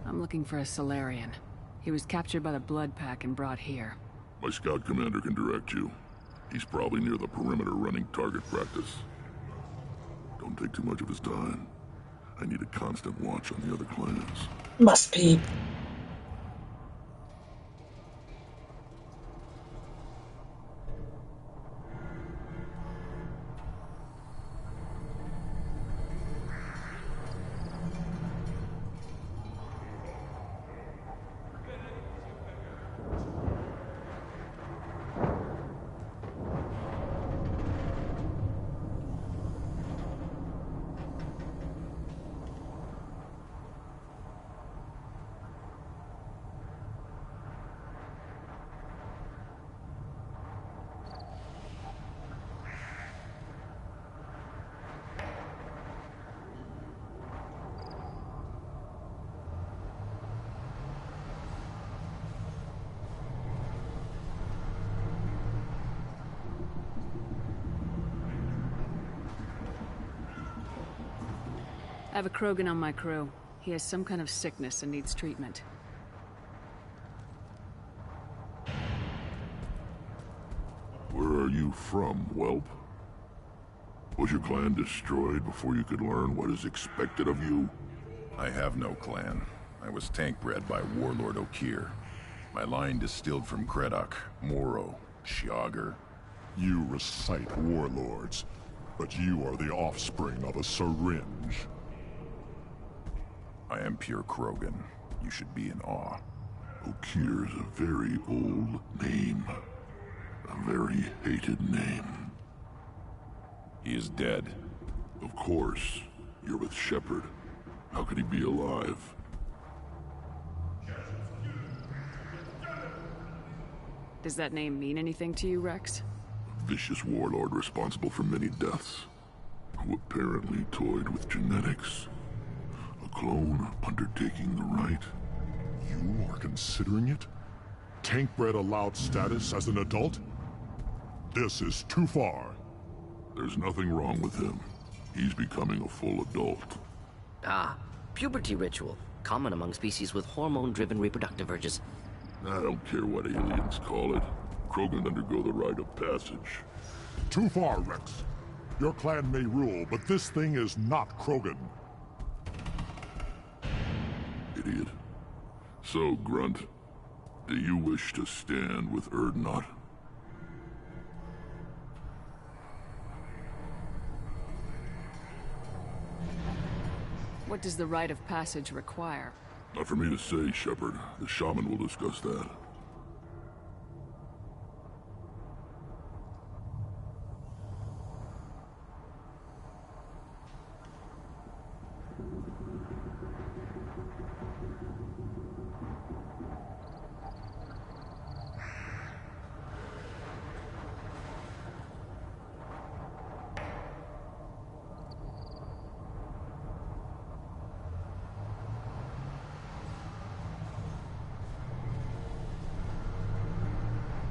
I'm looking for a Solarian. He was captured by the Blood Pack and brought here. My scout commander can direct you. He's probably near the perimeter running target practice. Don't take too much of his time. I need a constant watch on the other clans. Must be. I have a Krogan on my crew. He has some kind of sickness and needs treatment. Where are you from, whelp? Was your clan destroyed before you could learn what is expected of you? I have no clan. I was tank bred by Warlord Okir. My line distilled from Kredok, Moro, Shiagar. You recite warlords, but you are the offspring of a syringe. I am pure Krogan. You should be in awe. Okir's a very old name. A very hated name. He is dead. Of course. You're with Shepard. How could he be alive? Does that name mean anything to you, Rex? A vicious warlord responsible for many deaths, who apparently toyed with genetics. A clone undertaking the rite. You are considering it? Tank-bred allowed status as an adult? This is too far. There's nothing wrong with him. He's becoming a full adult. Ah, puberty ritual. Common among species with hormone-driven reproductive urges. I don't care what aliens call it. Krogan undergo the rite of passage. Too far, Rex. Your clan may rule, but this thing is not Krogan. Idiot. So, Grunt, do you wish to stand with Urdnot? What does the rite of passage require? Not for me to say, Shepard. The shaman will discuss that.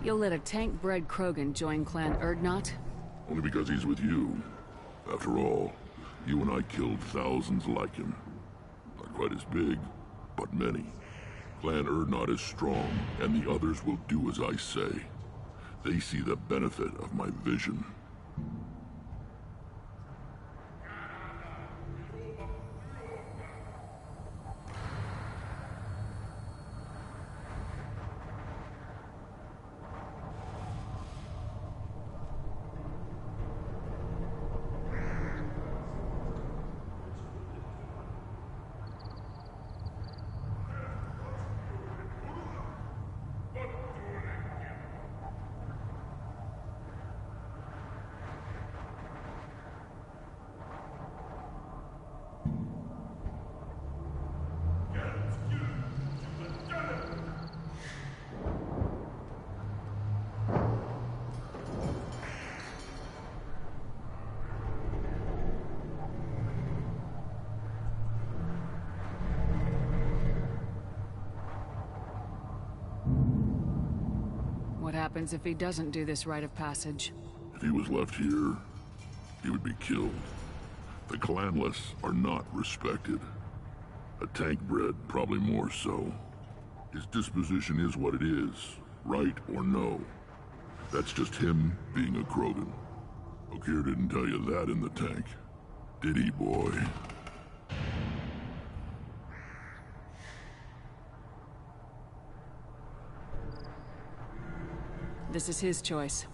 You'll let a tank-bred Krogan join Clan Urdnot? Only because he's with you. After all, you and I killed thousands like him. Not quite as big, but many. Clan Urdnot is strong, and the others will do as I say. They see the benefit of my vision. What happens if he doesn't do this rite of passage? If he was left here, he would be killed. The clanless are not respected. A tank bred, probably more so. His disposition is what it is, right or no. That's just him being a Krogan. Okir didn't tell you that in the tank. Did he, boy? This is his choice.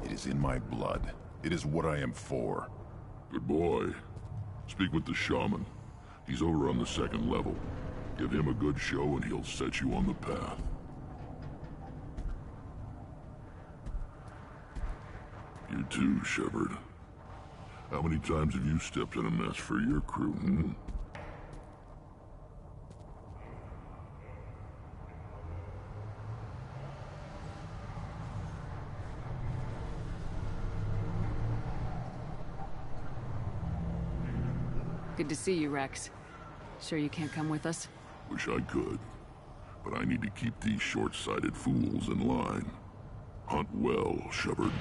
It is in my blood. It is what I am for. Good boy. Speak with the shaman. He's over on the second level. Give him a good show and he'll set you on the path. You too, Shepard. How many times have you stepped in a mess for your crew, hmm? Good to see you, Rex. Sure you can't come with us? Wish I could. But I need to keep these short-sighted fools in line. Hunt well, Shepard.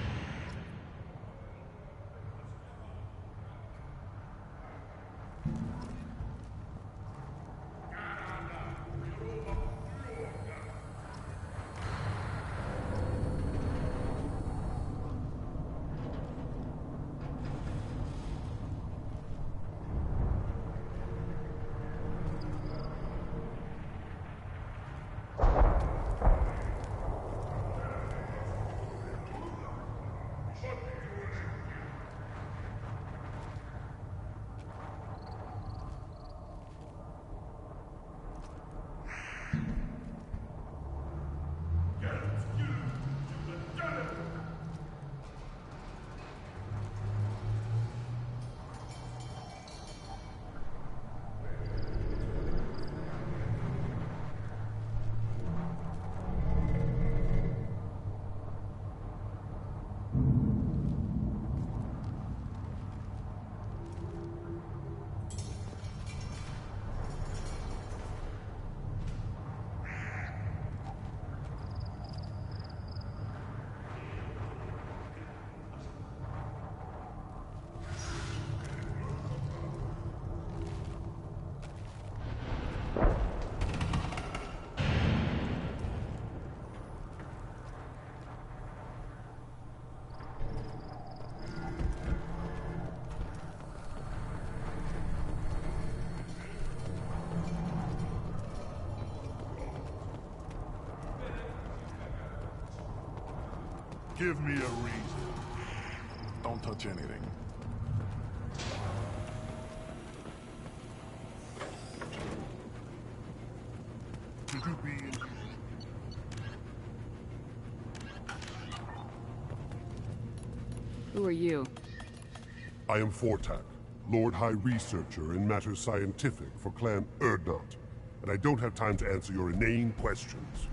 Give me a reason. Don't touch anything. Could you be in... Who are you? I am Fortak, Lord High Researcher in matters scientific for Clan Urdnot, and I don't have time to answer your inane questions.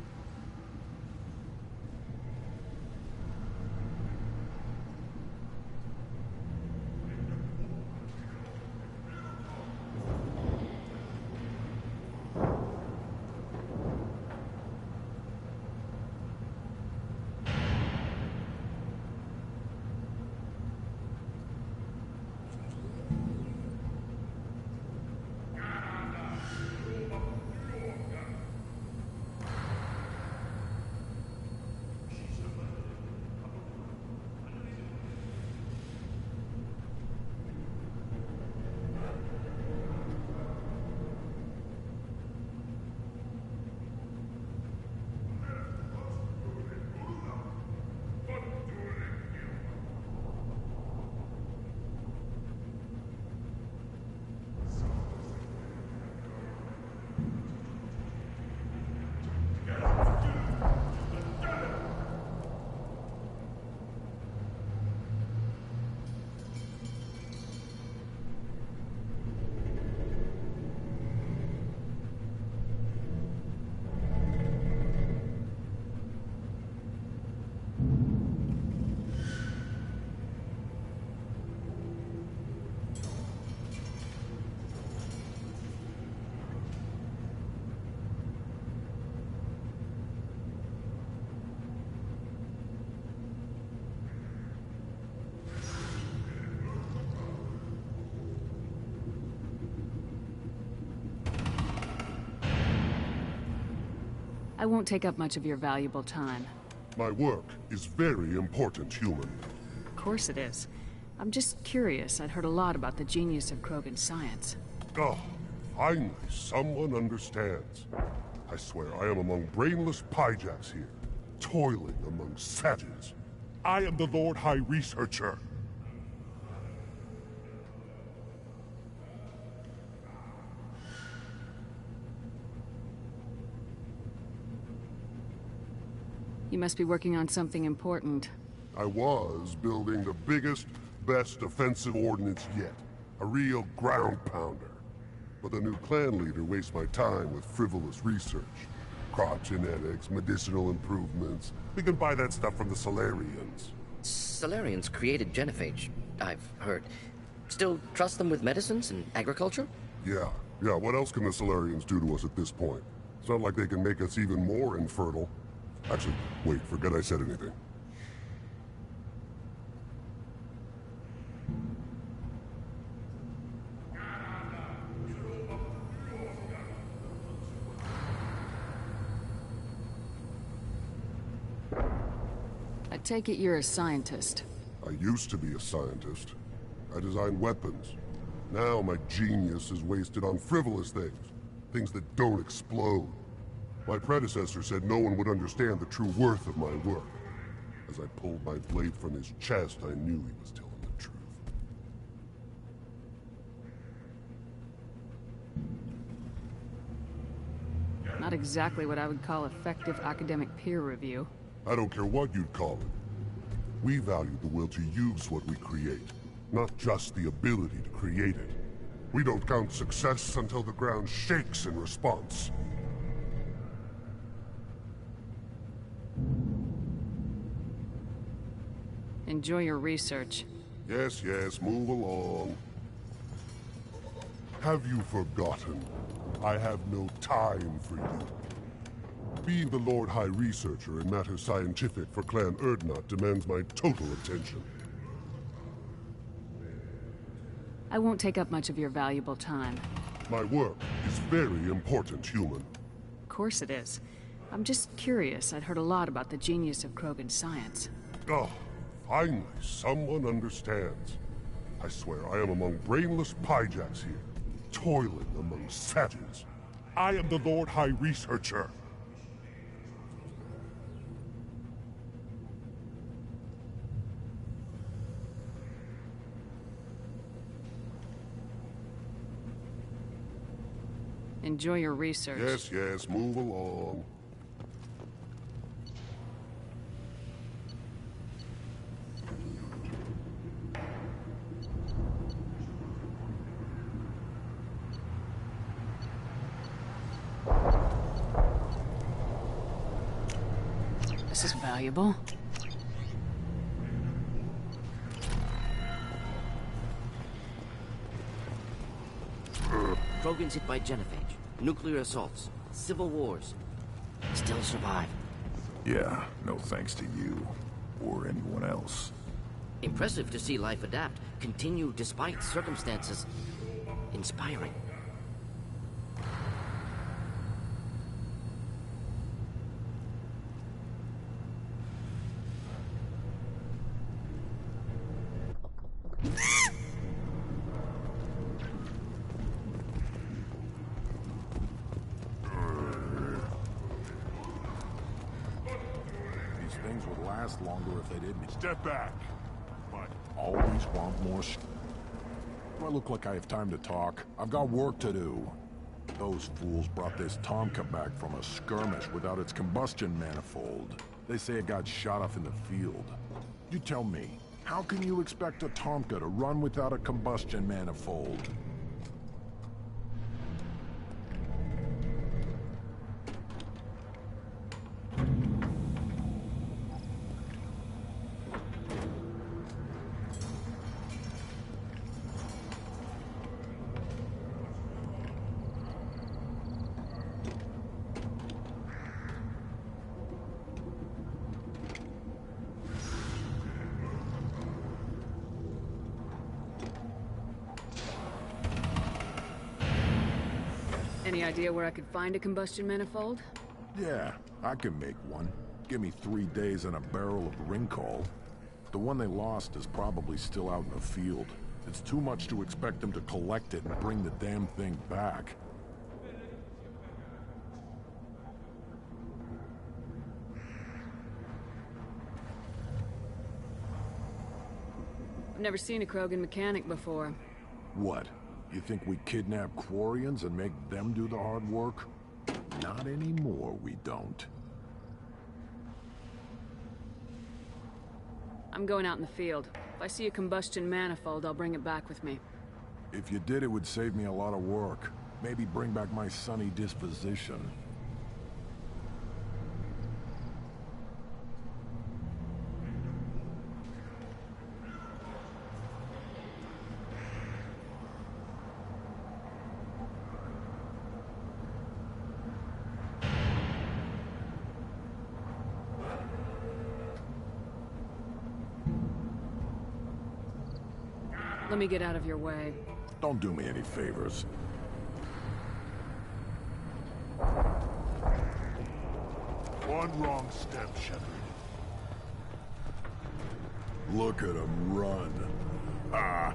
I won't take up much of your valuable time. My work is very important, human. Of course it is. I'm just curious. I'd heard a lot about the genius of Krogan science. Oh, finally, someone understands. I swear I am among brainless pyjacks here, toiling among savages. I am the Lord High Researcher. You must be working on something important. I was building the biggest, best offensive ordnance yet. A real ground pounder. But the new clan leader wastes my time with frivolous research. Crop genetics, medicinal improvements. We can buy that stuff from the Solarians. Solarians created genophage, I've heard. Still trust them with medicines and agriculture? Yeah. What else can the Solarians do to us at this point? It's not like they can make us even more infertile. Actually, wait, forget I said anything. I take it you're a scientist. I used to be a scientist. I designed weapons. Now my genius is wasted on frivolous things. Things that don't explode. My predecessor said no one would understand the true worth of my work. As I pulled my blade from his chest, I knew he was telling the truth. Not exactly what I would call effective academic peer review. I don't care what you'd call it. We value the will to use what we create, not just the ability to create it. We don't count success until the ground shakes in response. Enjoy your research. Yes, move along. Have you forgotten? I have no time for you. Being the Lord High Researcher in matters scientific for Clan Erdnot demands my total attention. I won't take up much of your valuable time. My work is very important, human. Of course it is. I'm just curious. I'd heard a lot about the genius of Krogan science. Oh, finally, someone understands. I swear I am among brainless pyjacks here, toiling among savages. I am the Lord High Researcher. Enjoy your research. Yes, move along. This is valuable. Krogans hit by genophage, nuclear assaults, civil wars. Still survive. Yeah, no thanks to you. Or anyone else. Impressive to see life adapt, continue despite circumstances. Inspiring. Things would last longer if they didn't. Step back. But always want more Do I look like I have time to talk? I've got work to do. Those fools brought this Tomka back from a skirmish without its combustion manifold. They say it got shot off in the field. You tell me, how can you expect a Tomka to run without a combustion manifold? Any idea where I could find a combustion manifold? Yeah, I can make one. Give me 3 days and a barrel of Ringcall. The one they lost is probably still out in the field. It's too much to expect them to collect it and bring the damn thing back. I've never seen a Krogan mechanic before. What? You think we kidnap Quarians and make them do the hard work? Not anymore, we don't. I'm going out in the field. If I see a combustion manifold, I'll bring it back with me. If you did, it would save me a lot of work. Maybe bring back my sunny disposition. Let me get out of your way. Don't do me any favors. One wrong step, Shepard. Look at him run. Ah!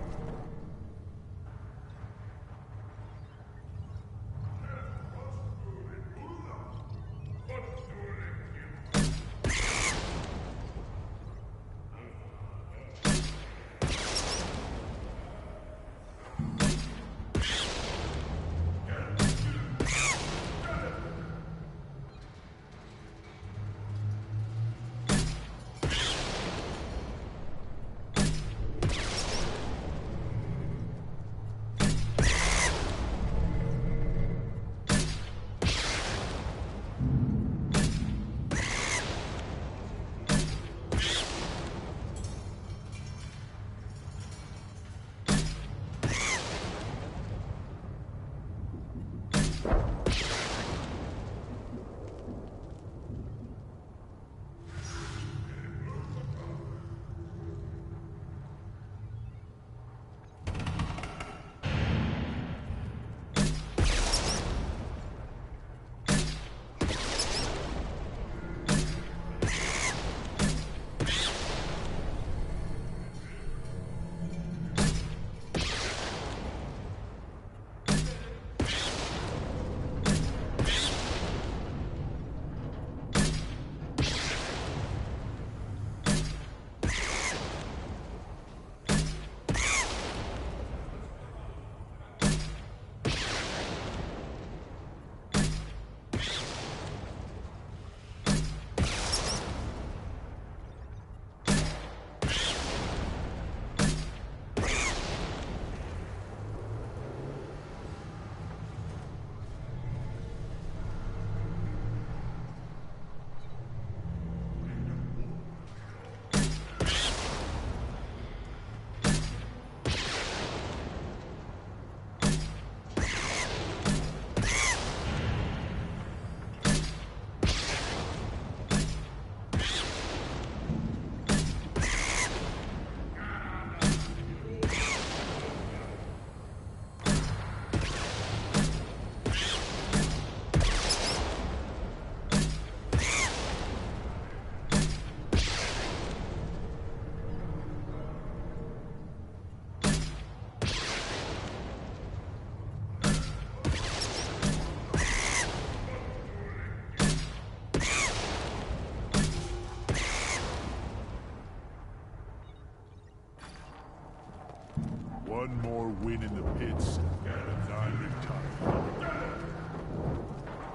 One more win in the pits, and I'm retired.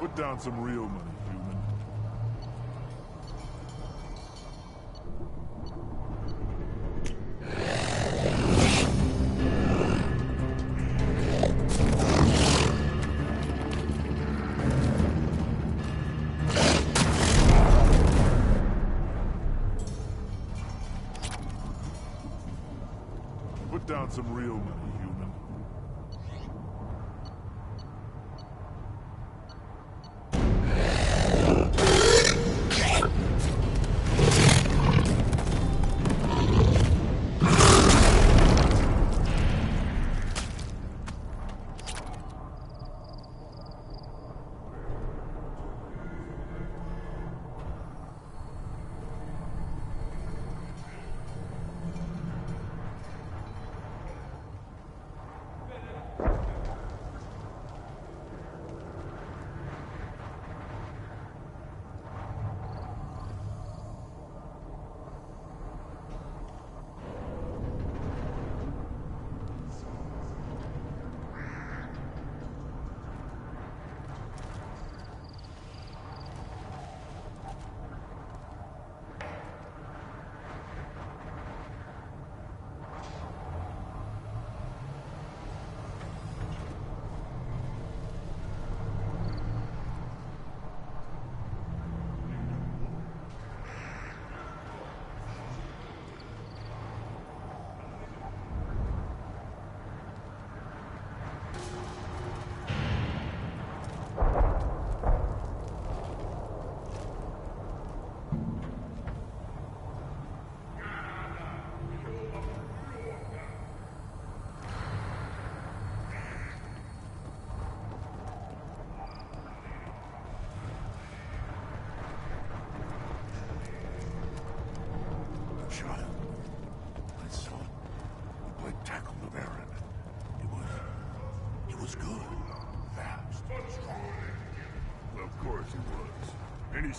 Put down some real money, human. Put down some real money, human.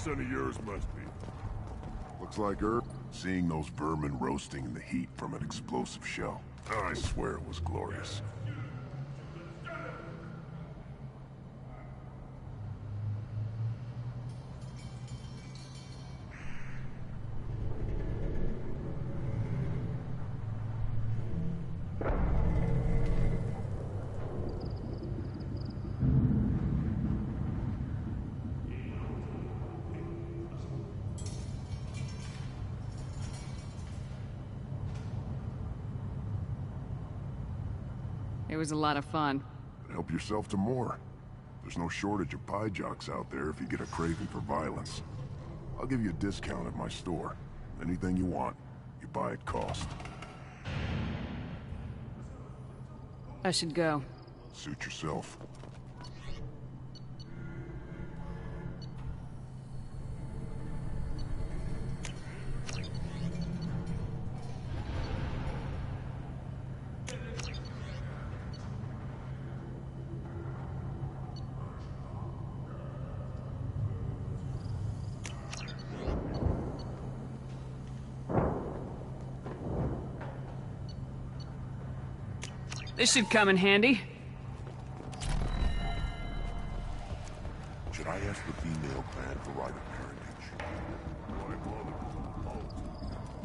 grandson of yours must be. Looks like seeing those vermin roasting in the heat from an explosive shell. I swear it was glorious. It was a lot of fun. Help yourself to more. There's no shortage of pie jocks out there if you get a craving for violence. I'll give you a discount at my store. Anything you want, you buy at cost. I should go. Suit yourself. This should come in handy. Should I ask the female clan for right of parentage? My mother was a cult.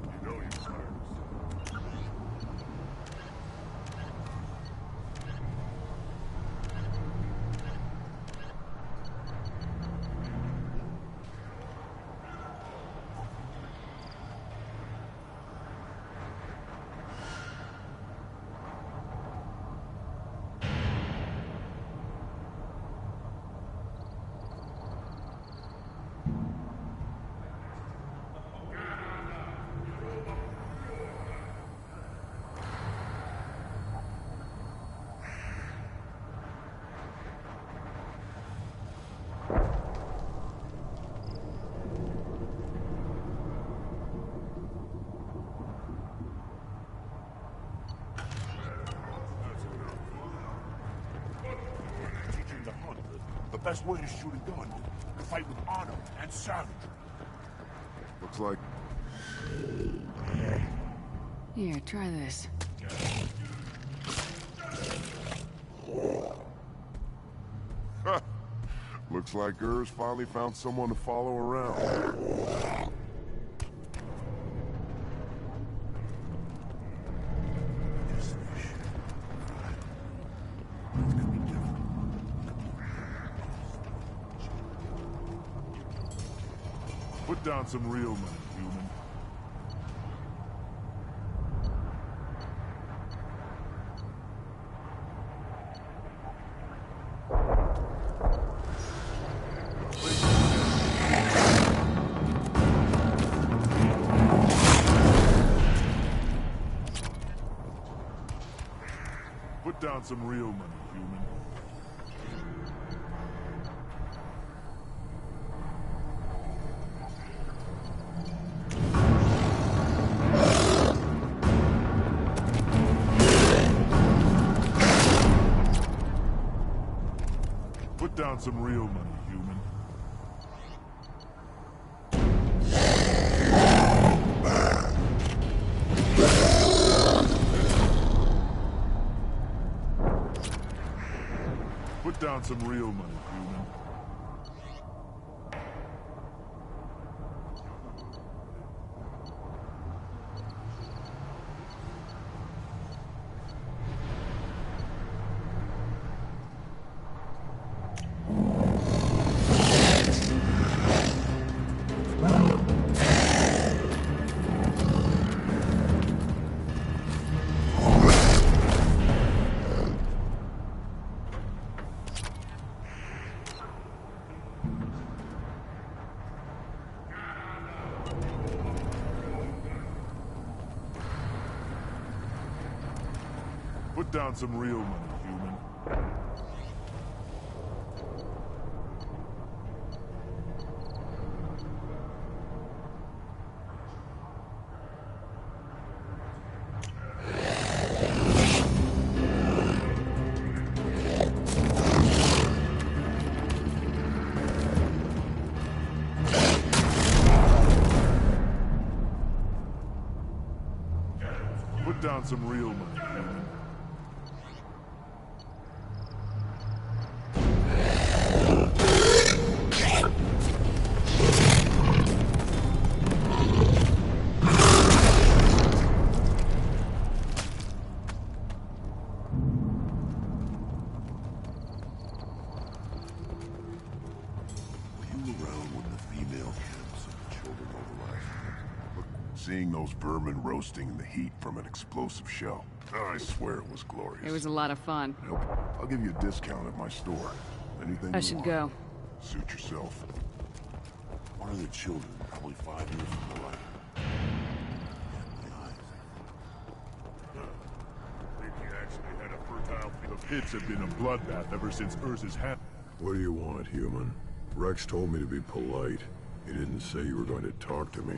You know you fired. The best way to shoot a gun, fight with honor and savagery. Looks like... Here, try this. Looks like Ur's finally found someone to follow around. Put down some real money, human. Put down some real money, human. Put down some real money, human. Put down some real money, human. Put down some real money, human. down some real money, human. Seeing those vermin roasting in the heat from an explosive shell. I swear it was glorious. It was a lot of fun. I'll give you a discount at my store. Anything I you should want. go. Suit yourself. One of the children, probably 5 years from the light. Think you actually had a fertile field. The pits have been a bloodbath ever since Urza's hand. What do you want, human? Rex told me to be polite. He didn't say you were going to talk to me.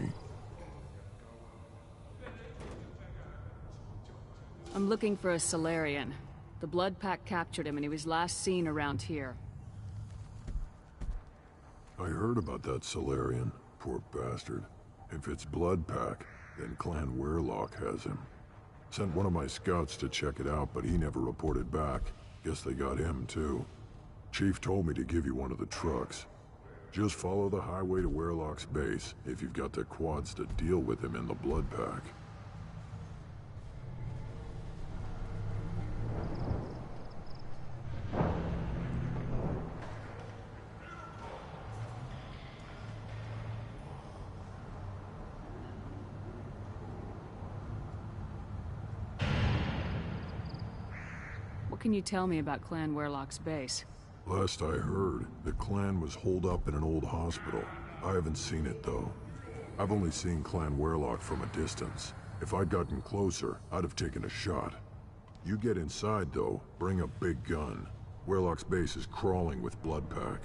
I'm looking for a Solarian. The Blood Pack captured him and he was last seen around here. I heard about that Solarian. Poor bastard. If it's Blood Pack, then Clan Ryelonx has him. Sent one of my scouts to check it out, but he never reported back. Guess they got him, too. Chief told me to give you one of the trucks. Just follow the highway to Ryelonx base if you've got the quads to deal with him in the Blood Pack. What can you tell me about Clan Ryelonx base? Last I heard, the clan was holed up in an old hospital. I haven't seen it, though. I've only seen Clan Ryelonx from a distance. If I'd gotten closer, I'd have taken a shot. You get inside, though, bring a big gun. Ryelonx base is crawling with Blood Pack.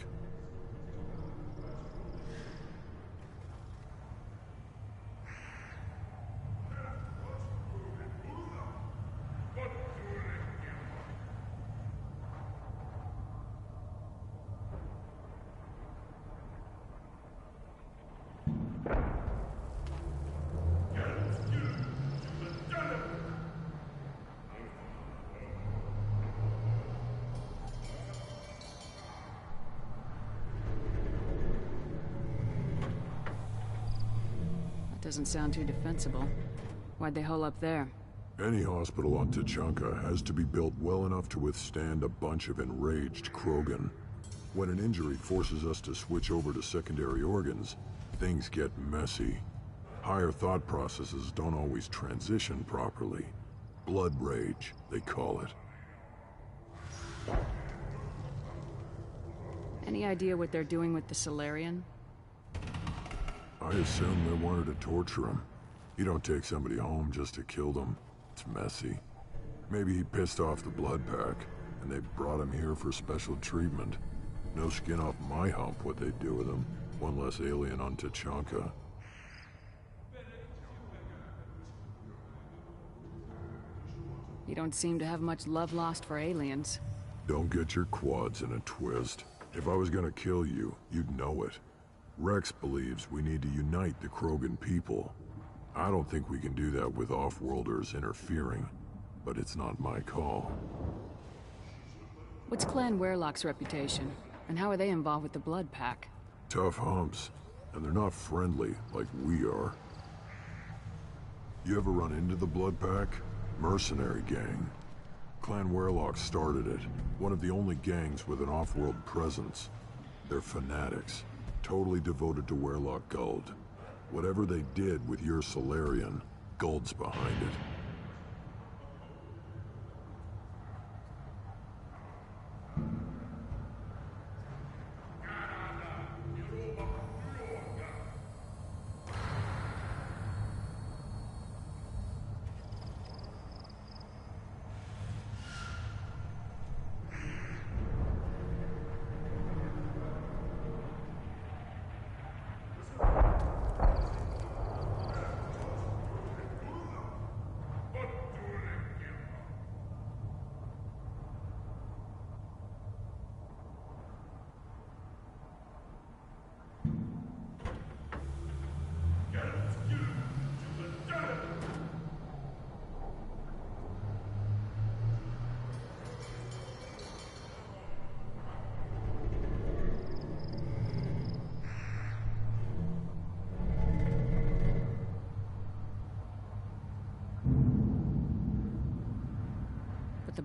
Doesn't sound too defensible. Why'd they hole up there? Any hospital on Tuchanka has to be built well enough to withstand a bunch of enraged Krogan. When an injury forces us to switch over to secondary organs, things get messy. Higher thought processes don't always transition properly. Blood rage, they call it. Any idea what they're doing with the Solarian? I assume they wanted to torture him. You don't take somebody home just to kill them. It's messy. Maybe he pissed off the Blood Pack, and they brought him here for special treatment. No skin off my hump what they'd do with him. One less alien on Tuchanka. You don't seem to have much love lost for aliens. Don't get your quads in a twist. If I was gonna kill you, you'd know it. Rex believes we need to unite the Krogan people. I don't think we can do that with off-worlders interfering, but it's not my call. What's Clan Ryelonx's reputation? And how are they involved with the Blood Pack? Tough humps, and they're not friendly like we are. You ever run into the Blood Pack? Mercenary gang. Clan Ryelonx started it, one of the only gangs with an off-world presence. They're fanatics. Totally devoted to Ryelonx Guld. Whatever they did with your Solarian, Guld's behind it.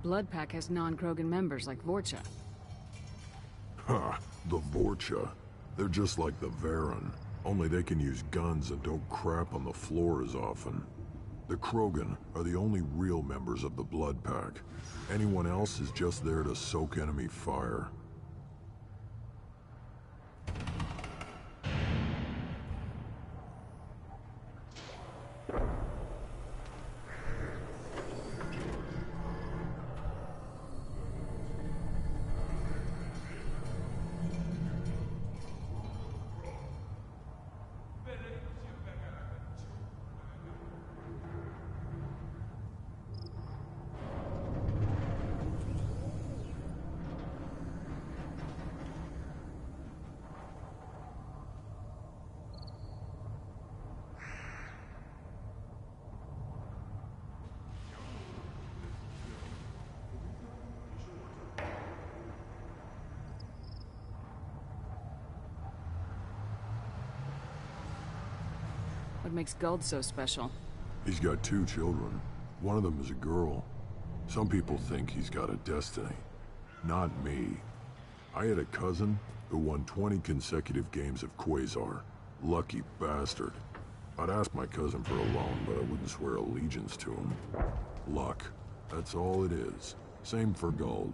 Blood Pack has non-Krogan members like Vorcha. Ha, the Vorcha. They're just like the Varen, only they can use guns and don't crap on the floor as often. The Krogan are the only real members of the Blood Pack. Anyone else is just there to soak enemy fire. What makes Guld so special? He's got 2 children. One of them is a girl. Some people think he's got a destiny. Not me. I had a cousin who won 20 consecutive games of Quasar. Lucky bastard. I'd ask my cousin for a loan, but I wouldn't swear allegiance to him. Luck. That's all it is. Same for Guld.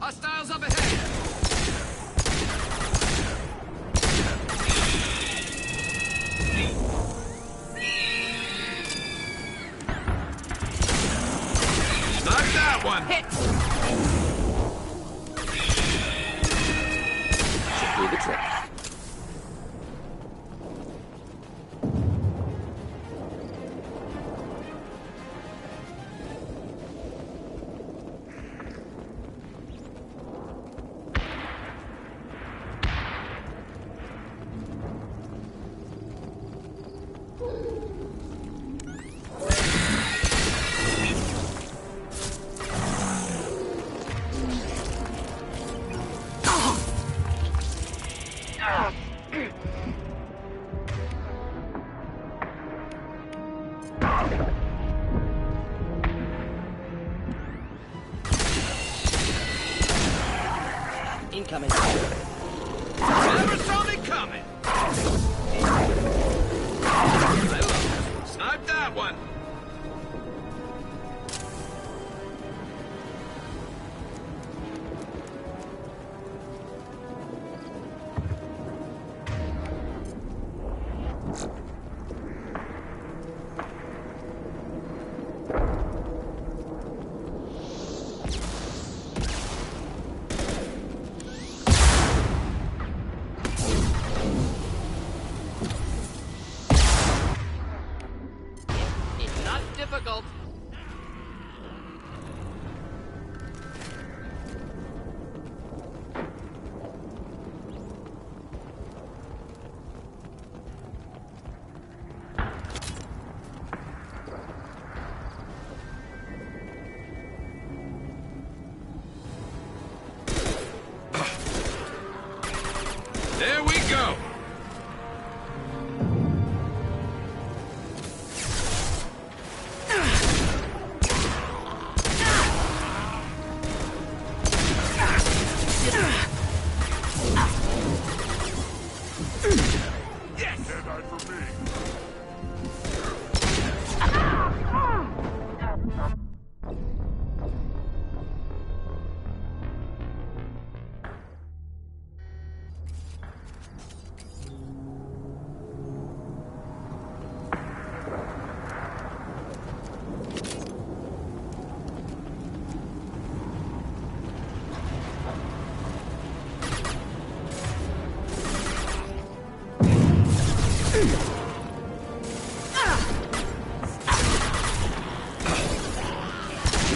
Hostiles up ahead! Knock that one! Hit! Should do the trick. Incoming. Never saw me coming! Snipe that one! It's not difficult. There we go!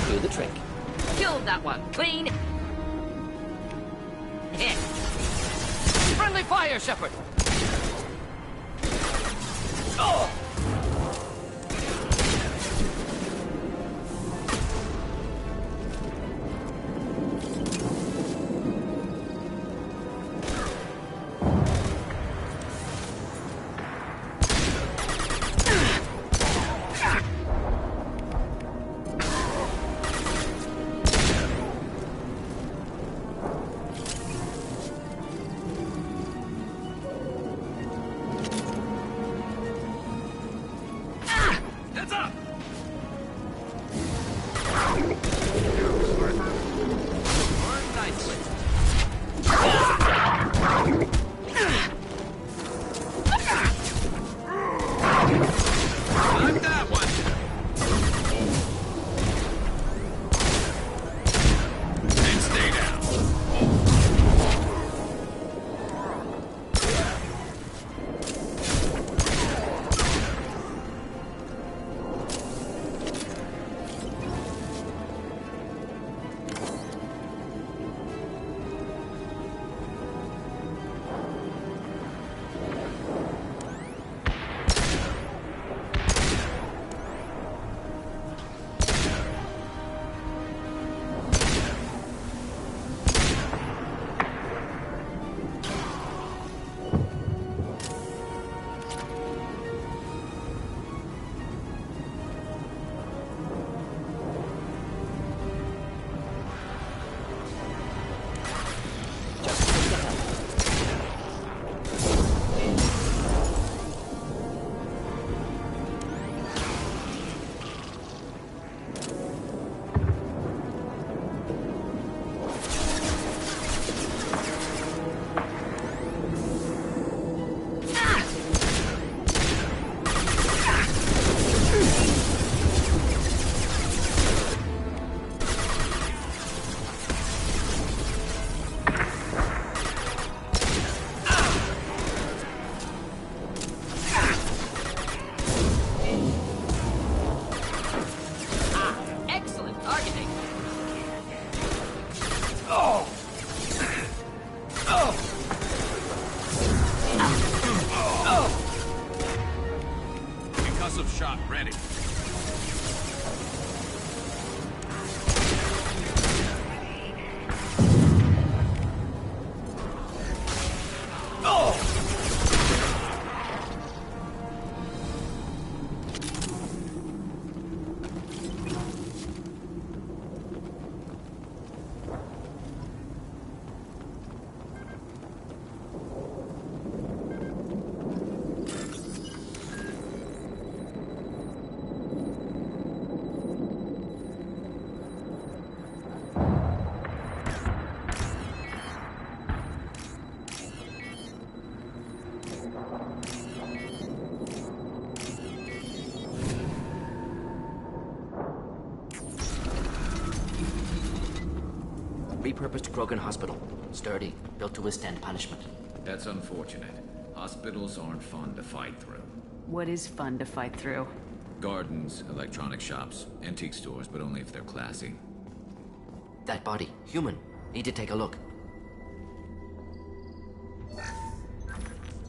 Do the trick. Killed that one. Clean. Hit. Friendly fire, Shepard. Oh! shot ready. Repurposed Krogan Hospital. Sturdy, built to withstand punishment. That's unfortunate. Hospitals aren't fun to fight through. What is fun to fight through? Gardens, electronic shops, antique stores, but only if they're classy. That body, human. Need to take a look.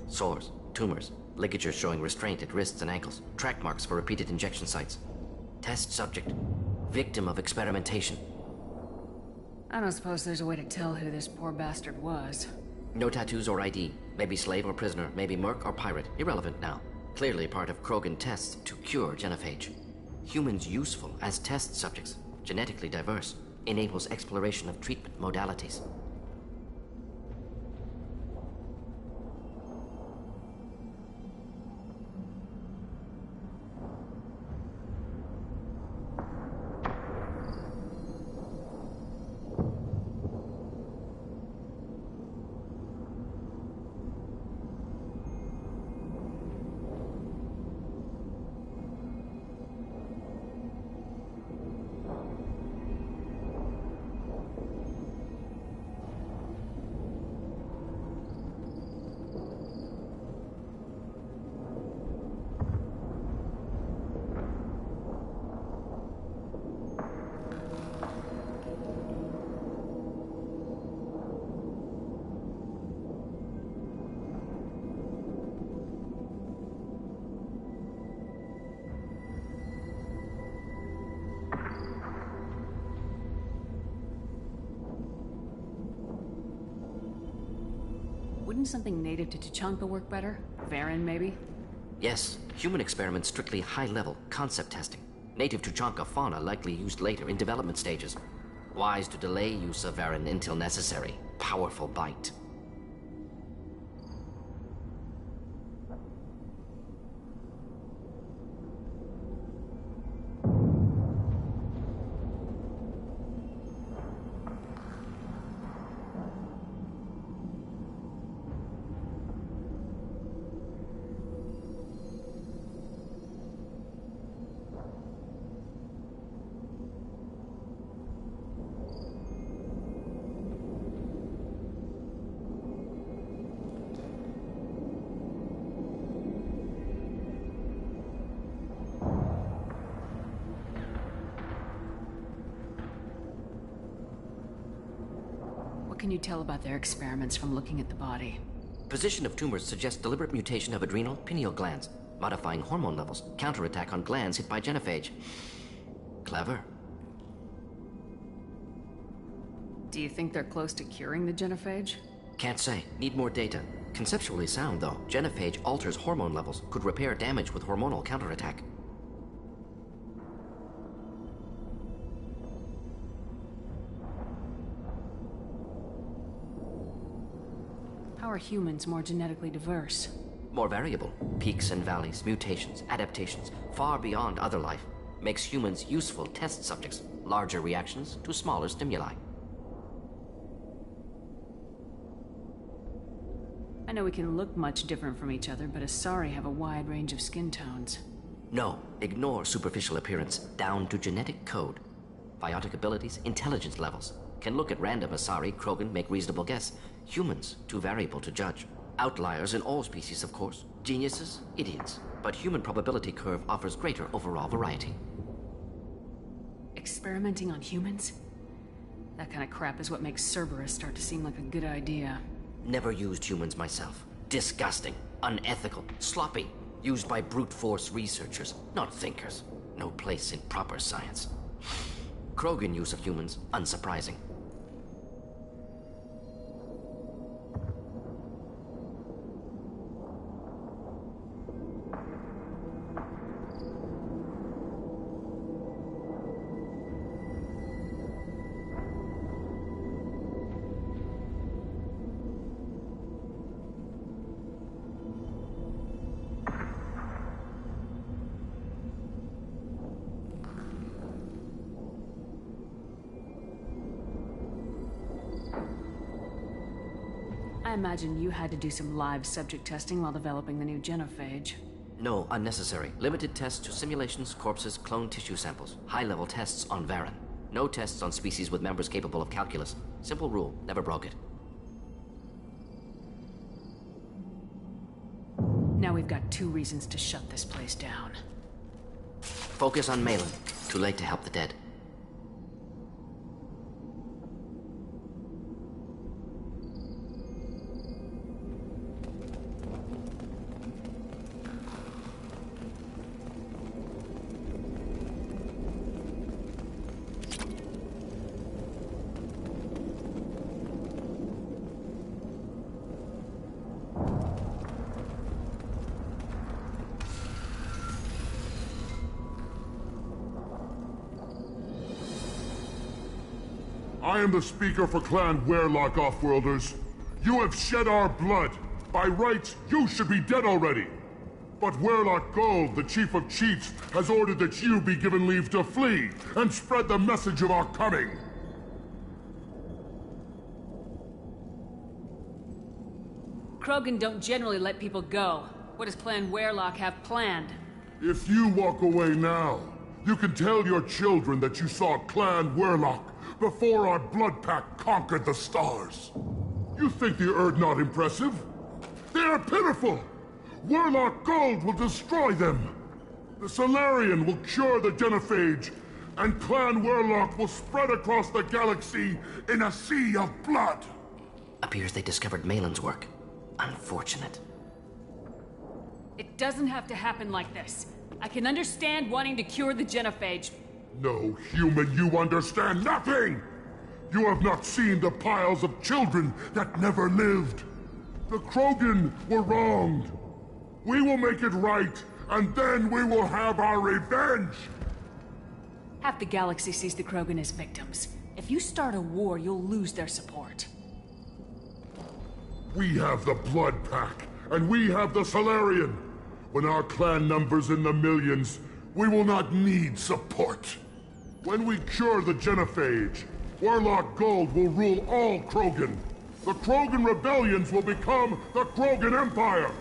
Sores, tumors, ligatures showing restraint at wrists and ankles, track marks for repeated injection sites. Test subject. Victim of experimentation. I don't suppose there's a way to tell who this poor bastard was. No tattoos or ID. Maybe slave or prisoner, maybe merc or pirate. Irrelevant now. Clearly part of Krogan tests to cure genophage. Humans useful as test subjects. Genetically diverse. Enables exploration of treatment modalities. Wouldn't something native to Tuchanka work better? Varen, maybe? Yes, human experiments strictly high-level concept testing. Native Tuchanka fauna likely used later in development stages. Wise to delay use of Varen until necessary. Powerful bite. What can you tell about their experiments from looking at the body? Position of tumors suggests deliberate mutation of adrenal pineal glands, modifying hormone levels, counterattack on glands hit by genophage. Clever. Do you think they're close to curing the genophage? Can't say. Need more data. Conceptually sound, though. Genophage alters hormone levels, could repair damage with hormonal counterattack. How are humans more genetically diverse? More variable. Peaks and valleys, mutations, adaptations, far beyond other life. Makes humans useful test subjects. Larger reactions to smaller stimuli. I know we can look much different from each other, but Asari have a wide range of skin tones. No, ignore superficial appearance, down to genetic code. Biotic abilities, intelligence levels. Can look at random Asari, Krogan, make reasonable guess. Humans, too variable to judge. Outliers in all species, of course. Geniuses, idiots. But human probability curve offers greater overall variety. Experimenting on humans? That kind of crap is what makes Cerberus start to seem like a good idea. Never used humans myself. Disgusting. Unethical. Sloppy. used by brute force researchers, not thinkers. No place in proper science. Krogan use of humans, unsurprising. I imagine you had to do some live subject testing while developing the new genophage. No, unnecessary. Limited tests to simulations, corpses, cloned tissue samples. High-level tests on Varen. No tests on species with members capable of calculus. Simple rule, never broke it. Now we've got 2 reasons to shut this place down. Focus on Malin. Too late to help the dead. I am the speaker for Clan Ryelonx, Offworlders. You have shed our blood. By rights, you should be dead already. But Ryelonx Gold, the Chief of Chiefs, has ordered that you be given leave to flee and spread the message of our coming. Krogan don't generally let people go. What does Clan Ryelonx have planned? If you walk away now, you can tell your children that you saw Clan Ryelonx before our blood pact conquered the stars. You think the Erd not impressive? They are pitiful! Ryelonx Gold will destroy them! The Solarian will cure the genophage, and Clan Ryelonx will spread across the galaxy in a sea of blood! Appears they discovered Malin's work. Unfortunate. It doesn't have to happen like this. I can understand wanting to cure the genophage. No, human, you understand nothing! You have not seen the piles of children that never lived. The Krogan were wronged. We will make it right, and then we will have our revenge! Half the galaxy sees the Krogan as victims. If you start a war, you'll lose their support. We have the Blood Pack, and we have the Solarian. When our clan numbers in the millions, we will not need support. When we cure the genophage, Ryelonx Gold will rule all Krogan. The Krogan rebellions will become the Krogan Empire.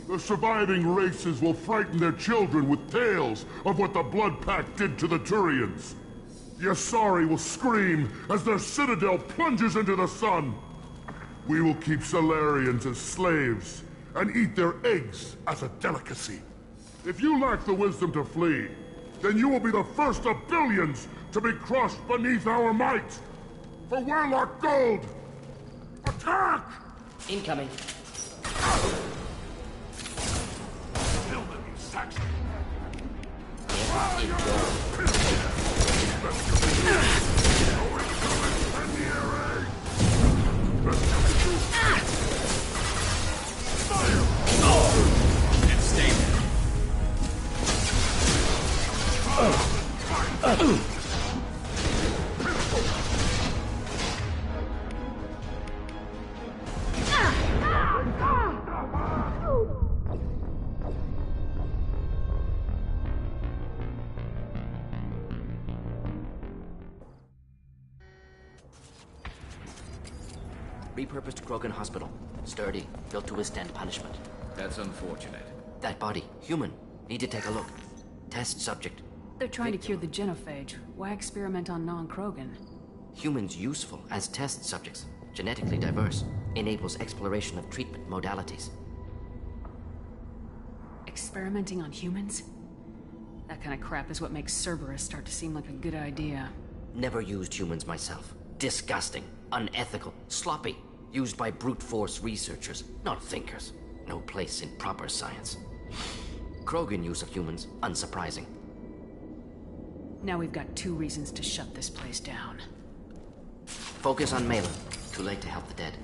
The surviving races will frighten their children with tales of what the Blood Pact did to the Turians. The Asari will scream as their citadel plunges into the sun. We will keep Solarians as slaves and eat their eggs as a delicacy. If you lack the wisdom to flee, then you will be the first of billions to be crushed beneath our might. For Ryelonx Gold! Attack! Incoming. Kill them, you sacks! Repurposed Krogan hospital. Sturdy, built to withstand punishment. That's unfortunate. That body, human. Need to take a look. Test subject. They're trying to cure the genophage. Why experiment on non-Krogan? Humans useful as test subjects. Genetically diverse. Enables exploration of treatment modalities. Experimenting on humans? That kind of crap is what makes Cerberus start to seem like a good idea. Never used humans myself. Disgusting. Unethical. Sloppy. Used by brute force researchers, not thinkers. No place in proper science. Krogan use of humans, unsurprising. Now we've got 2 reasons to shut this place down. Focus on Malin. Too late to help the dead.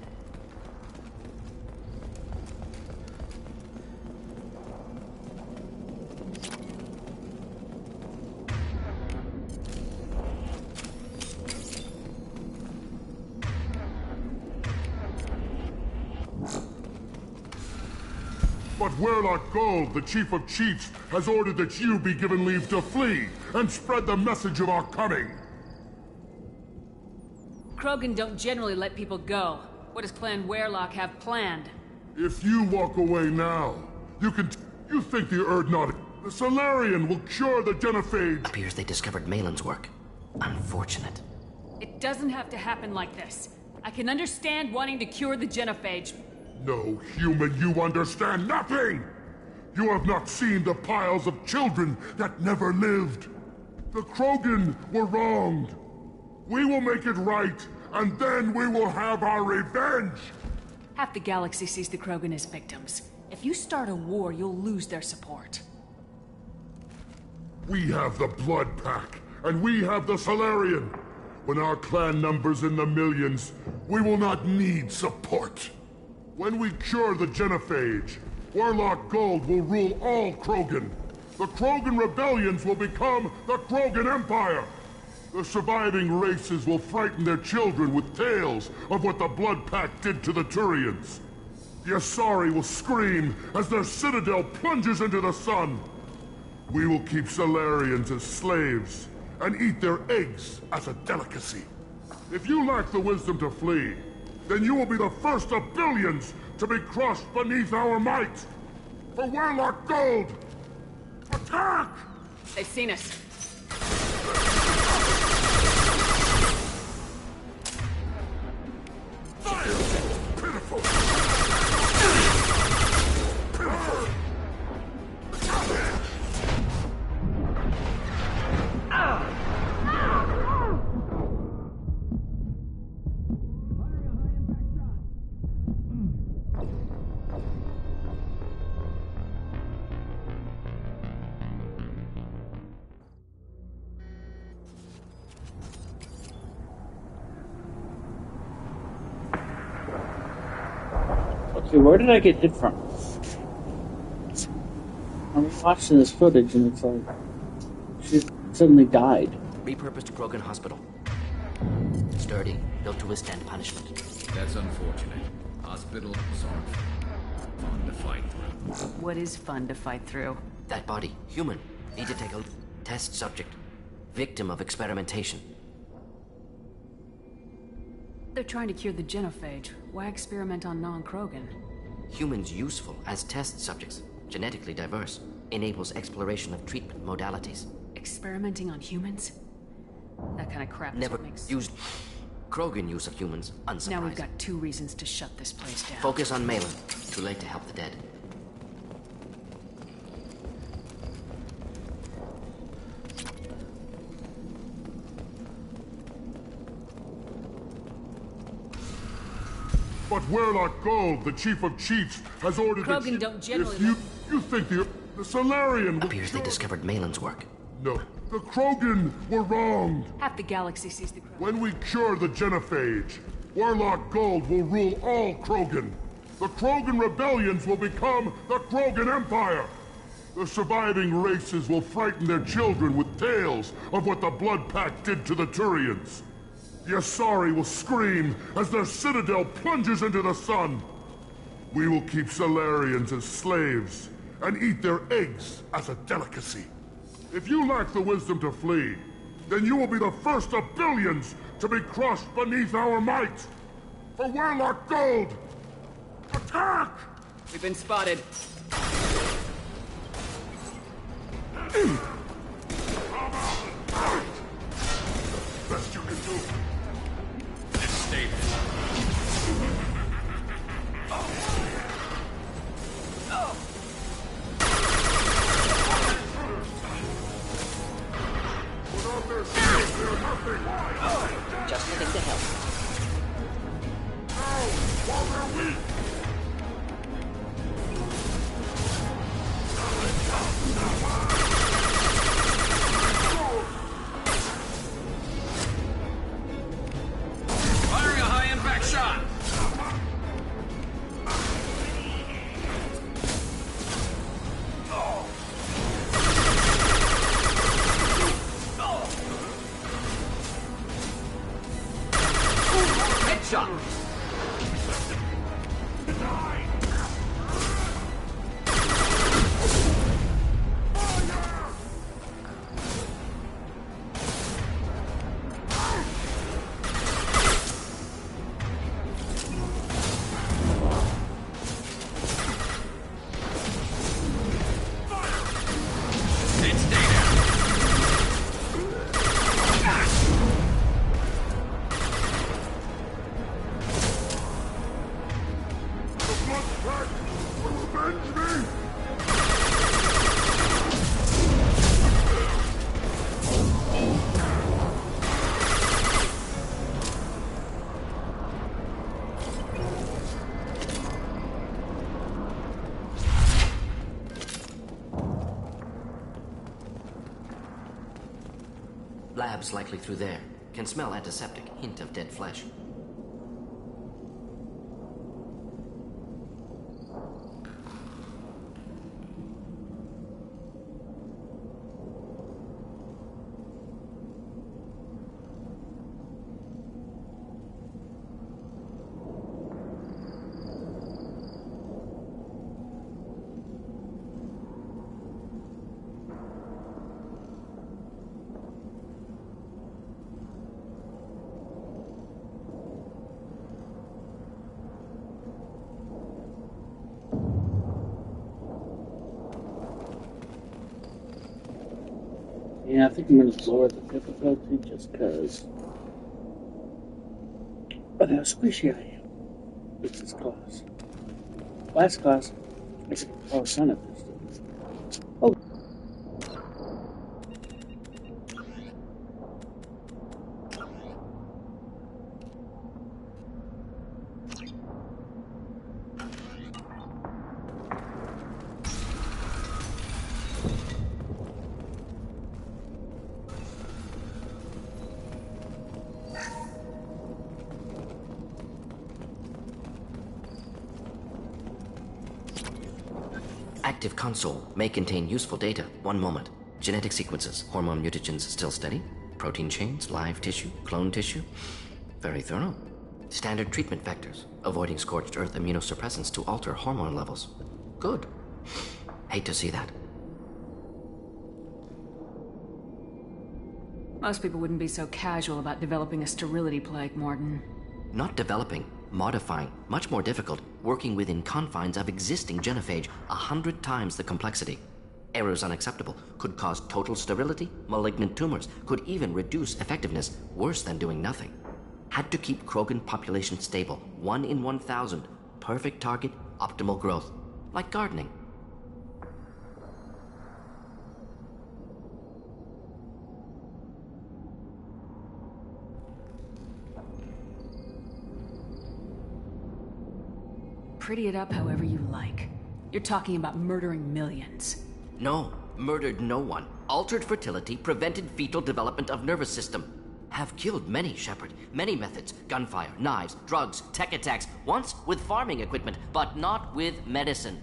But Ryelonx Gold, the Chief of Chiefs, has ordered that you be given leave to flee and spread the message of our coming. Krogan don't generally let people go. What does Clan Ryelonx have planned? If you walk away now, you think the Erdnot, the Solarian, will cure the genophage? Appears they discovered Malin's work. Unfortunate. It doesn't have to happen like this. I can understand wanting to cure the genophage. No, human, you understand nothing! You have not seen the piles of children that never lived. The Krogan were wronged. We will make it right, and then we will have our revenge! Half the galaxy sees the Krogan as victims. If you start a war, you'll lose their support. We have the Blood Pack, and we have the Solarian. When our clan numbers in the millions, we will not need support. When we cure the genophage, Ryelonx Gold will rule all Krogan. The Krogan rebellions will become the Krogan Empire. The surviving races will frighten their children with tales of what the Blood Pact did to the Turians. The Asari will scream as their citadel plunges into the sun. We will keep Solarians as slaves and eat their eggs as a delicacy. If you lack the wisdom to flee, then you will be the first of billions to be crushed beneath our might! For Ryelonx Gold! Attack! They've seen us. Fire! Pitiful! Okay, where did I get hit from? I'm watching this footage and it's like she suddenly died. Repurposed Krogan hospital. Sturdy, built to withstand punishment. That's unfortunate. Hospitals aren't fun to fight through. What is fun to fight through? That body, human. Need to take a test subject. Victim of experimentation. They're trying to cure the genophage. Why experiment on non-Krogan? Humans useful as test subjects. Genetically diverse. Enables exploration of treatment modalities. Experimenting on humans? That kind of crap is Never what makes... used Krogan use of humans, unsurprising. Now we've got 2 reasons to shut this place down. Focus on Malin. Too late to help the dead. But Ryelonx Gold, the Chief of Chiefs, has ordered that Krogan don't generally... If you think the Solarian... Appears they discovered Malin's work. No, the Krogan were wronged. Half the galaxy sees the Krogan. When we cure the genophage, Ryelonx Gold will rule all Krogan. The Krogan rebellions will become the Krogan Empire. The surviving races will frighten their children with tales of what the Blood Pact did to the Turians. The Asari will scream as their citadel plunges into the sun. We will keep Solarians as slaves and eat their eggs as a delicacy. If you lack the wisdom to flee, then you will be the first of billions to be crushed beneath our might. For Ryelonx Gold! Attack! We've been spotted. Best you can do. Stay Just think to help. Now, while they're weak! shot! Labs likely through there. Can smell antiseptic, hint of dead flesh. Yeah, I think I'm going to lower the difficulty just because of how squishy I am with this class. Last class, I said, oh, son of this. Oh. Active console may contain useful data. One moment. Genetic sequences, hormone mutagens still steady. Protein chains, live tissue, clone tissue. Very thorough. Standard treatment vectors, avoiding scorched earth immunosuppressants to alter hormone levels. Good. Hate to see that. Most people wouldn't be so casual about developing a sterility plague, Morton. Not developing, modifying, much more difficult, working within confines of existing genophage, 100 times the complexity. Errors unacceptable, could cause total sterility, malignant tumors, could even reduce effectiveness, worse than doing nothing. Had to keep Krogan population stable, 1 in 1,000, perfect target, optimal growth. Like gardening. Pretty it up however you like. You're talking about murdering millions. No, murdered no one. Altered fertility, prevented fetal development of nervous system. Have killed many, Shepard. Many methods. Gunfire, knives, drugs, tech attacks. Once with farming equipment, but not with medicine.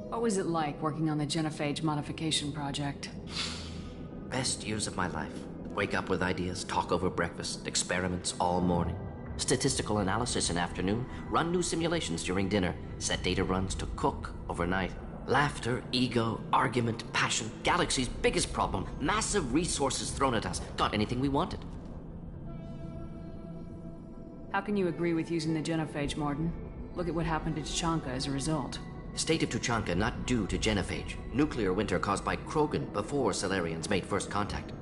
What was it like working on the genophage modification project? Best years of my life. Wake up with ideas, talk over breakfast, experiments all morning. Statistical analysis in afternoon, run new simulations during dinner, set data runs to cook overnight. Laughter, ego, argument, passion, galaxy's biggest problem, massive resources thrown at us. Got anything we wanted. How can you agree with using the genophage, Morton? Look at what happened to Tuchanka as a result. State of Tuchanka not due to genophage. Nuclear winter caused by Krogan before Salarians made first contact.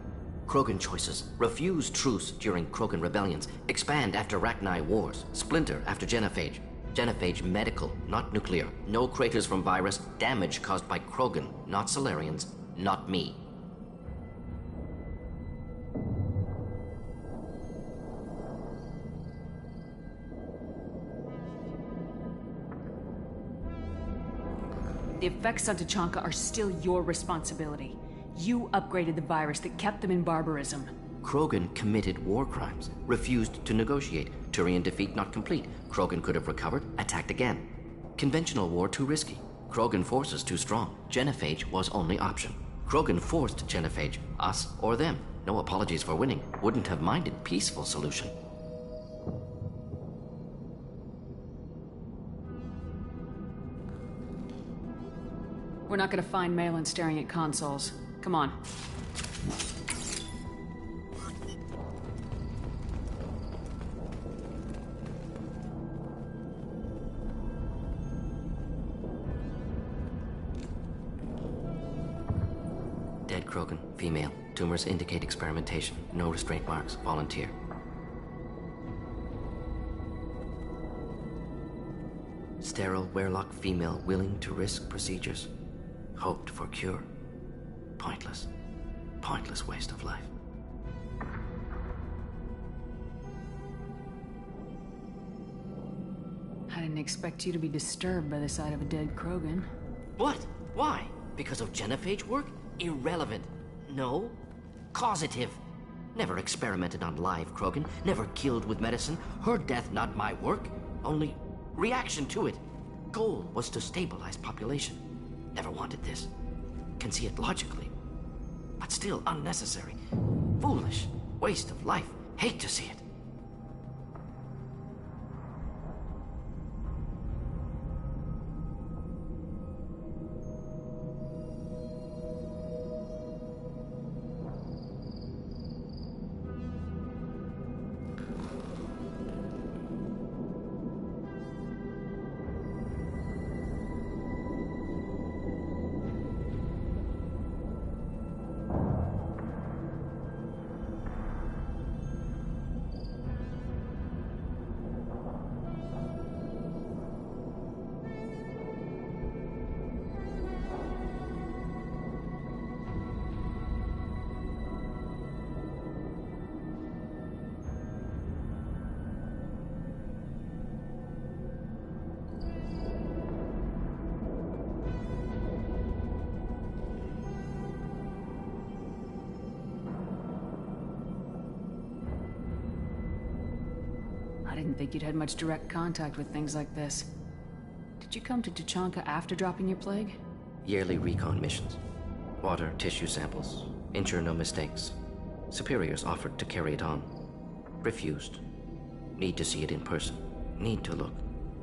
Krogan choices. Refuse truce during Krogan rebellions. Expand after Rachni wars. Splinter after genophage. Genophage medical, not nuclear. No craters from virus. Damage caused by Krogan, not Salarians, not me. The effects on Tuchanka are still your responsibility. You upgraded the virus that kept them in barbarism. Krogan committed war crimes, refused to negotiate. Turian defeat not complete. Krogan could have recovered, attacked again. Conventional war too risky. Krogan forces too strong. Genophage was only option. Krogan forced genophage, us or them. No apologies for winning. Wouldn't have minded peaceful solution. We're not gonna find Malin staring at consoles. Come on. Dead Krogan, female. Tumors indicate experimentation. No restraint marks. Volunteer. Sterile Ryelonx female willing to risk procedures. Hoped for cure. Pointless. Pointless waste of life. I didn't expect you to be disturbed by the sight of a dead Krogan. What? Why? Because of genophage work? Irrelevant. No. Causative. Never experimented on live Krogan. Never killed with medicine. Her death not my work. Only reaction to it. Goal was to stabilize population. Never wanted this. Can see it logically. But still unnecessary. Foolish. Waste of life. Hate to see it. I didn't think you'd had much direct contact with things like this. Did you come to Tuchanka after dropping your plague? Yearly recon missions. Water, tissue samples. Ensure no mistakes. Superiors offered to carry it on. Refused. Need to see it in person. Need to look.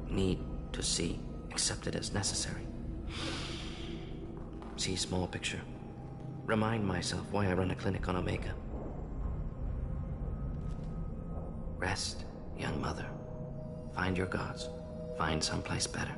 Need to see. Accepted as necessary. See small picture. Remind myself why I run a clinic on Omega. Rest, young mother. Find your gods. Find someplace better.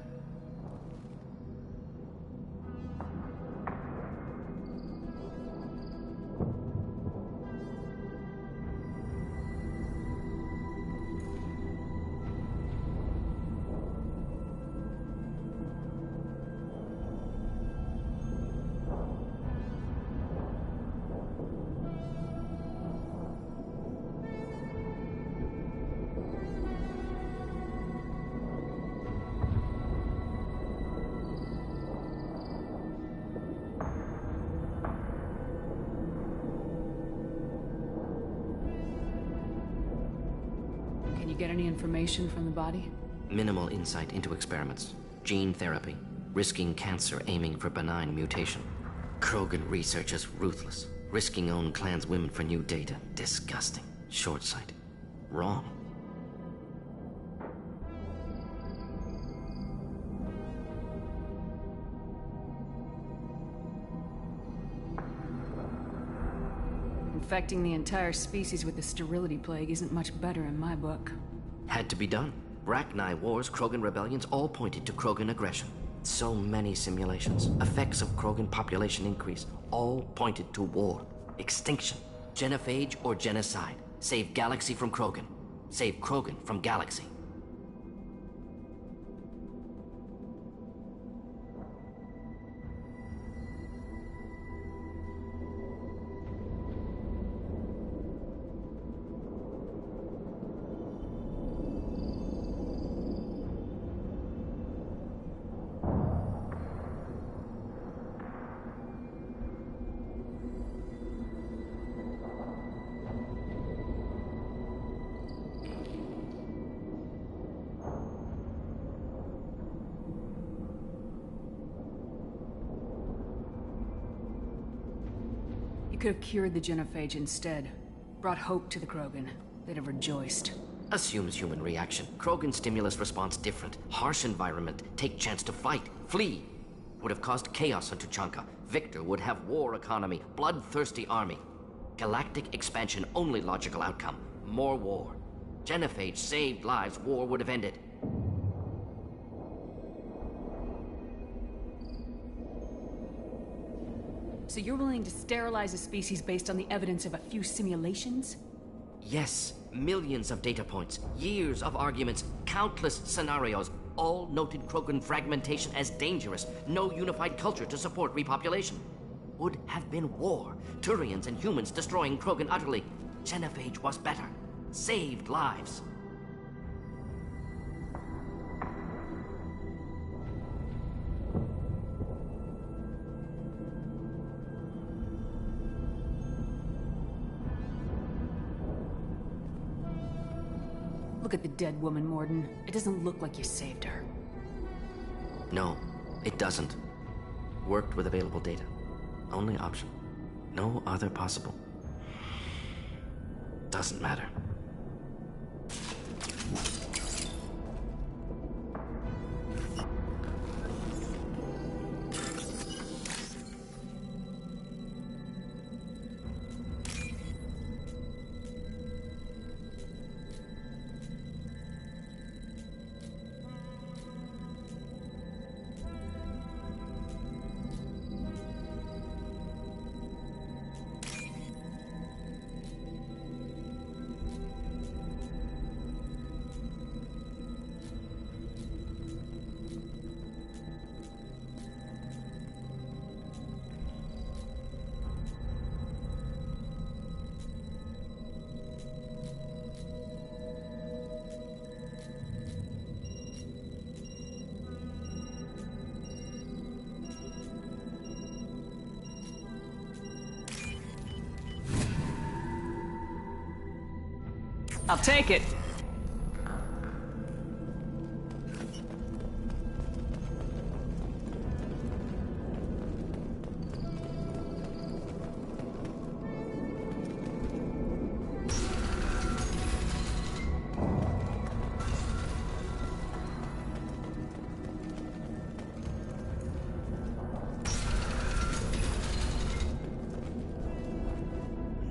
Can you get any information from the body? Minimal insight into experiments. Gene therapy. Risking cancer aiming for benign mutation. Krogan researchers ruthless. Risking own clan's women for new data. Disgusting. Short-sighted. Wrong. Infecting the entire species with the sterility plague isn't much better in my book. Had to be done. Rachni wars, Krogan rebellions, all pointed to Krogan aggression. So many simulations. Effects of Krogan population increase. All pointed to war. Extinction. Genophage or genocide. Save galaxy from Krogan. Save Krogan from galaxy. You could have cured the genophage instead. Brought hope to the Krogan. They'd have rejoiced. Assumes human reaction. Krogan stimulus response different. Harsh environment. Take chance to fight. Flee. Would have caused chaos on Tuchanka. Victor would have war economy. Bloodthirsty army. Galactic expansion only logical outcome. More war. Genophage saved lives. War would have ended. So you're willing to sterilize a species based on the evidence of a few simulations? Yes. Millions of data points. Years of arguments. Countless scenarios. All noted Krogan fragmentation as dangerous. No unified culture to support repopulation. Would have been war. Turians and humans destroying Krogan utterly. Genophage was better. Saved lives. Look at the dead woman, Morden. It doesn't look like you saved her. No, it doesn't. Worked with available data. Only option. No other possible. Doesn't matter. I'll take it.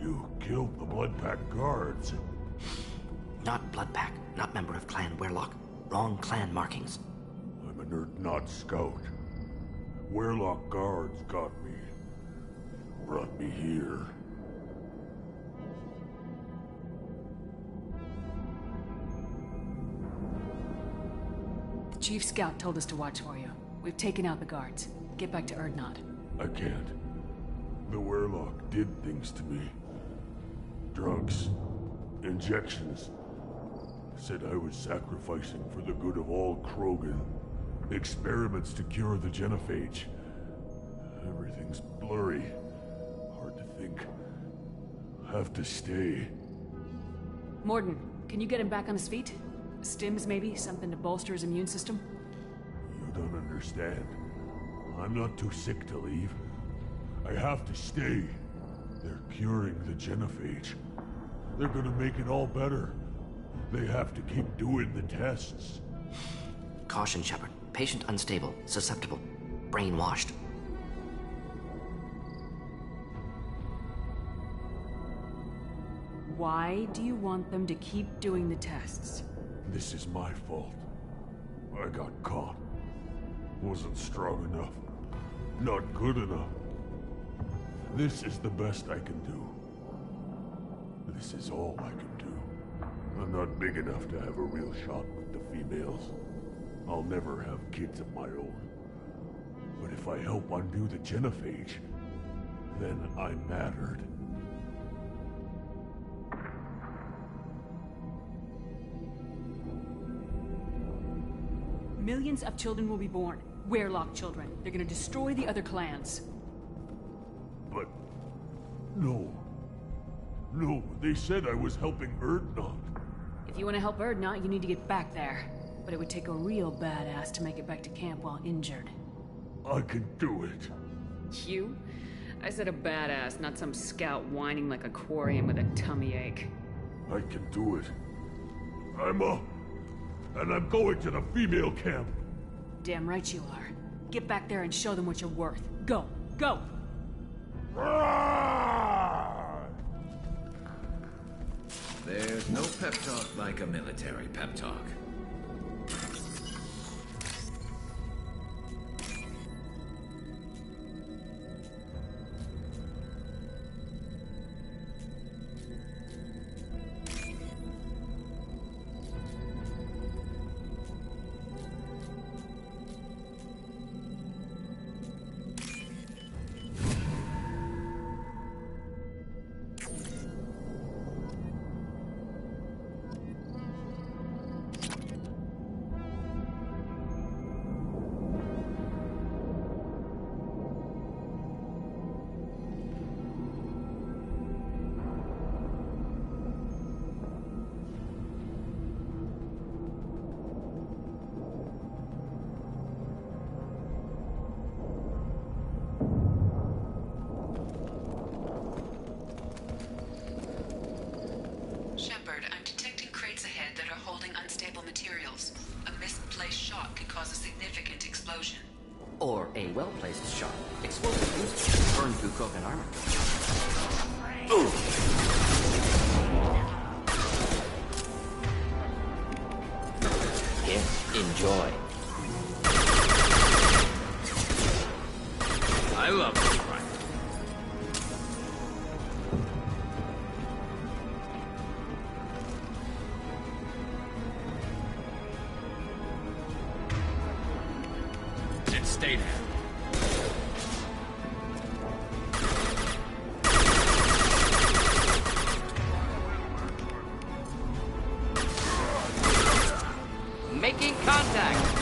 You killed the Blood Pack guards. Not Bloodpack, not member of Clan Werlock. Wrong clan markings. I'm a nerd, not scout. Werlock guards got me. Brought me here. The Chief Scout told us to watch for you. We've taken out the guards. Get back to Erdnot. I can't. The Werlock did things to me. Drugs. Injections. Said I was sacrificing for the good of all Krogan. Experiments to cure the genophage. Everything's blurry. Hard to think. Have to stay. Morden, can you get him back on his feet? Stims, maybe? Something to bolster his immune system? You don't understand. I'm not too sick to leave. I have to stay. They're curing the genophage. They're gonna make it all better. They have to keep doing the tests. Caution, Shepard. Patient unstable, susceptible, brainwashed. Why do you want them to keep doing the tests? This is my fault. I got caught. Wasn't strong enough. Not good enough. This is the best I can do. This is all I can do. I'm not big enough to have a real shot with the females. I'll never have kids of my own. But if I help undo the genophage, then I mattered. Millions of children will be born. Werlock children. They're gonna destroy the other clans. But... no. No, they said I was helping Erdnot. If you want to help Erdnot, you need to get back there. But it would take a real badass to make it back to camp while injured. I can do it. You? I said a badass, not some scout whining like a quarian with a tummy ache. I can do it. And I'm going to the female camp. Damn right you are. Get back there and show them what you're worth. Go! Go! There's no pep talk like a military pep talk. Shepard, I'm detecting crates ahead that are holding unstable materials. A misplaced shot could cause a significant explosion. Or a well-placed shot. Explosive used burn through Krogan armor. Ooh. Here, enjoy. I love this ride. Stay there. Making contact.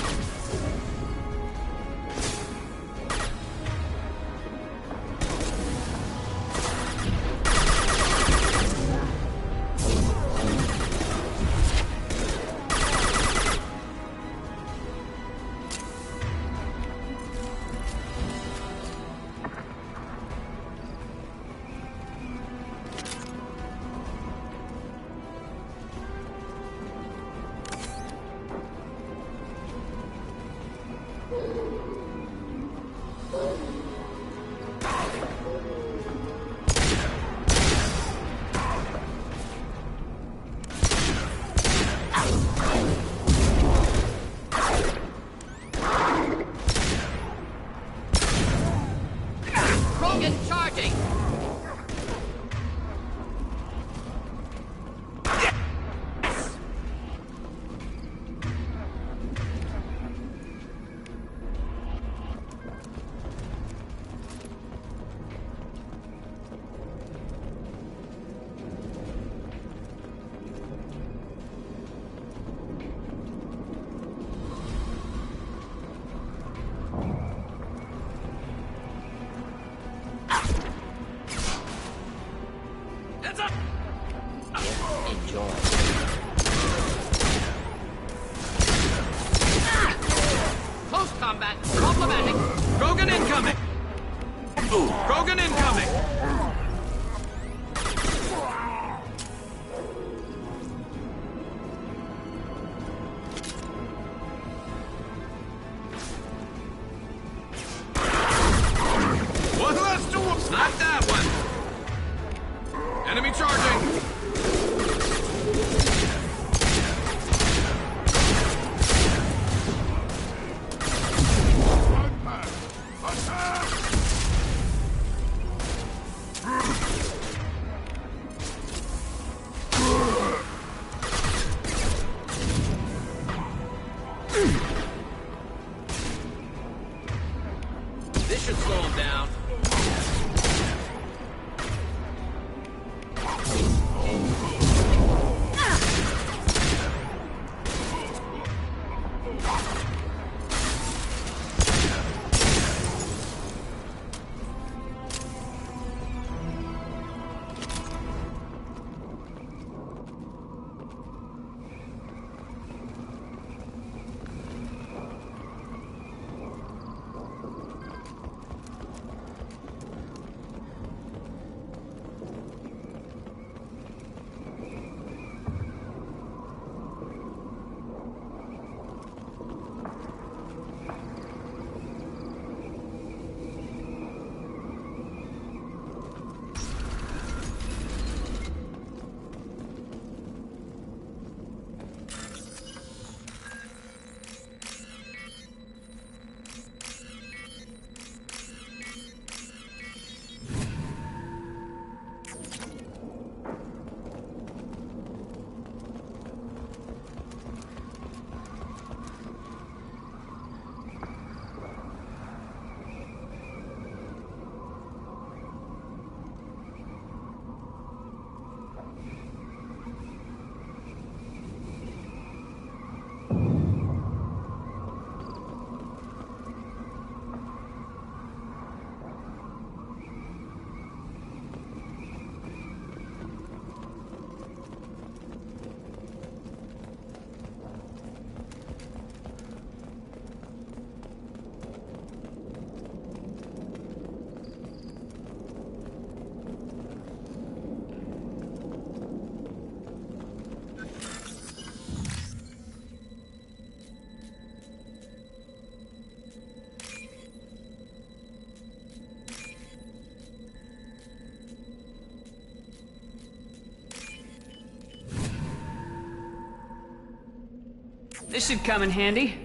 This should come in handy.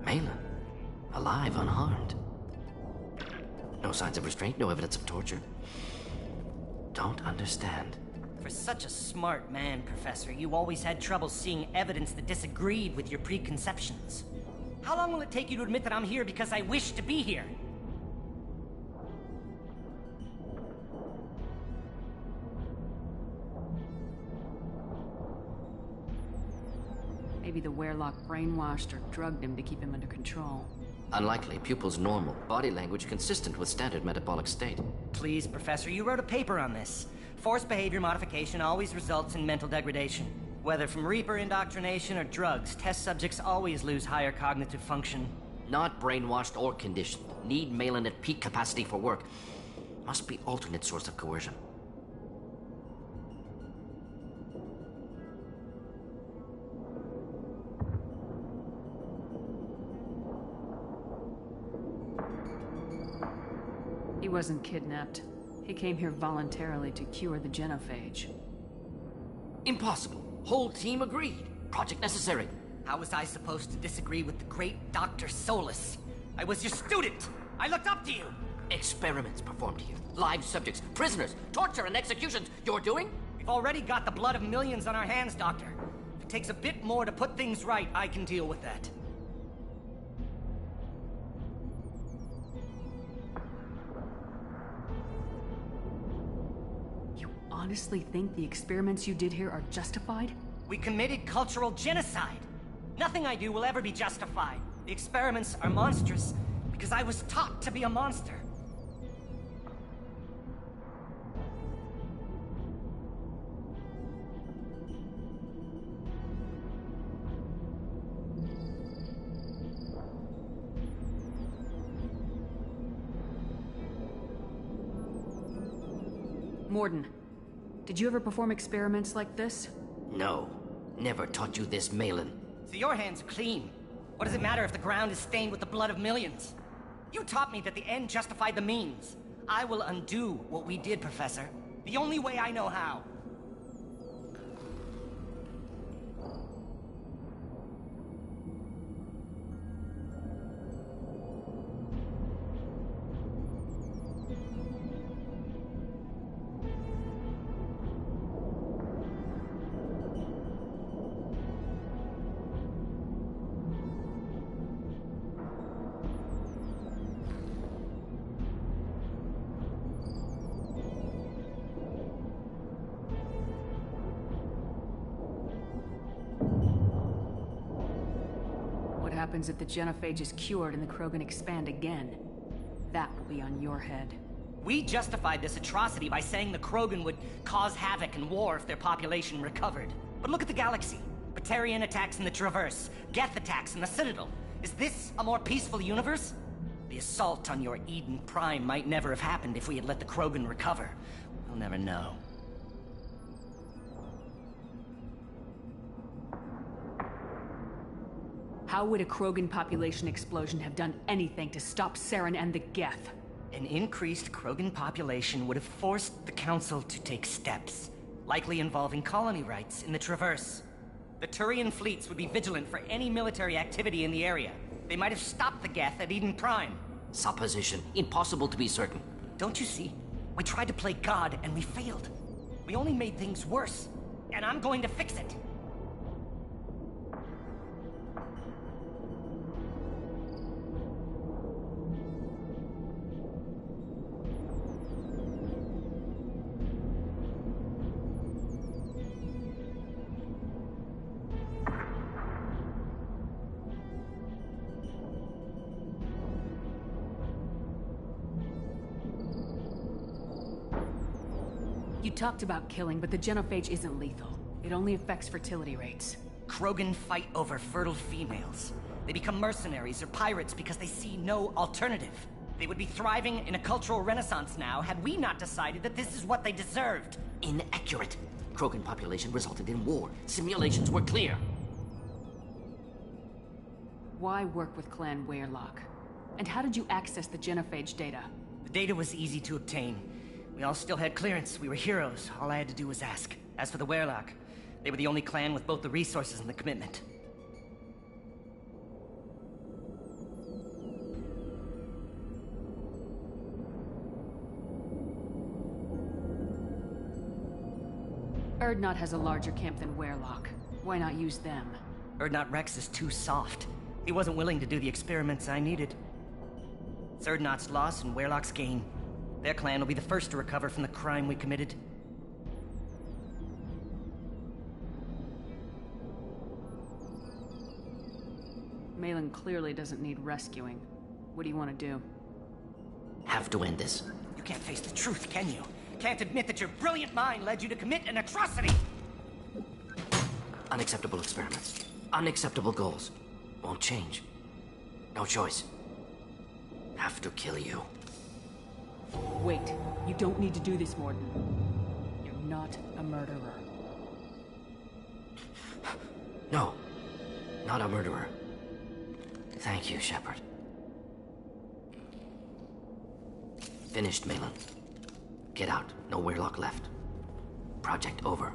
Malin, alive, unharmed. No signs of restraint, no evidence of torture. Don't understand. For such a smart man, Professor, you always had trouble seeing evidence that disagreed with your preconceptions. How long will it take you to admit that I'm here because I wish to be here? Maybe the Werelock brainwashed or drugged him to keep him under control. Unlikely. Pupil's normal. Body language consistent with standard metabolic state. Please, Professor, you wrote a paper on this. Forced behavior modification always results in mental degradation. Whether from Reaper indoctrination or drugs, test subjects always lose higher cognitive function. Not brainwashed or conditioned. Need Malin at peak capacity for work. Must be alternate source of coercion. He wasn't kidnapped. He came here voluntarily to cure the genophage. Impossible. Whole team agreed. Project necessary. How was I supposed to disagree with the great Dr. Solus? I was your student! I looked up to you! Experiments performed here. Live subjects, prisoners, torture and executions. You're doing? We've already got the blood of millions on our hands, Doctor. If it takes a bit more to put things right, I can deal with that. Honestly think the experiments you did here are justified? We committed cultural genocide. Nothing I do will ever be justified. The experiments are monstrous because I was taught to be a monster. Morden, did you ever perform experiments like this? No. Never taught you this, Malin. So your hands are clean. What does it matter if the ground is stained with the blood of millions? You taught me that the end justified the means. I will undo what we did, Professor. The only way I know how. What happens if the genophage is cured and the Krogan expand again? That will be on your head. We justified this atrocity by saying the Krogan would cause havoc and war if their population recovered. But look at the galaxy. Batarian attacks in the Traverse, Geth attacks in the Citadel. Is this a more peaceful universe? The assault on your Eden Prime might never have happened if we had let the Krogan recover. We'll never know. How would a Krogan population explosion have done anything to stop Saren and the Geth? An increased Krogan population would have forced the Council to take steps, likely involving colony rights in the Traverse. The Turian fleets would be vigilant for any military activity in the area. They might have stopped the Geth at Eden Prime. Supposition. Impossible to be certain. Don't you see? We tried to play God and we failed. We only made things worse. And I'm going to fix it. You talked about killing, but the genophage isn't lethal. It only affects fertility rates. Krogan fight over fertile females. They become mercenaries or pirates because they see no alternative. They would be thriving in a cultural renaissance now had we not decided that this is what they deserved. Inaccurate. Krogan population resulted in war. Simulations were clear. Why work with Clan Ryelonx? And how did you access the genophage data? The data was easy to obtain. We all still had clearance. We were heroes. All I had to do was ask. As for the Ryelonx, they were the only clan with both the resources and the commitment. Urdnot has a larger camp than Ryelonx. Why not use them? Urdnot Rex is too soft. He wasn't willing to do the experiments I needed. It's Urdnot's loss and Ryelonx's gain. Their clan will be the first to recover from the crime we committed. Malin clearly doesn't need rescuing. What do you want to do? Have to end this. You can't face the truth, can you? Can't admit that your brilliant mind led you to commit an atrocity! Unacceptable experiments. Unacceptable goals. Won't change. No choice. Have to kill you. Wait. You don't need to do this, Morden. You're not a murderer. No. Not a murderer. Thank you, Shepard. Finished, Malin. Get out. No Ryelonx left. Project over.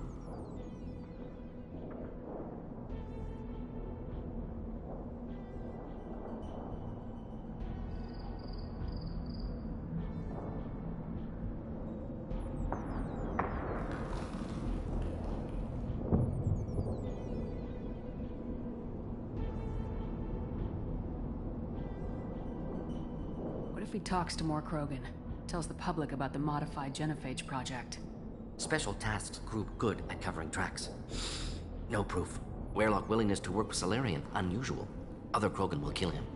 What if he talks to more Krogan? Tells the public about the modified genophage project. Special tasks group good at covering tracks. No proof. Ryelonx willingness to work with Salarian, unusual. Other Krogan will kill him.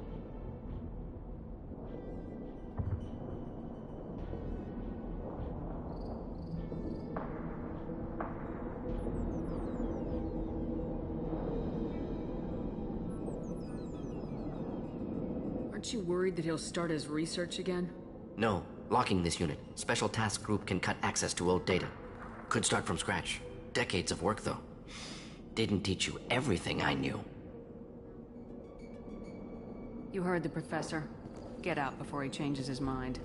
Aren't you worried that he'll start his research again? No. Locking this unit. Special task group can cut access to old data. Could start from scratch. Decades of work, though. Didn't teach you everything I knew. You heard the professor. Get out before he changes his mind.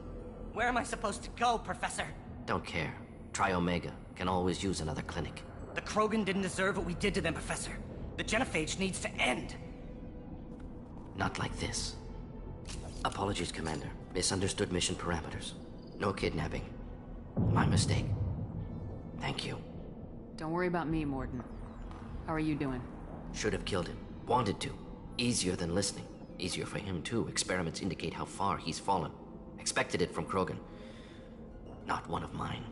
Where am I supposed to go, Professor? Don't care. Try Omega. Can always use another clinic. The Krogan didn't deserve what we did to them, Professor. The genophage needs to end. Not like this. Apologies, Commander. Misunderstood mission parameters. No kidnapping. My mistake. Thank you. Don't worry about me, Morden. How are you doing? Should have killed him. Wanted to. Easier than listening. Easier for him, too. Experiments indicate how far he's fallen. Expected it from Krogan. Not one of mine.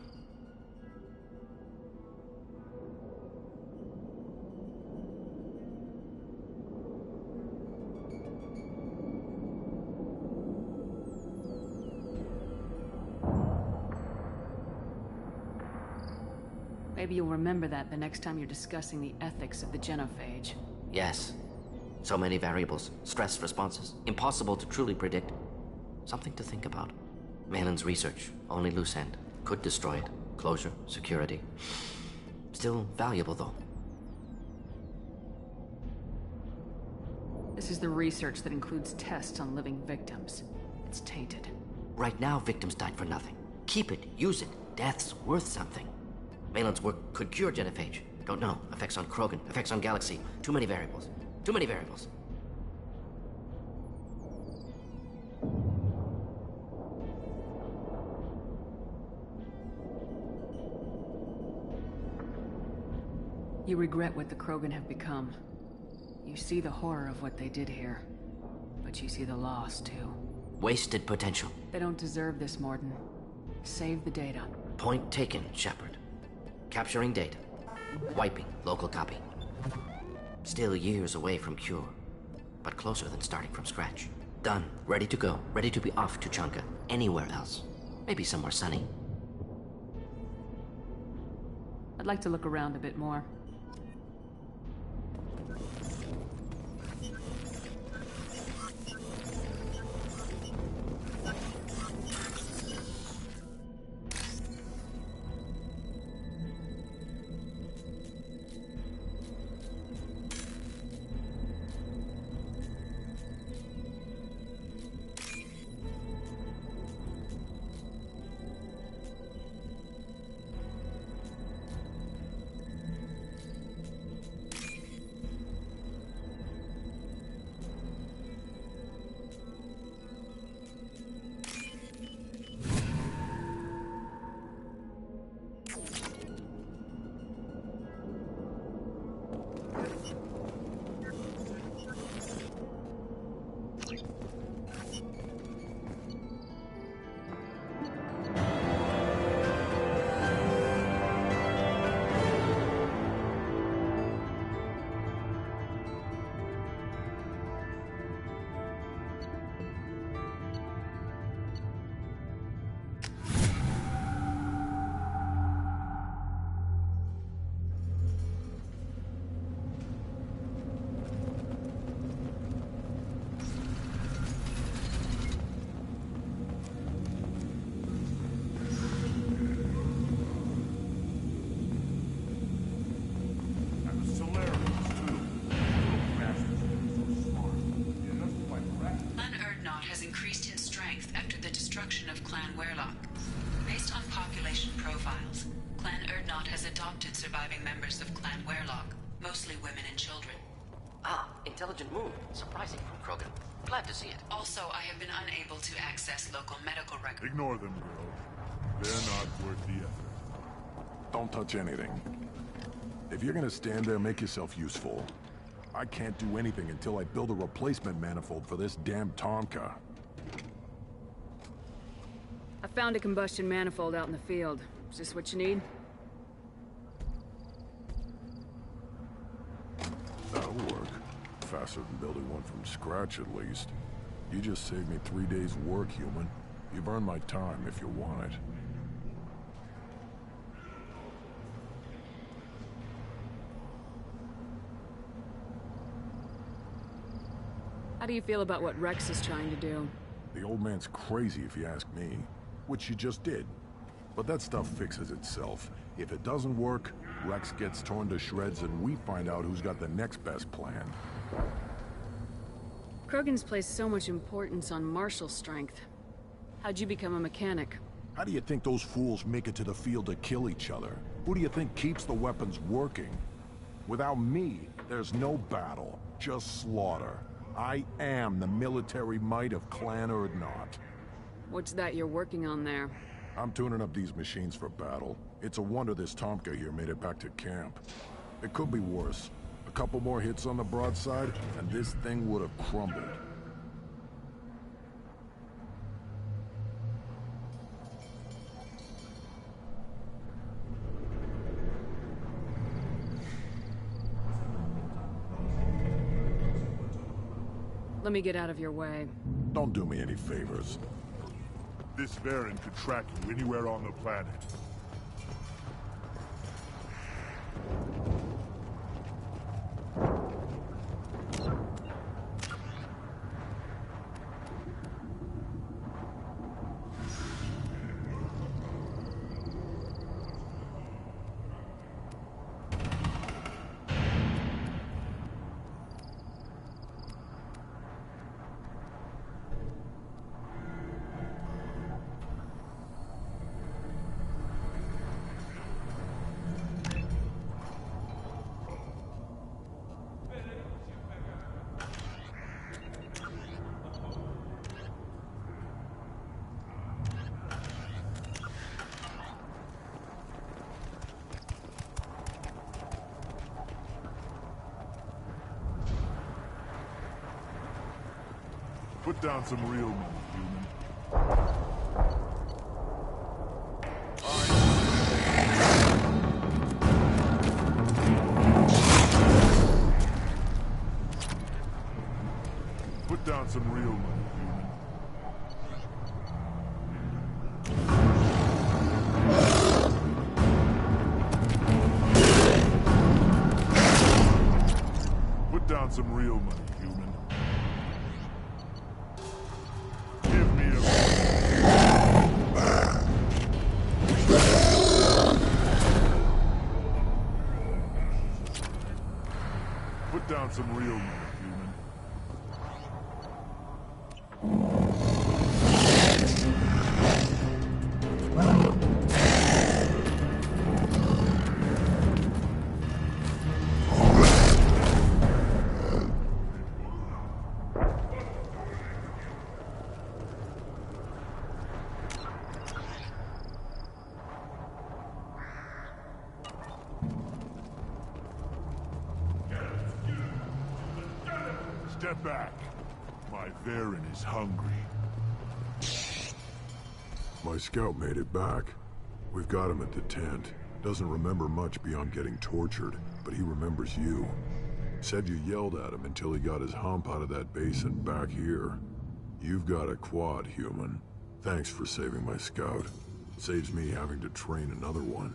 Maybe you'll remember that the next time you're discussing the ethics of the genophage. Yes. So many variables. Stress responses. Impossible to truly predict. Something to think about. Malin's research. Only loose end. Could destroy it. Closure. Security. Still valuable, though. This is the research that includes tests on living victims. It's tainted. Right now, victims died for nothing. Keep it. Use it. Death's worth something. Malin's work could cure genophage. Don't know. Effects on Krogan. Effects on Galaxy. Too many variables. Too many variables. You regret what the Krogan have become. You see the horror of what they did here. But you see the loss, too. Wasted potential. They don't deserve this, Morden. Save the data. Point taken, Shepard. Capturing data. Wiping local copy. Still years away from cure. But closer than starting from scratch. Done. Ready to go. Ready to be off to Chanka. Anywhere else. Maybe somewhere sunny. I'd like to look around a bit more. destruction of Clan Werlock. Based on population profiles, Clan Erdnot has adopted surviving members of Clan Werlock, mostly women and children. Ah, intelligent move. Surprising from Krogan. Glad to see it. Also, I have been unable to access local medical records. Ignore them, girl. They're not worth the effort. Don't touch anything. If you're gonna stand there, make yourself useful. I can't do anything until I build a replacement manifold for this damn Tonka. I found a combustion manifold out in the field. Is this what you need? That'll work. Faster than building one from scratch, at least. You just saved me 3 days' work, human. You've earned my time if you want it. How do you feel about what Rex is trying to do? The old man's crazy if you ask me. Which you just did. But that stuff fixes itself. If it doesn't work, Rex gets torn to shreds and we find out who's got the next best plan. Krogan's placed so much importance on martial strength. How'd you become a mechanic? How do you think those fools make it to the field to kill each other? Who do you think keeps the weapons working? Without me, there's no battle, just slaughter. I am the military might of Clan Erdnot. What's that you're working on there? I'm tuning up these machines for battle. It's a wonder this Tomka here made it back to camp. It could be worse. A couple more hits on the broadside, and this thing would have crumbled. Let me get out of your way. Don't do me any favors. This Varren could track you anywhere on the planet. Put down some real money, human. Put down some real money, human. Put down some real money, human. Put down some real money, human. Step back. My Varren is hungry. My scout made it back. We've got him at the tent. Doesn't remember much beyond getting tortured, but he remembers you. Said you yelled at him until he got his hump out of that basin back here. You've got a quad, human. Thanks for saving my scout. Saves me having to train another one.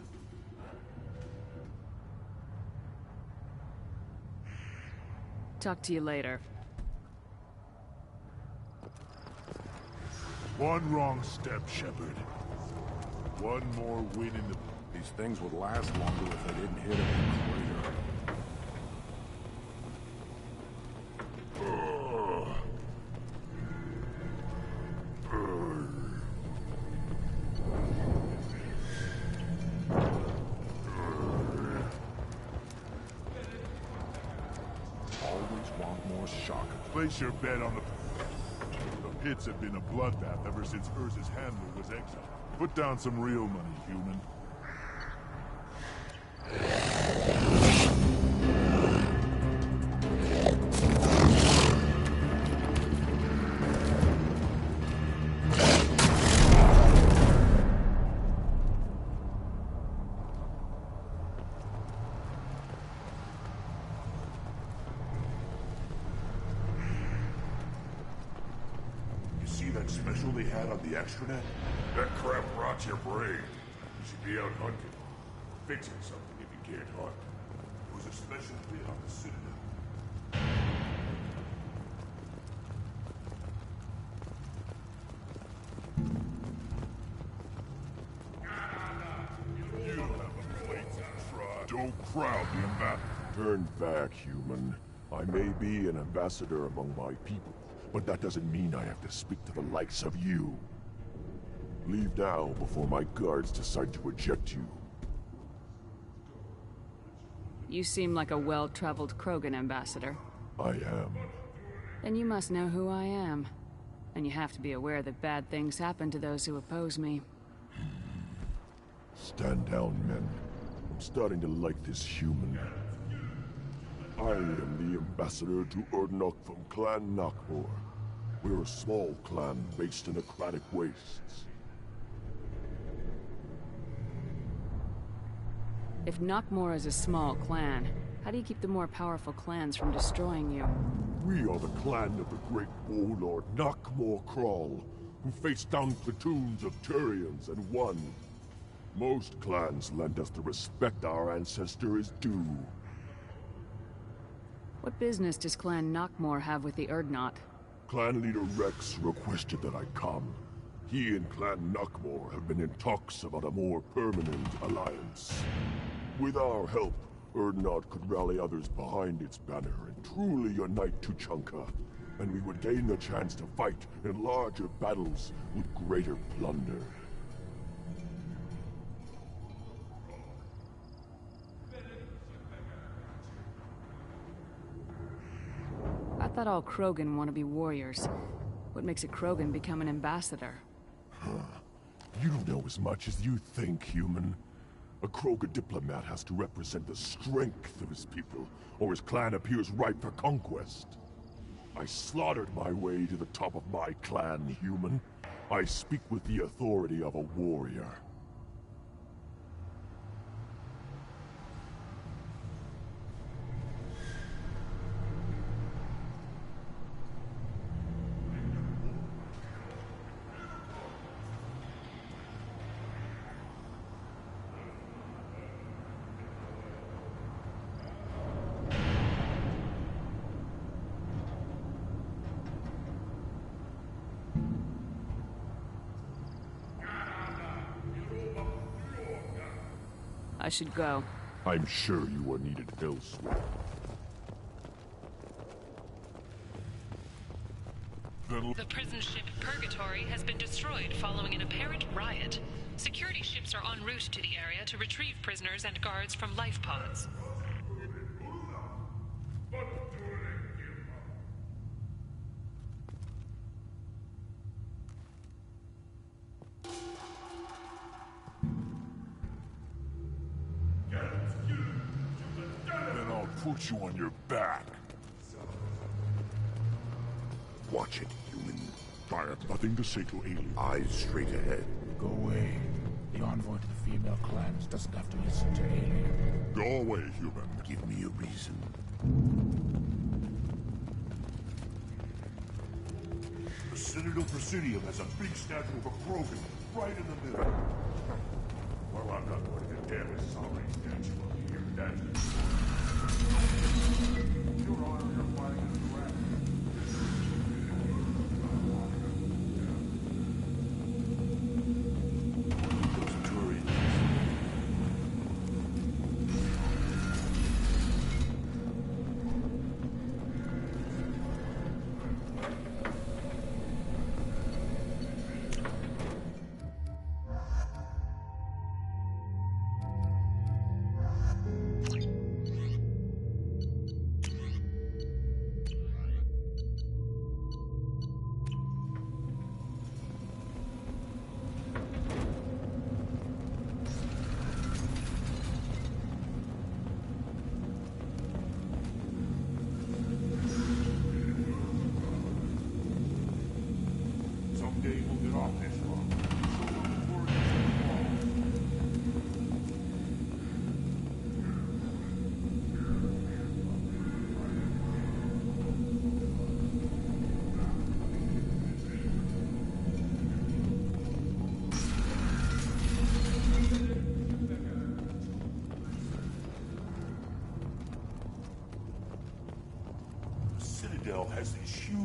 Talk to you later. One wrong step, Shepard. One more win in the... These things would last longer if they didn't hit him in the crater. Place your bet on the pits have been a bloodbath ever since Urza's handler was exiled. Put down some real money, human. That special they had on the extranet? That crap rots your brain. You should be out hunting. Fixing something if you can't hunt. It was a special bit on the Citadel. You don't have a place to try. Don't crowd the ambassador. Turn back, human. I may be an ambassador among my people, but that doesn't mean I have to speak to the likes of you. Leave now before my guards decide to eject you. You seem like a well-traveled Krogan ambassador. I am. Then you must know who I am. And you have to be aware that bad things happen to those who oppose me. Stand down, men. I'm starting to like this human. I am the ambassador to Urdnot from Clan Nakmor. We're a small clan based in aquatic wastes. If Nakmor is a small clan, how do you keep the more powerful clans from destroying you? We are the clan of the great warlord Nakmor Krall, who faced down platoons of Turians and won. Most clans lend us the respect our ancestor is due. What business does Clan Nakmor have with the Urdnot? Clan leader Rex requested that I come. He and Clan Nakmor have been in talks about a more permanent alliance. With our help, Urdnot could rally others behind its banner and truly unite Tuchanka, and we would gain the chance to fight in larger battles with greater plunder. I thought all Krogan want to be warriors. What makes a Krogan become an ambassador? You don't know as much as you think, human. A Krogan diplomat has to represent the strength of his people, or his clan appears ripe for conquest. I slaughtered my way to the top of my clan, human. I speak with the authority of a warrior. I should go. I'm sure you are needed elsewhere. The prison ship Purgatory has been destroyed following an apparent riot. Security ships are en route to the area to retrieve prisoners and guards from life pods. Then I'll put you on your back. Watch it, human. I have nothing to say to aliens. Eyes straight ahead. Go away. The envoy to the female clans doesn't have to listen to aliens. Go away, human. Give me a reason. The Citadel Presidium has a big statue of a Krogan right in the middle. Well, I'm not going to damn a sorry statue up here. That's... Your Honor, you're fighting in the rack. Those Turians.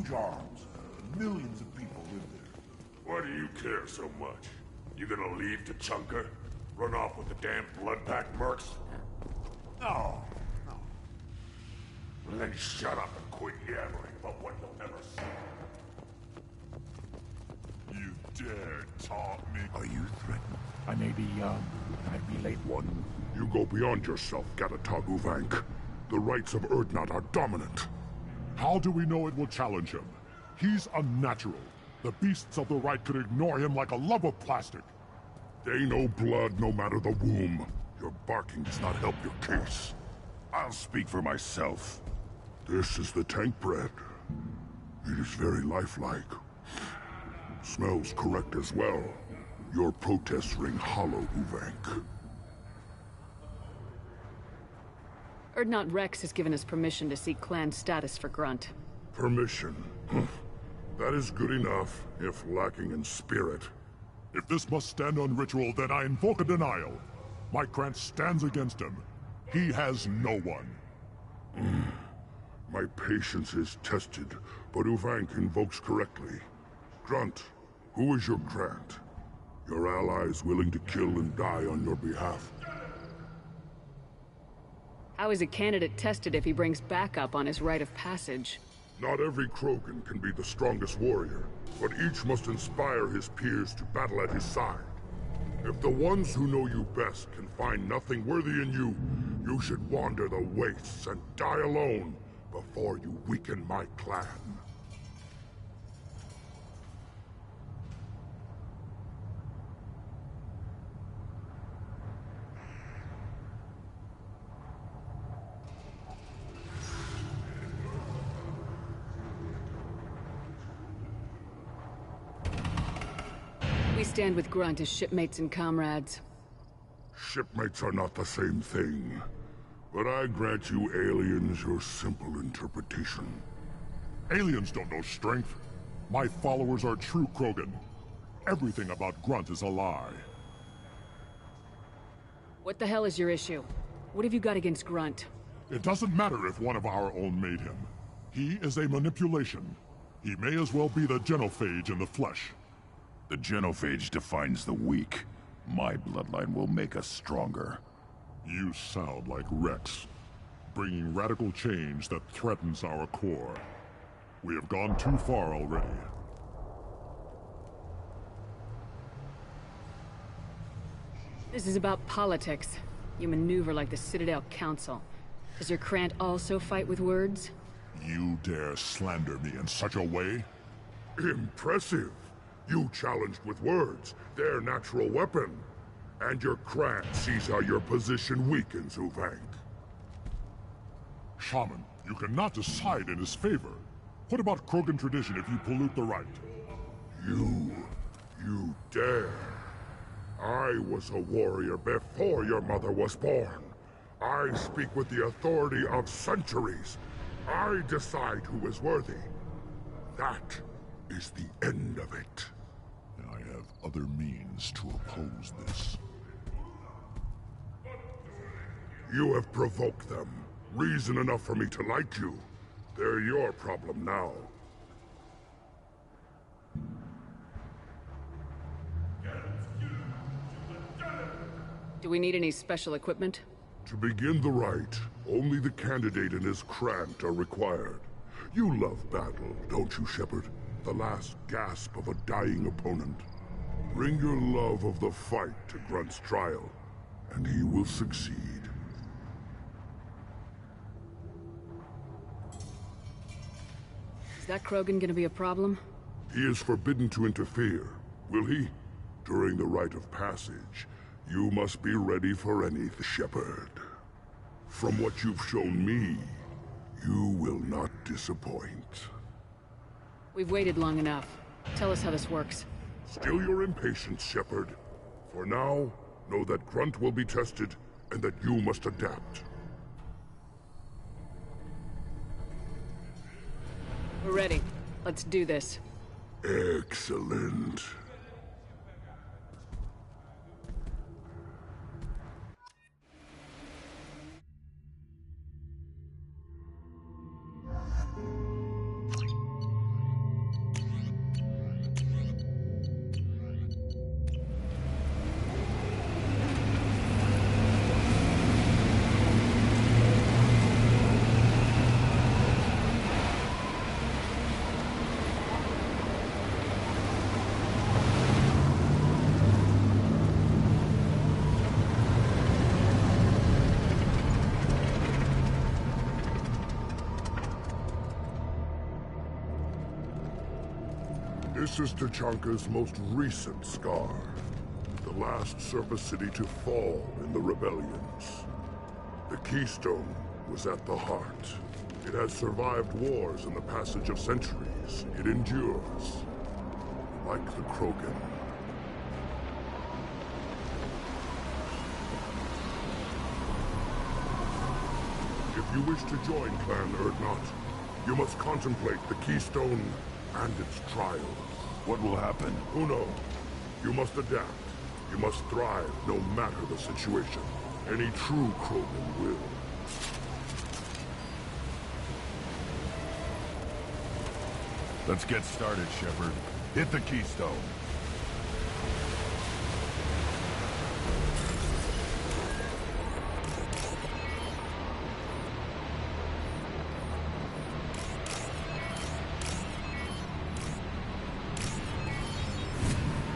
huge arms. Millions of people live there. Why do you care so much? You gonna leave to Chunker? Run off with the damn blood-packed mercs? No, no. Well, then shut up and quit yammering about what you'll never see. You dare taunt me? Are you threatened? I may be young, and I be late. One, you go beyond yourself, Gatatog Uvank. The rights of Urdnot are dominant. How do we know it will challenge him? He's unnatural. The beasts of the right could ignore him like a lump of plastic. They know blood no matter the womb. Your barking does not help your case. I'll speak for myself. This is the tank bread. It is very lifelike. Smells correct as well. Your protests ring hollow, Uvank. Urdnot Rex has given us permission to seek clan status for Grunt. Permission. That is good enough, if lacking in spirit. If this must stand on ritual, then I invoke a denial. My Krant stands against him. He has no one. My patience is tested, but Uvank invokes correctly. Grunt, who is your Krant? Your allies willing to kill and die on your behalf. How is a candidate tested if he brings backup on his rite of passage? Not every Krogan can be the strongest warrior, but each must inspire his peers to battle at his side. If the ones who know you best can find nothing worthy in you, you should wander the wastes and die alone before you weaken my clan. We stand with Grunt as shipmates and comrades. Shipmates are not the same thing. But I grant you aliens your simple interpretation. Aliens don't know strength. My followers are true Krogan. Everything about Grunt is a lie. What the hell is your issue? What have you got against Grunt? It doesn't matter if one of our own made him. He is a manipulation. He may as well be the genophage in the flesh. The genophage defines the weak. My bloodline will make us stronger. You sound like Rex, bringing radical change that threatens our core. We have gone too far already. This is about politics. You maneuver like the Citadel Council. Does your Krant also fight with words? You dare slander me in such a way? Impressive! You challenged with words, their natural weapon. And your Krant sees how your position weakens, Uvank. Shaman, you cannot decide in his favor. What about Krogan tradition if you pollute the rite? You dare. I was a warrior before your mother was born. I speak with the authority of centuries. I decide who is worthy. That is the end of it. I have other means to oppose this. You have provoked them. Reason enough for me to like you. They're your problem now. Do we need any special equipment? To begin the rite, only the candidate and his Krant are required. You love battle, don't you, Shepard? The last gasp of a dying opponent. Bring your love of the fight to Grunt's trial, and he will succeed. Is that Krogan gonna be a problem? He is forbidden to interfere, will he? During the rite of passage, you must be ready for anything, Shepard. From what you've shown me, you will not disappoint. We've waited long enough. Tell us how this works. Still your impatience, Shepard. For now, know that Grunt will be tested, and that you must adapt. We're ready. Let's do this. Excellent. This is Tachanka's most recent scar. The last surface city to fall in the rebellions. The Keystone was at the heart. It has survived wars and the passage of centuries. It endures. Like the Krogan. If you wish to join Clan Urdnot, you must contemplate the Keystone and its trials. What will happen? Who knows? You must adapt. You must thrive no matter the situation. Any true Krogan will. Let's get started, Shepard. Hit the Keystone.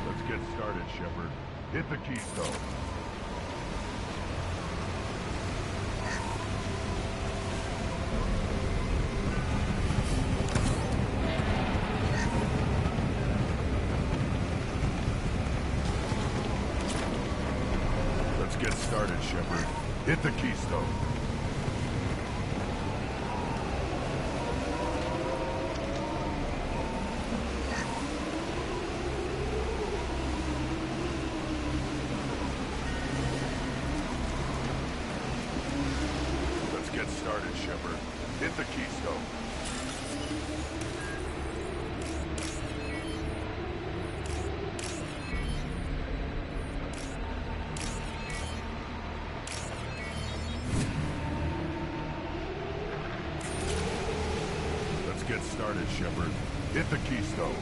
Let's get started, Shepard. Hit the Keystone. Get started, Shepard. Hit the Keystone. Let's get started, Shepard. Hit the Keystone. Get started, Shepard. Hit the Keystone.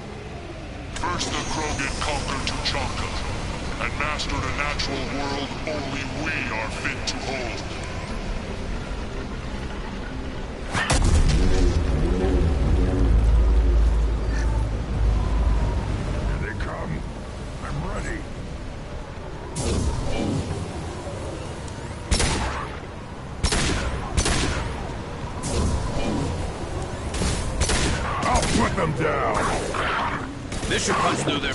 First the Krogan conquered Tachanka, and mastered a natural world only we are fit to hold. Here they come. I'm ready. Put them down! This should punch through their...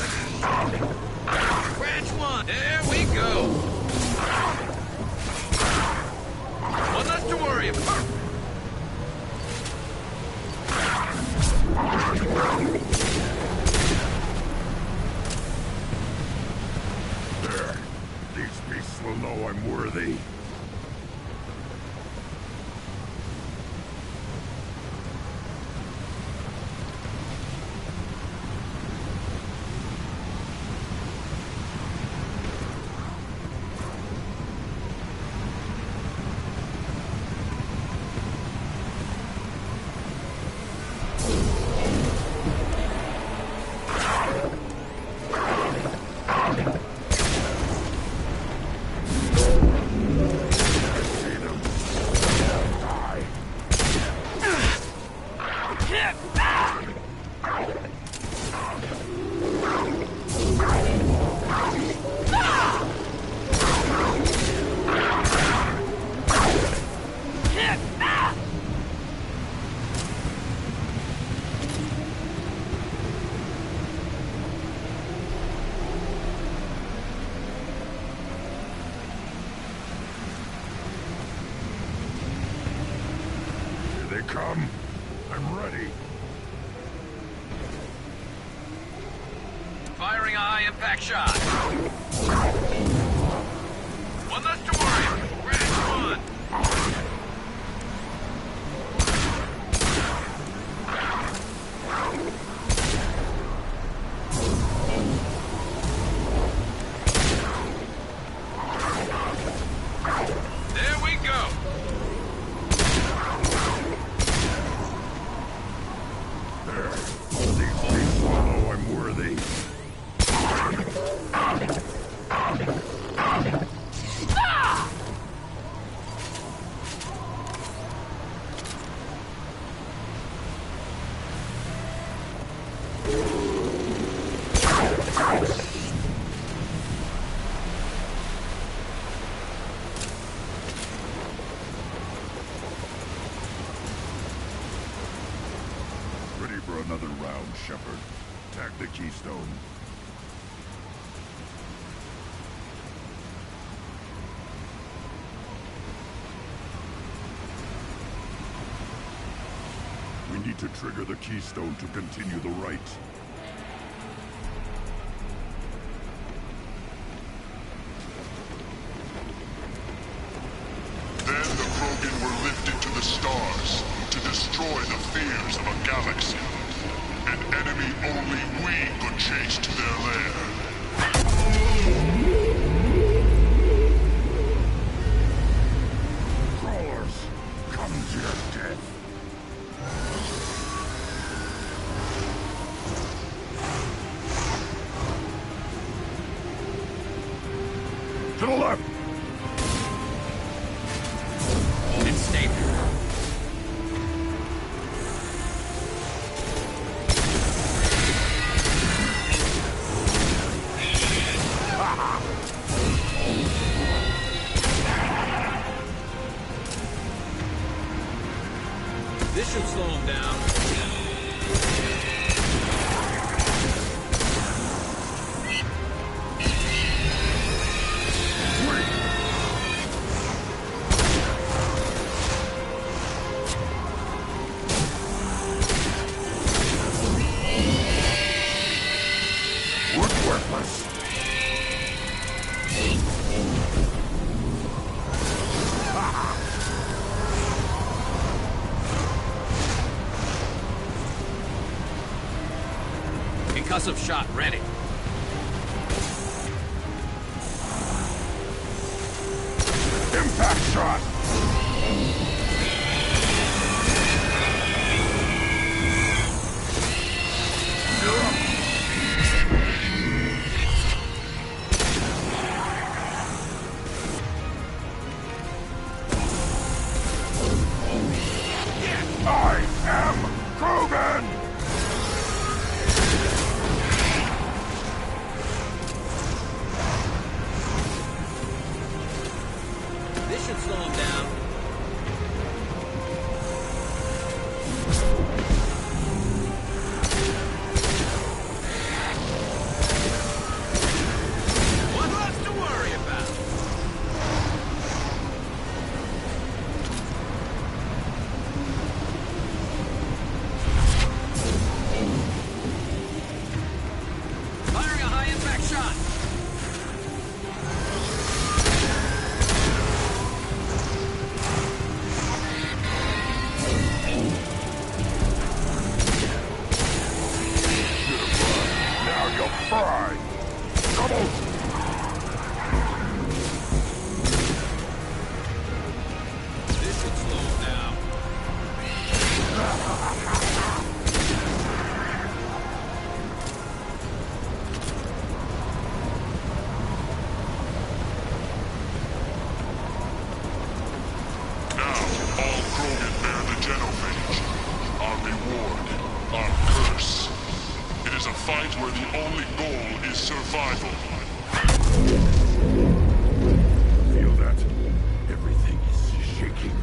Branch one! There we go! One less to worry about. There. These beasts will know I'm worthy. Come. I'm ready. Firing a high-impact shot. One less to worry. Branch one. There we go. I'm worthy. Ready for another round, Shepard. attack the Keystone. We need to trigger the Keystone to continue the right. Then the Krogan were lifted to the stars to destroy the fears of a galaxy. An enemy only we could chase to their lair. Crawlers, come to your death. To the left! And stay there. This should slow him down. Worthless. Concussive shot ready. Impact shot. I am Krogan! This should slow him down. What left to worry about? Firing a high impact shot. Now you're fried! Double! This should slow him down. Now, all Krogan bear the genophage. Our reward, our curse. It is a fight where the only goal is survival. Feel that? Everything is shaking.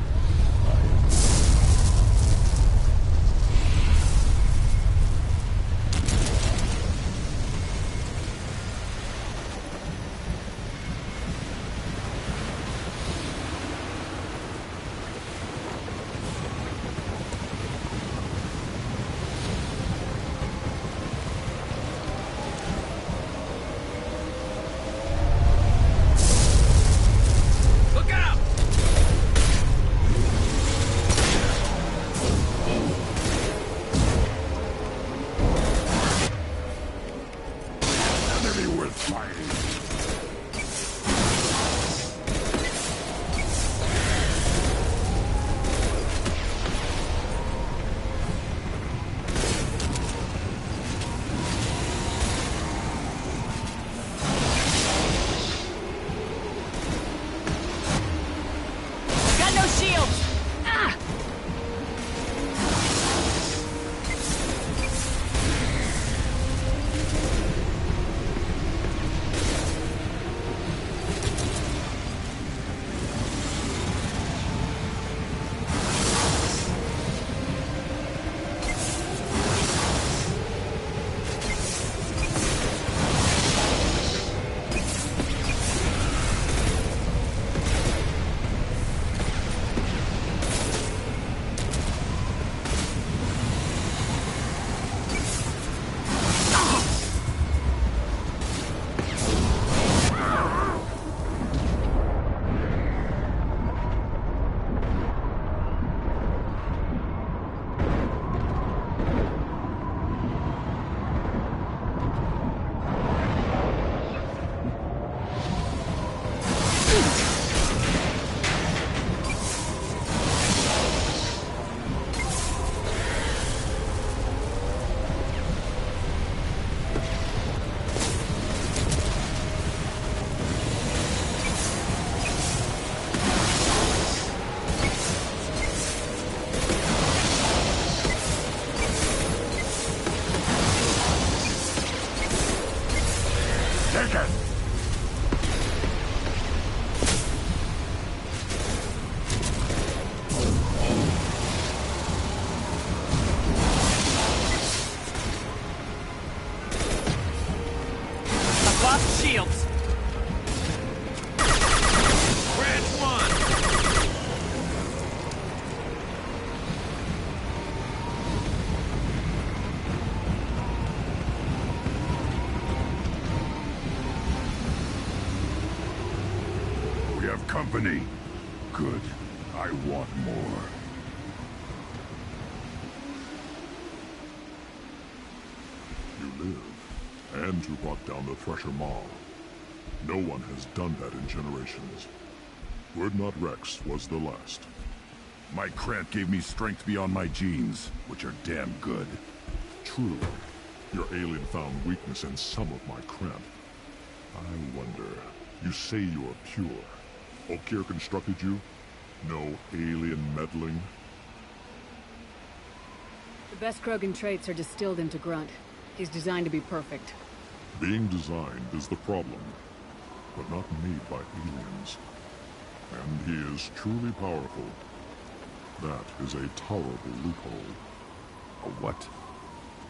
company. Good. I want more. You live, and you brought down the Thresher Maw. No one has done that in generations. Word Not Rex was the last. My Krant gave me strength beyond my genes, which are damn good. True. Your alien found weakness in some of my Krant. I wonder, you say you're pure. Okier constructed you? No alien meddling? The best Krogan traits are distilled into Grunt. He's designed to be perfect. Being designed is the problem, but not made by aliens. And he is truly powerful. That is a tolerable loophole. A what?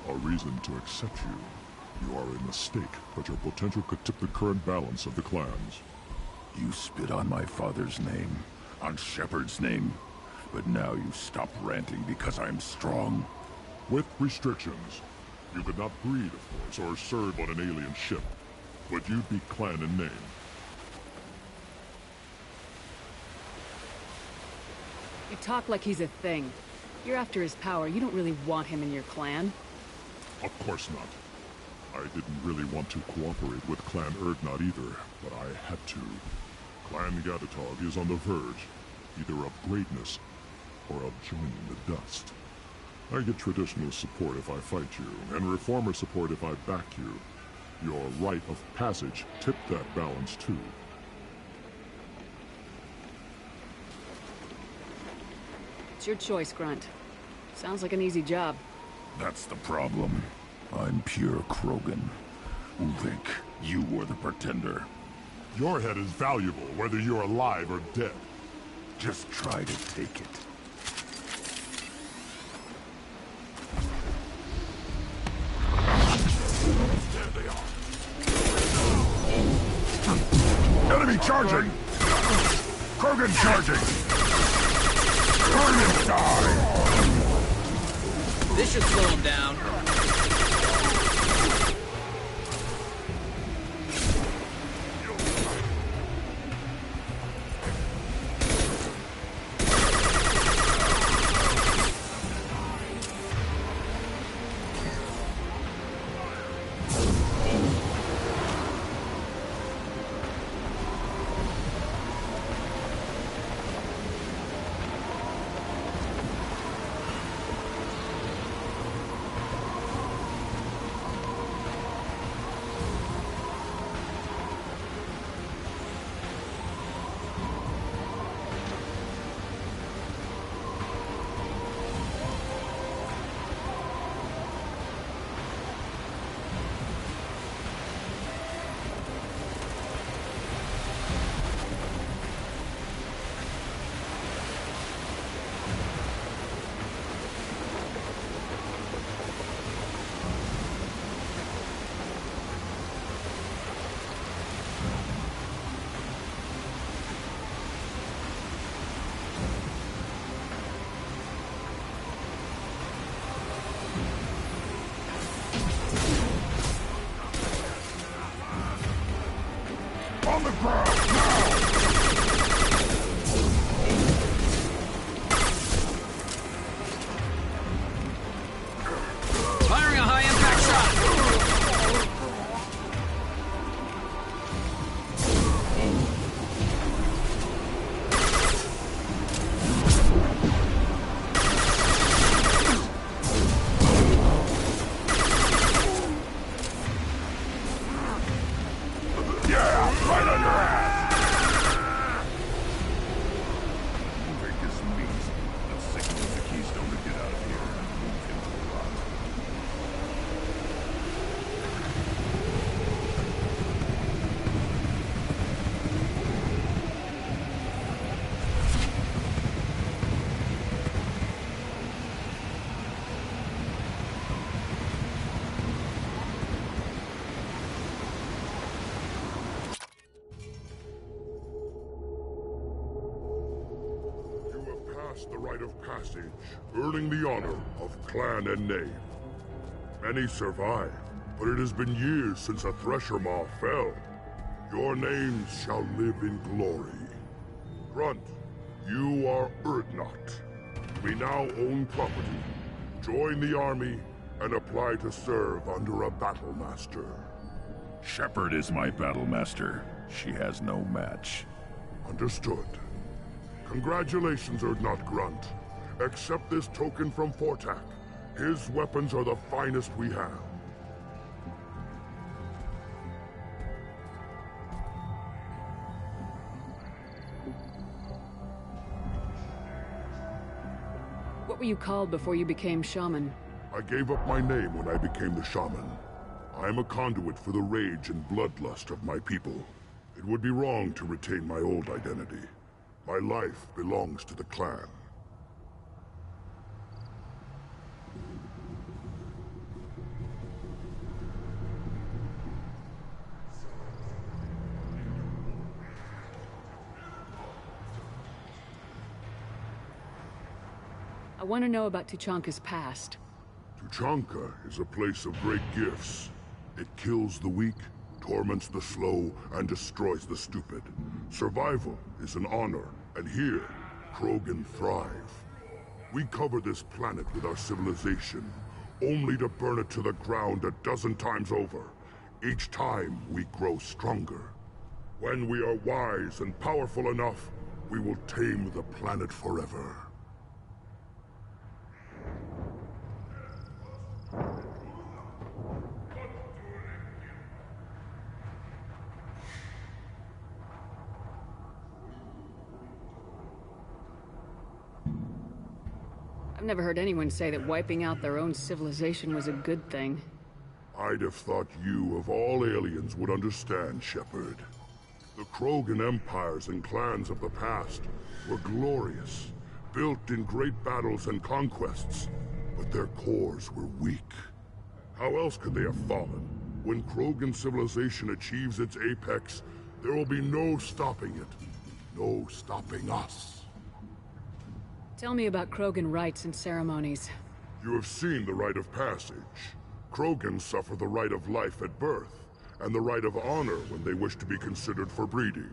A reason to accept you. You are a mistake, but your potential could tip the current balance of the clans. You spit on my father's name, on Shepard's name, but now you stop ranting because I'm strong. With restrictions. You could not breed, of course, or serve on an alien ship, but you'd be clan in name. You talk like he's a thing. You're after his power. You don't really want him in your clan. Of course not. I didn't really want to cooperate with Clan Urdnot either, but I had to. Clan Gatatog is on the verge, either of greatness or of joining the dust. I get traditional support if I fight you, and reformer support if I back you. Your rite of passage tipped that balance too. It's your choice, Grunt. Sounds like an easy job. That's the problem. I'm pure Krogan. Ulvik, you were the pretender. Your head is valuable, whether you're alive or dead. Just try to take it. There they are. Enemy charging! Krogan charging! Burn and die! This should slow him down. On the ground, now! Firing a high-impact shot! The rite of passage, earning the honor of clan and name. Many survive, but it has been years since a Thresher Maw fell. Your names shall live in glory. Grunt, you are Urdnot. We now own property. Join the army and apply to serve under a battle master. Shepard is my battle master. She has no match. Understood. Congratulations, Urdnot Grunt. Accept this token from Fortak. His weapons are the finest we have. What were you called before you became shaman? I gave up my name when I became the shaman. I am a conduit for the rage and bloodlust of my people. It would be wrong to retain my old identity. My life belongs to the clan. I want to know about Tuchanka's past. Tuchanka is a place of great gifts. It kills the weak, torments the slow, and destroys the stupid. Survival is an honor, and here, Krogan thrive. We cover this planet with our civilization, only to burn it to the ground a dozen times over. Each time, we grow stronger. When we are wise and powerful enough, we will tame the planet forever. I've never heard anyone say that wiping out their own civilization was a good thing. I'd have thought you, of all aliens, would understand, Shepard. The Krogan empires and clans of the past were glorious, built in great battles and conquests, but their cores were weak. How else could they have fallen? When Krogan civilization achieves its apex, there will be no stopping it. No stopping us. Tell me about Krogan rites and ceremonies. You have seen the rite of passage. Krogans suffer the rite of life at birth, and the rite of honor when they wish to be considered for breeding.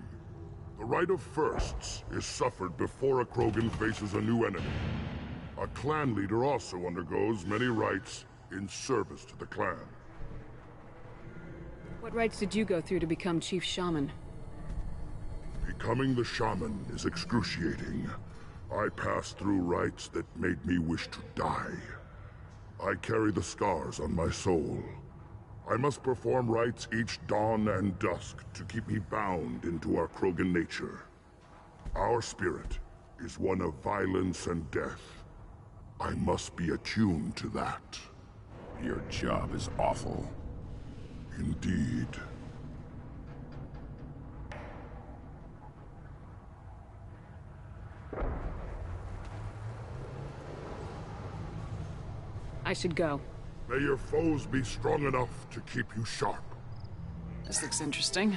The rite of firsts is suffered before a Krogan faces a new enemy. A clan leader also undergoes many rites in service to the clan. What rites did you go through to become Chief Shaman? Becoming the shaman is excruciating. I passed through rites that made me wish to die. I carry the scars on my soul. I must perform rites each dawn and dusk to keep me bound into our Krogan nature. Our spirit is one of violence and death. I must be attuned to that. Your job is awful. Indeed. I should go. May your foes be strong enough to keep you sharp. This looks interesting.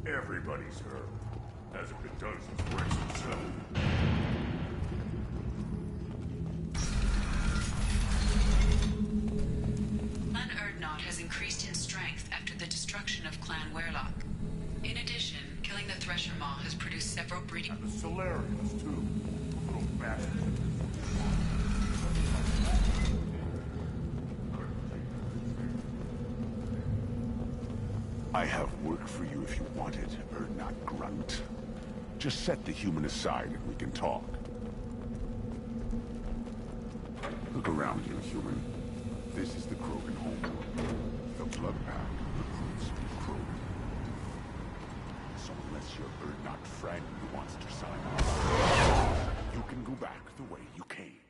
Everybody's heard. Hasn't been done since Rex himself. Clan Urdnot has increased in strength after the destruction of Clan Werlock. In addition, killing the Thresher Maw has produced several breeding... And the Solarians, too. Little bastards. I have work for you if you want it, Urdnot Grunt. Just set the human aside and we can talk. Look around you, human. This is the Krogan homeworld. The blood pact recruits Krogan. So unless you're Urdnot friend who wants to sign on, you can go back the way you came.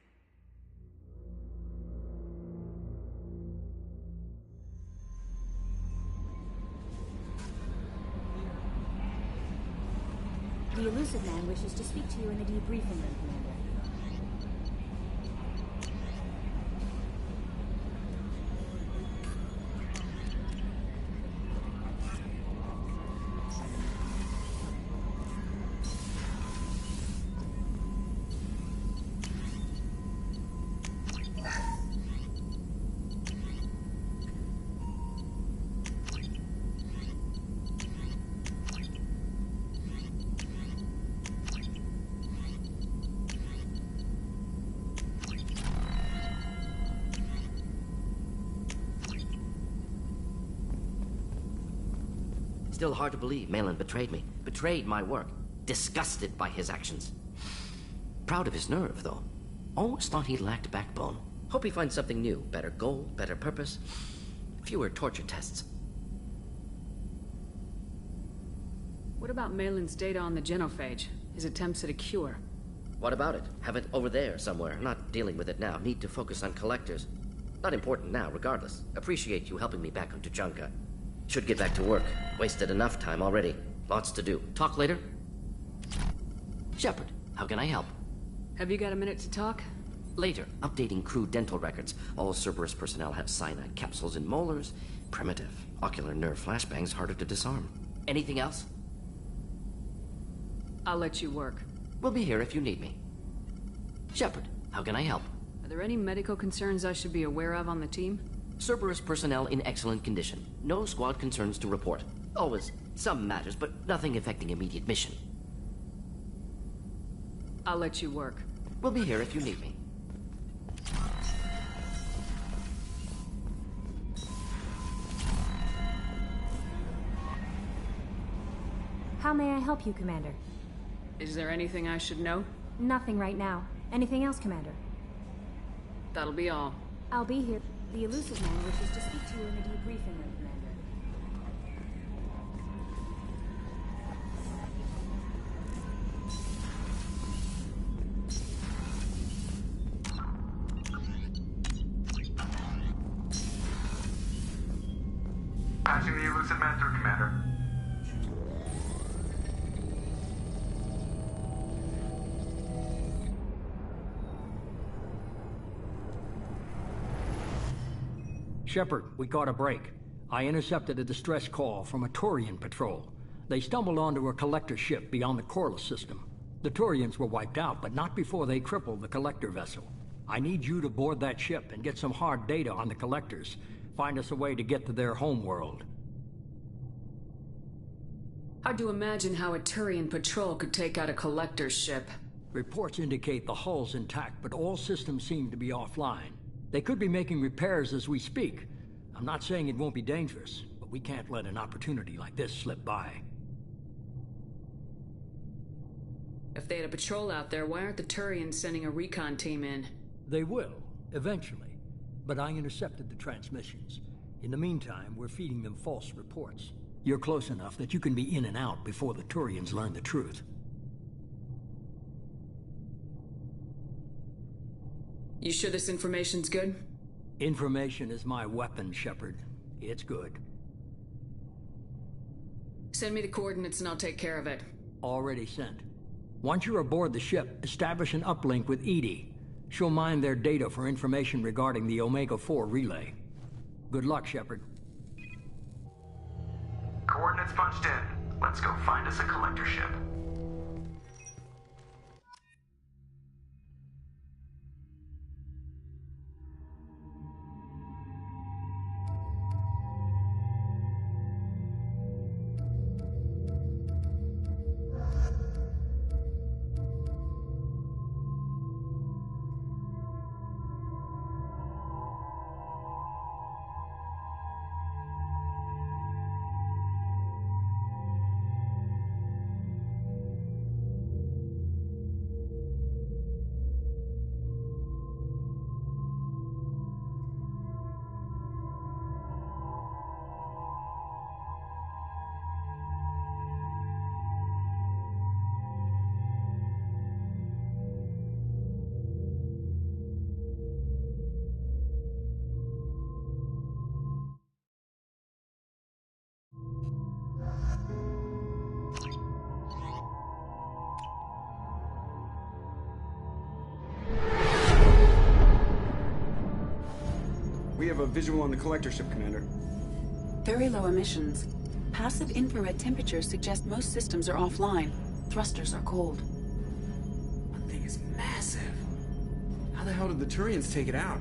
The Elusive Man wishes to speak to you in the debriefing room, Commander. Still hard to believe Malin betrayed me. Betrayed my work. Disgusted by his actions. Proud of his nerve, though. Always thought he lacked backbone. Hope he finds something new. Better goal, better purpose. Fewer torture tests. What about Malin's data on the genophage? His attempts at a cure? What about it? Have it over there somewhere. Not dealing with it now. Need to focus on collectors. Not important now, regardless. Appreciate you helping me back on Tuchanka. Should get back to work. Wasted enough time already. Lots to do. Talk later? Shepard, how can I help? Have you got a minute to talk? Later. Updating crew dental records. All Cerberus personnel have cyanide capsules in molars. Primitive. Ocular nerve flashbangs harder to disarm. Anything else? I'll let you work. We'll be here if you need me. Shepard, how can I help? Are there any medical concerns I should be aware of on the team? Cerberus personnel in excellent condition. No squad concerns to report. Always some matters, but nothing affecting immediate mission. I'll let you work. We'll be here if you need me. How may I help you, Commander? Is there anything I should know? Nothing right now. Anything else, Commander? That'll be all. I'll be here. The elusive man wishes to speak to you in the debriefing room, Commander. Patching the elusive man through, Commander. Shepard, we caught a break. I intercepted a distress call from a Turian patrol. They stumbled onto a collector ship beyond the Corliss system. The Turians were wiped out, but not before they crippled the collector vessel. I need you to board that ship and get some hard data on the collectors. Find us a way to get to their homeworld. Hard to imagine how a Turian patrol could take out a collector's ship. Reports indicate the hull's intact, but all systems seem to be offline. They could be making repairs as we speak. I'm not saying it won't be dangerous, but we can't let an opportunity like this slip by. If they had a patrol out there, why aren't the Turians sending a recon team in? They will, eventually. But I intercepted the transmissions. In the meantime, we're feeding them false reports. You're close enough that you can be in and out before the Turians learn the truth. You sure this information's good? Information is my weapon, Shepard. It's good. Send me the coordinates and I'll take care of it. Already sent. Once you're aboard the ship, establish an uplink with Edie. She'll mine their data for information regarding the Omega-4 relay. Good luck, Shepard. Coordinates punched in. Let's go find us a collector ship. We have a visual on the collector ship, Commander. Very low emissions. Passive infrared temperatures suggest most systems are offline. Thrusters are cold. That thing is massive. How the hell did the Turians take it out?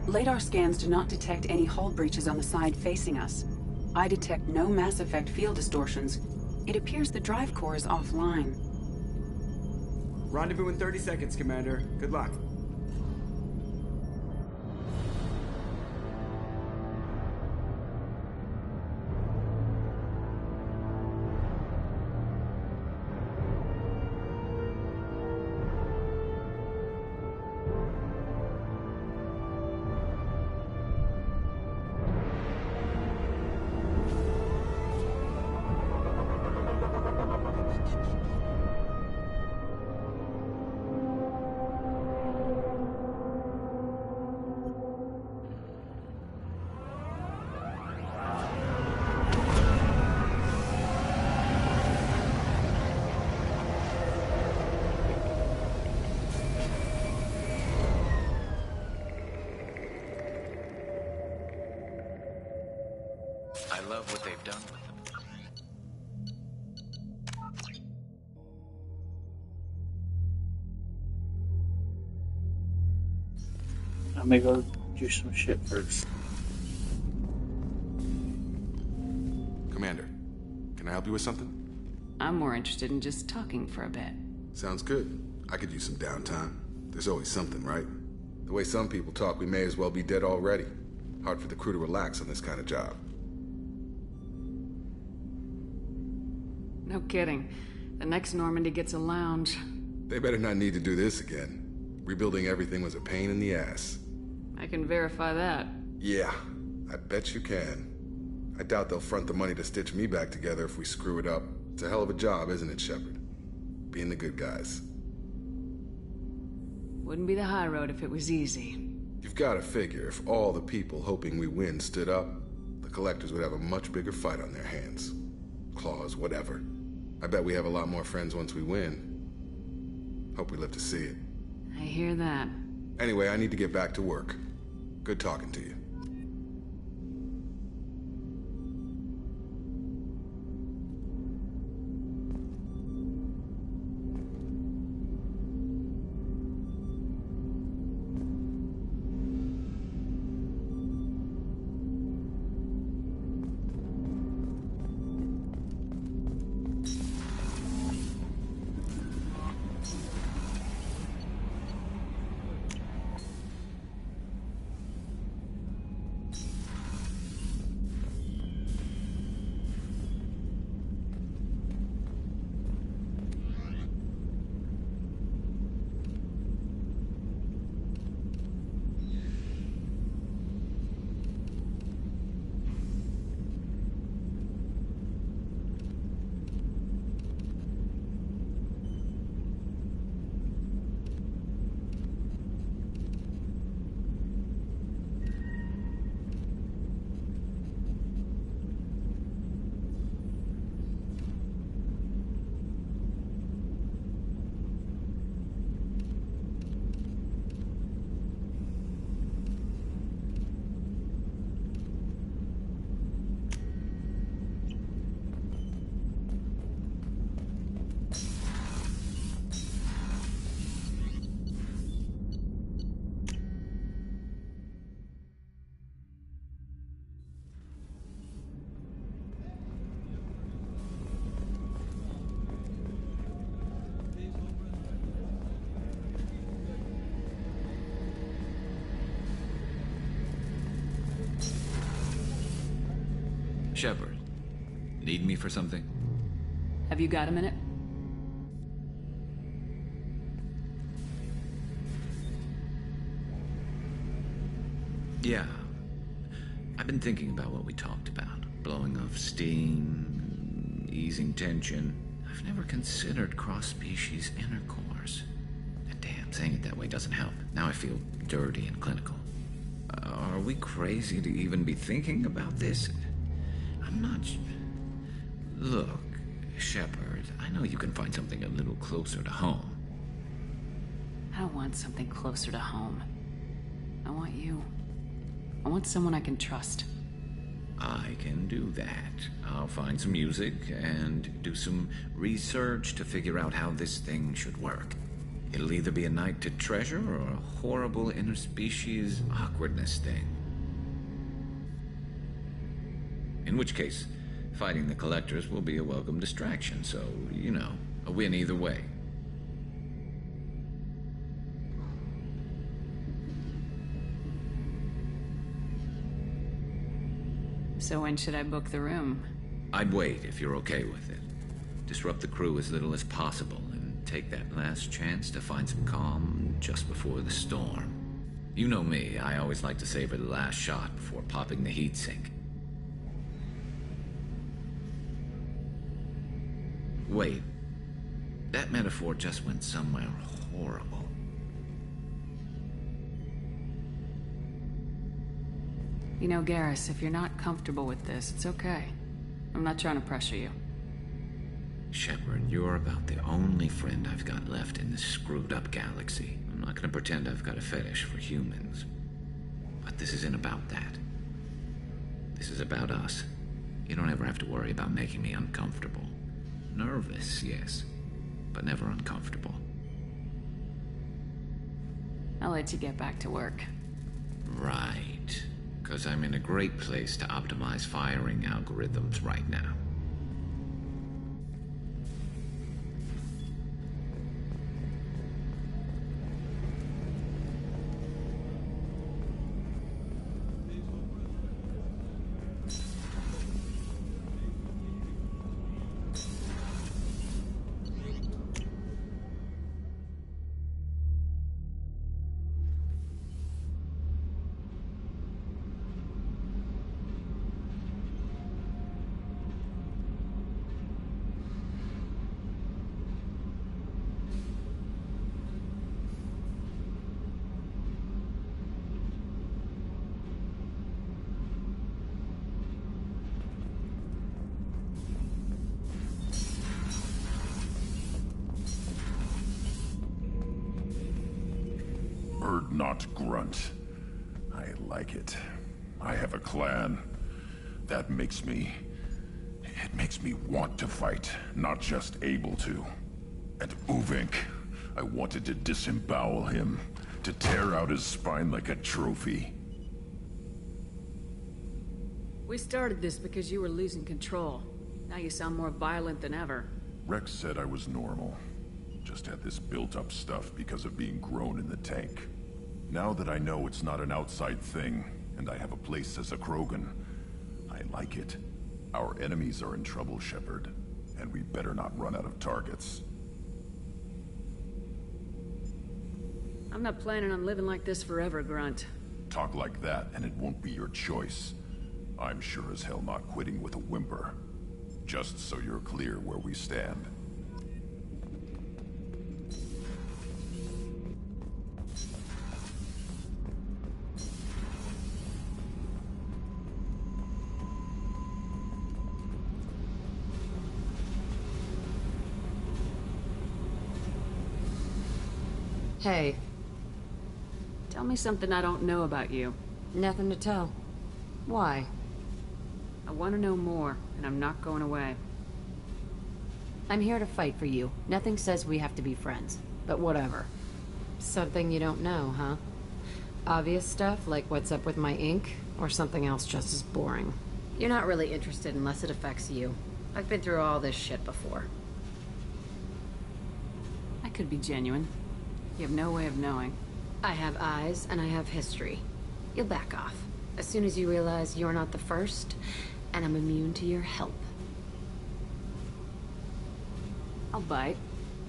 Radar scans do not detect any hull breaches on the side facing us. I detect no Mass Effect field distortions. It appears the drive core is offline. Rendezvous in 30 seconds, Commander. Good luck. I love what they've done with them. Let me go do some shit first. Commander, can I help you with something? I'm more interested in just talking for a bit. Sounds good. I could use some downtime. There's always something, right? The way some people talk, we may as well be dead already. Hard for the crew to relax on this kind of job. No kidding. The next Normandy gets a lounge. They better not need to do this again. Rebuilding everything was a pain in the ass. I can verify that. Yeah, I bet you can. I doubt they'll front the money to stitch me back together if we screw it up. It's a hell of a job, isn't it, Shepard? Being the good guys. Wouldn't be the high road if it was easy. You've got to figure if all the people hoping we win stood up, the Collectors would have a much bigger fight on their hands. Claws, whatever. I bet we have a lot more friends once we win. Hope we live to see it. I hear that. Anyway, I need to get back to work. Good talking to you. Shepard, need me for something? Have you got a minute? Yeah. I've been thinking about what we talked about. Blowing off steam, easing tension. I've never considered cross-species intercourse. And damn, saying it that way doesn't help. Now I feel dirty and clinical. Are we crazy to even be thinking about this? I'm not... Look, Shepard, I know you can find something a little closer to home. I don't want something closer to home. I want you. I want someone I can trust. I can do that. I'll find some music and do some research to figure out how this thing should work. It'll either be a night to treasure or a horrible interspecies awkwardness thing. In which case, fighting the Collectors will be a welcome distraction, so, you know, a win either way. So when should I book the room? I'd wait if you're okay with it. Disrupt the crew as little as possible and take that last chance to find some calm just before the storm. You know me, I always like to savor the last shot before popping the heatsink. Wait, that metaphor just went somewhere horrible. You know, Garrus, if you're not comfortable with this, it's okay. I'm not trying to pressure you. Shepard, you're about the only friend I've got left in this screwed up galaxy. I'm not gonna pretend I've got a fetish for humans. But this isn't about that. This is about us. You don't ever have to worry about making me uncomfortable. Nervous, yes, but never uncomfortable. I'll let you get back to work. Right. Because I'm in a great place to optimize firing algorithms right now. Not grunt. I like it. I have a clan. That makes me... It makes me want to fight, not just able to. And Uvink, I wanted to disembowel him, to tear out his spine like a trophy. We started this because you were losing control. Now you sound more violent than ever. Rex said I was normal. Just had this built-up stuff because of being grown in the tank. Now that I know it's not an outside thing, and I have a place as a Krogan, I like it. Our enemies are in trouble, Shepard, and we better not run out of targets. I'm not planning on living like this forever, Grunt. Talk like that, and it won't be your choice. I'm sure as hell not quitting with a whimper. Just so you're clear where we stand. Hey. Tell me something I don't know about you. Nothing to tell. Why? I want to know more, and I'm not going away. I'm here to fight for you. Nothing says we have to be friends, but whatever. Something you don't know, huh? Obvious stuff, like what's up with my ink, or something else just as boring. You're not really interested unless it affects you. I've been through all this shit before. I could be genuine. You have no way of knowing. I have eyes, and I have history. You'll back off. As soon as you realize you're not the first, and I'm immune to your help. I'll bite.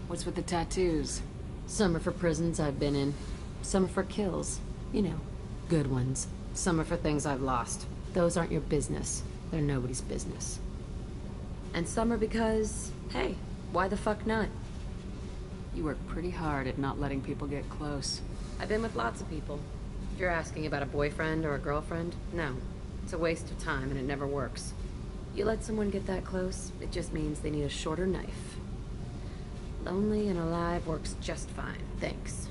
What's with the tattoos? Some are for prisons I've been in. Some are for kills. You know, good ones. Some are for things I've lost. Those aren't your business. They're nobody's business. And some are because, hey, why the fuck not? You work pretty hard at not letting people get close. I've been with lots of people. If you're asking about a boyfriend or a girlfriend, no. It's a waste of time and it never works. You let someone get that close, it just means they need a shorter knife. Lonely and alive works just fine, thanks.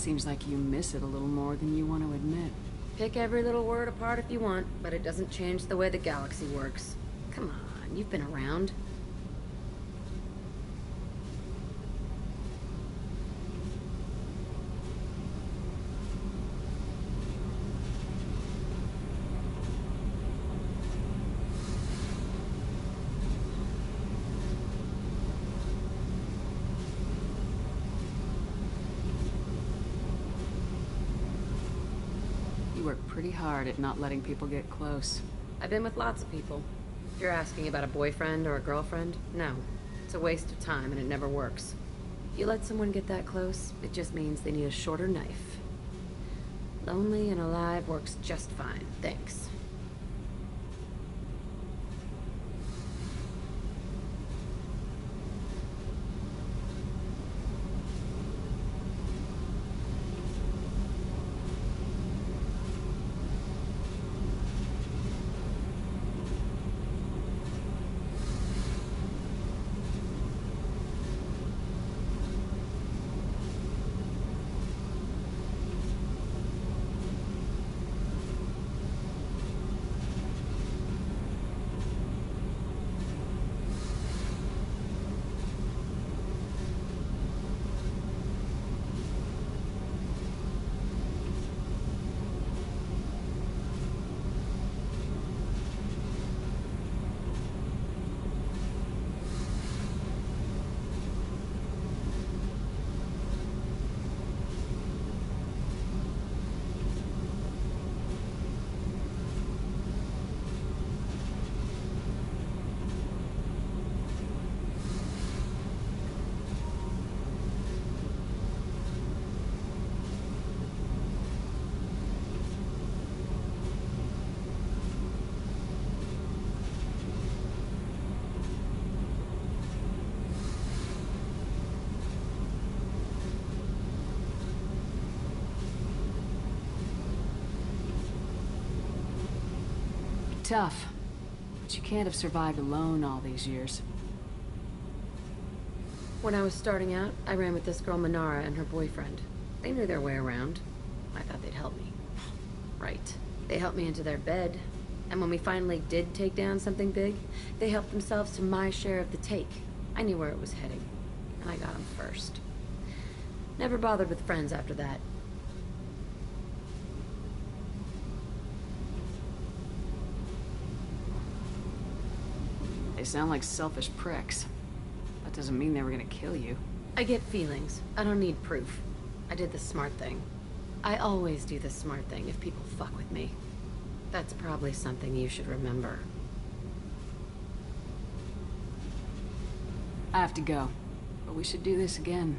Seems like you miss it a little more than you want to admit. Pick every little word apart if you want, but it doesn't change the way the galaxy works. Come on, you've been around. You work pretty hard at not letting people get close. I've been with lots of people. If you're asking about a boyfriend or a girlfriend, no. It's a waste of time and it never works. If you let someone get that close, it just means they need a shorter knife. Lonely and alive works just fine, thanks. Tough. But you can't have survived alone all these years. When I was starting out, I ran with this girl Manara and her boyfriend. They knew their way around. I thought they'd help me. Right. They helped me into their bed. And when we finally did take down something big, they helped themselves to my share of the take. I knew where it was heading. And I got them first. Never bothered with friends after that. They sound like selfish pricks. That doesn't mean they were gonna kill you. I get feelings. I don't need proof. I did the smart thing. I always do the smart thing if people fuck with me. That's probably something you should remember. I have to go. But we should do this again.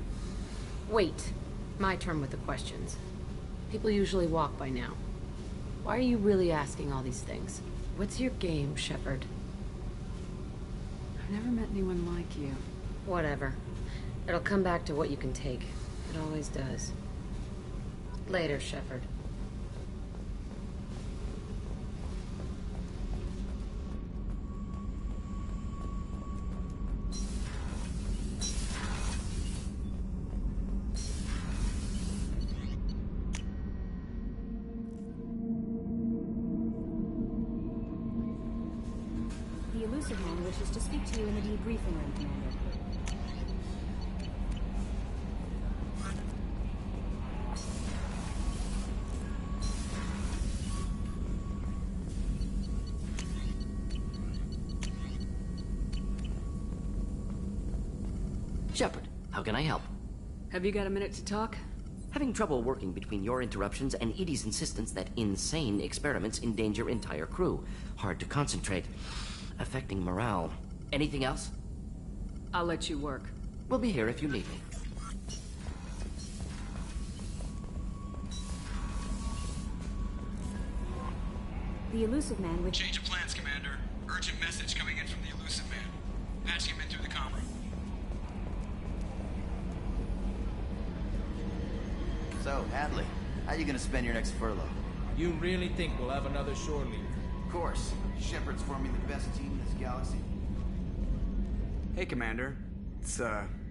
Wait. My turn with the questions. People usually walk by now. Why are you really asking all these things? What's your game, Shepard? I've never met anyone like you. Whatever. It'll come back to what you can take. It always does. Later, Shepard. The elusive man wishes to speak to you in the debriefing room, Commander. Shepard, how can I help? Have you got a minute to talk? Having trouble working between your interruptions and Edie's insistence that insane experiments endanger entire crew. Hard to concentrate. Affecting morale. Anything else? I'll let you work. We'll be here if you need me. The elusive man with... Change of plans, Commander. Urgent message coming in from the elusive man. Patching him in through the comm room. So, Hadley, how you gonna spend your next furlough? You really think we'll have another shore leave? Of course. Shepard's forming the best team in this galaxy. Hey, Commander. It's,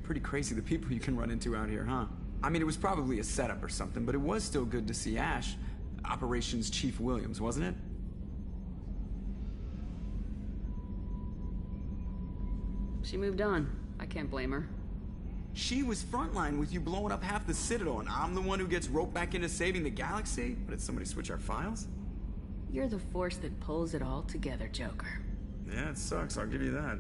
pretty crazy the people you can run into out here, huh? I mean, it was probably a setup or something, but it was still good to see Ash. Operations Chief Williams, wasn't it? She moved on. I can't blame her. She was frontline with you blowing up half the Citadel, and I'm the one who gets roped back into saving the galaxy? But did somebody switch our files? You're the force that pulls it all together, Joker. Yeah, it sucks, I'll give you that.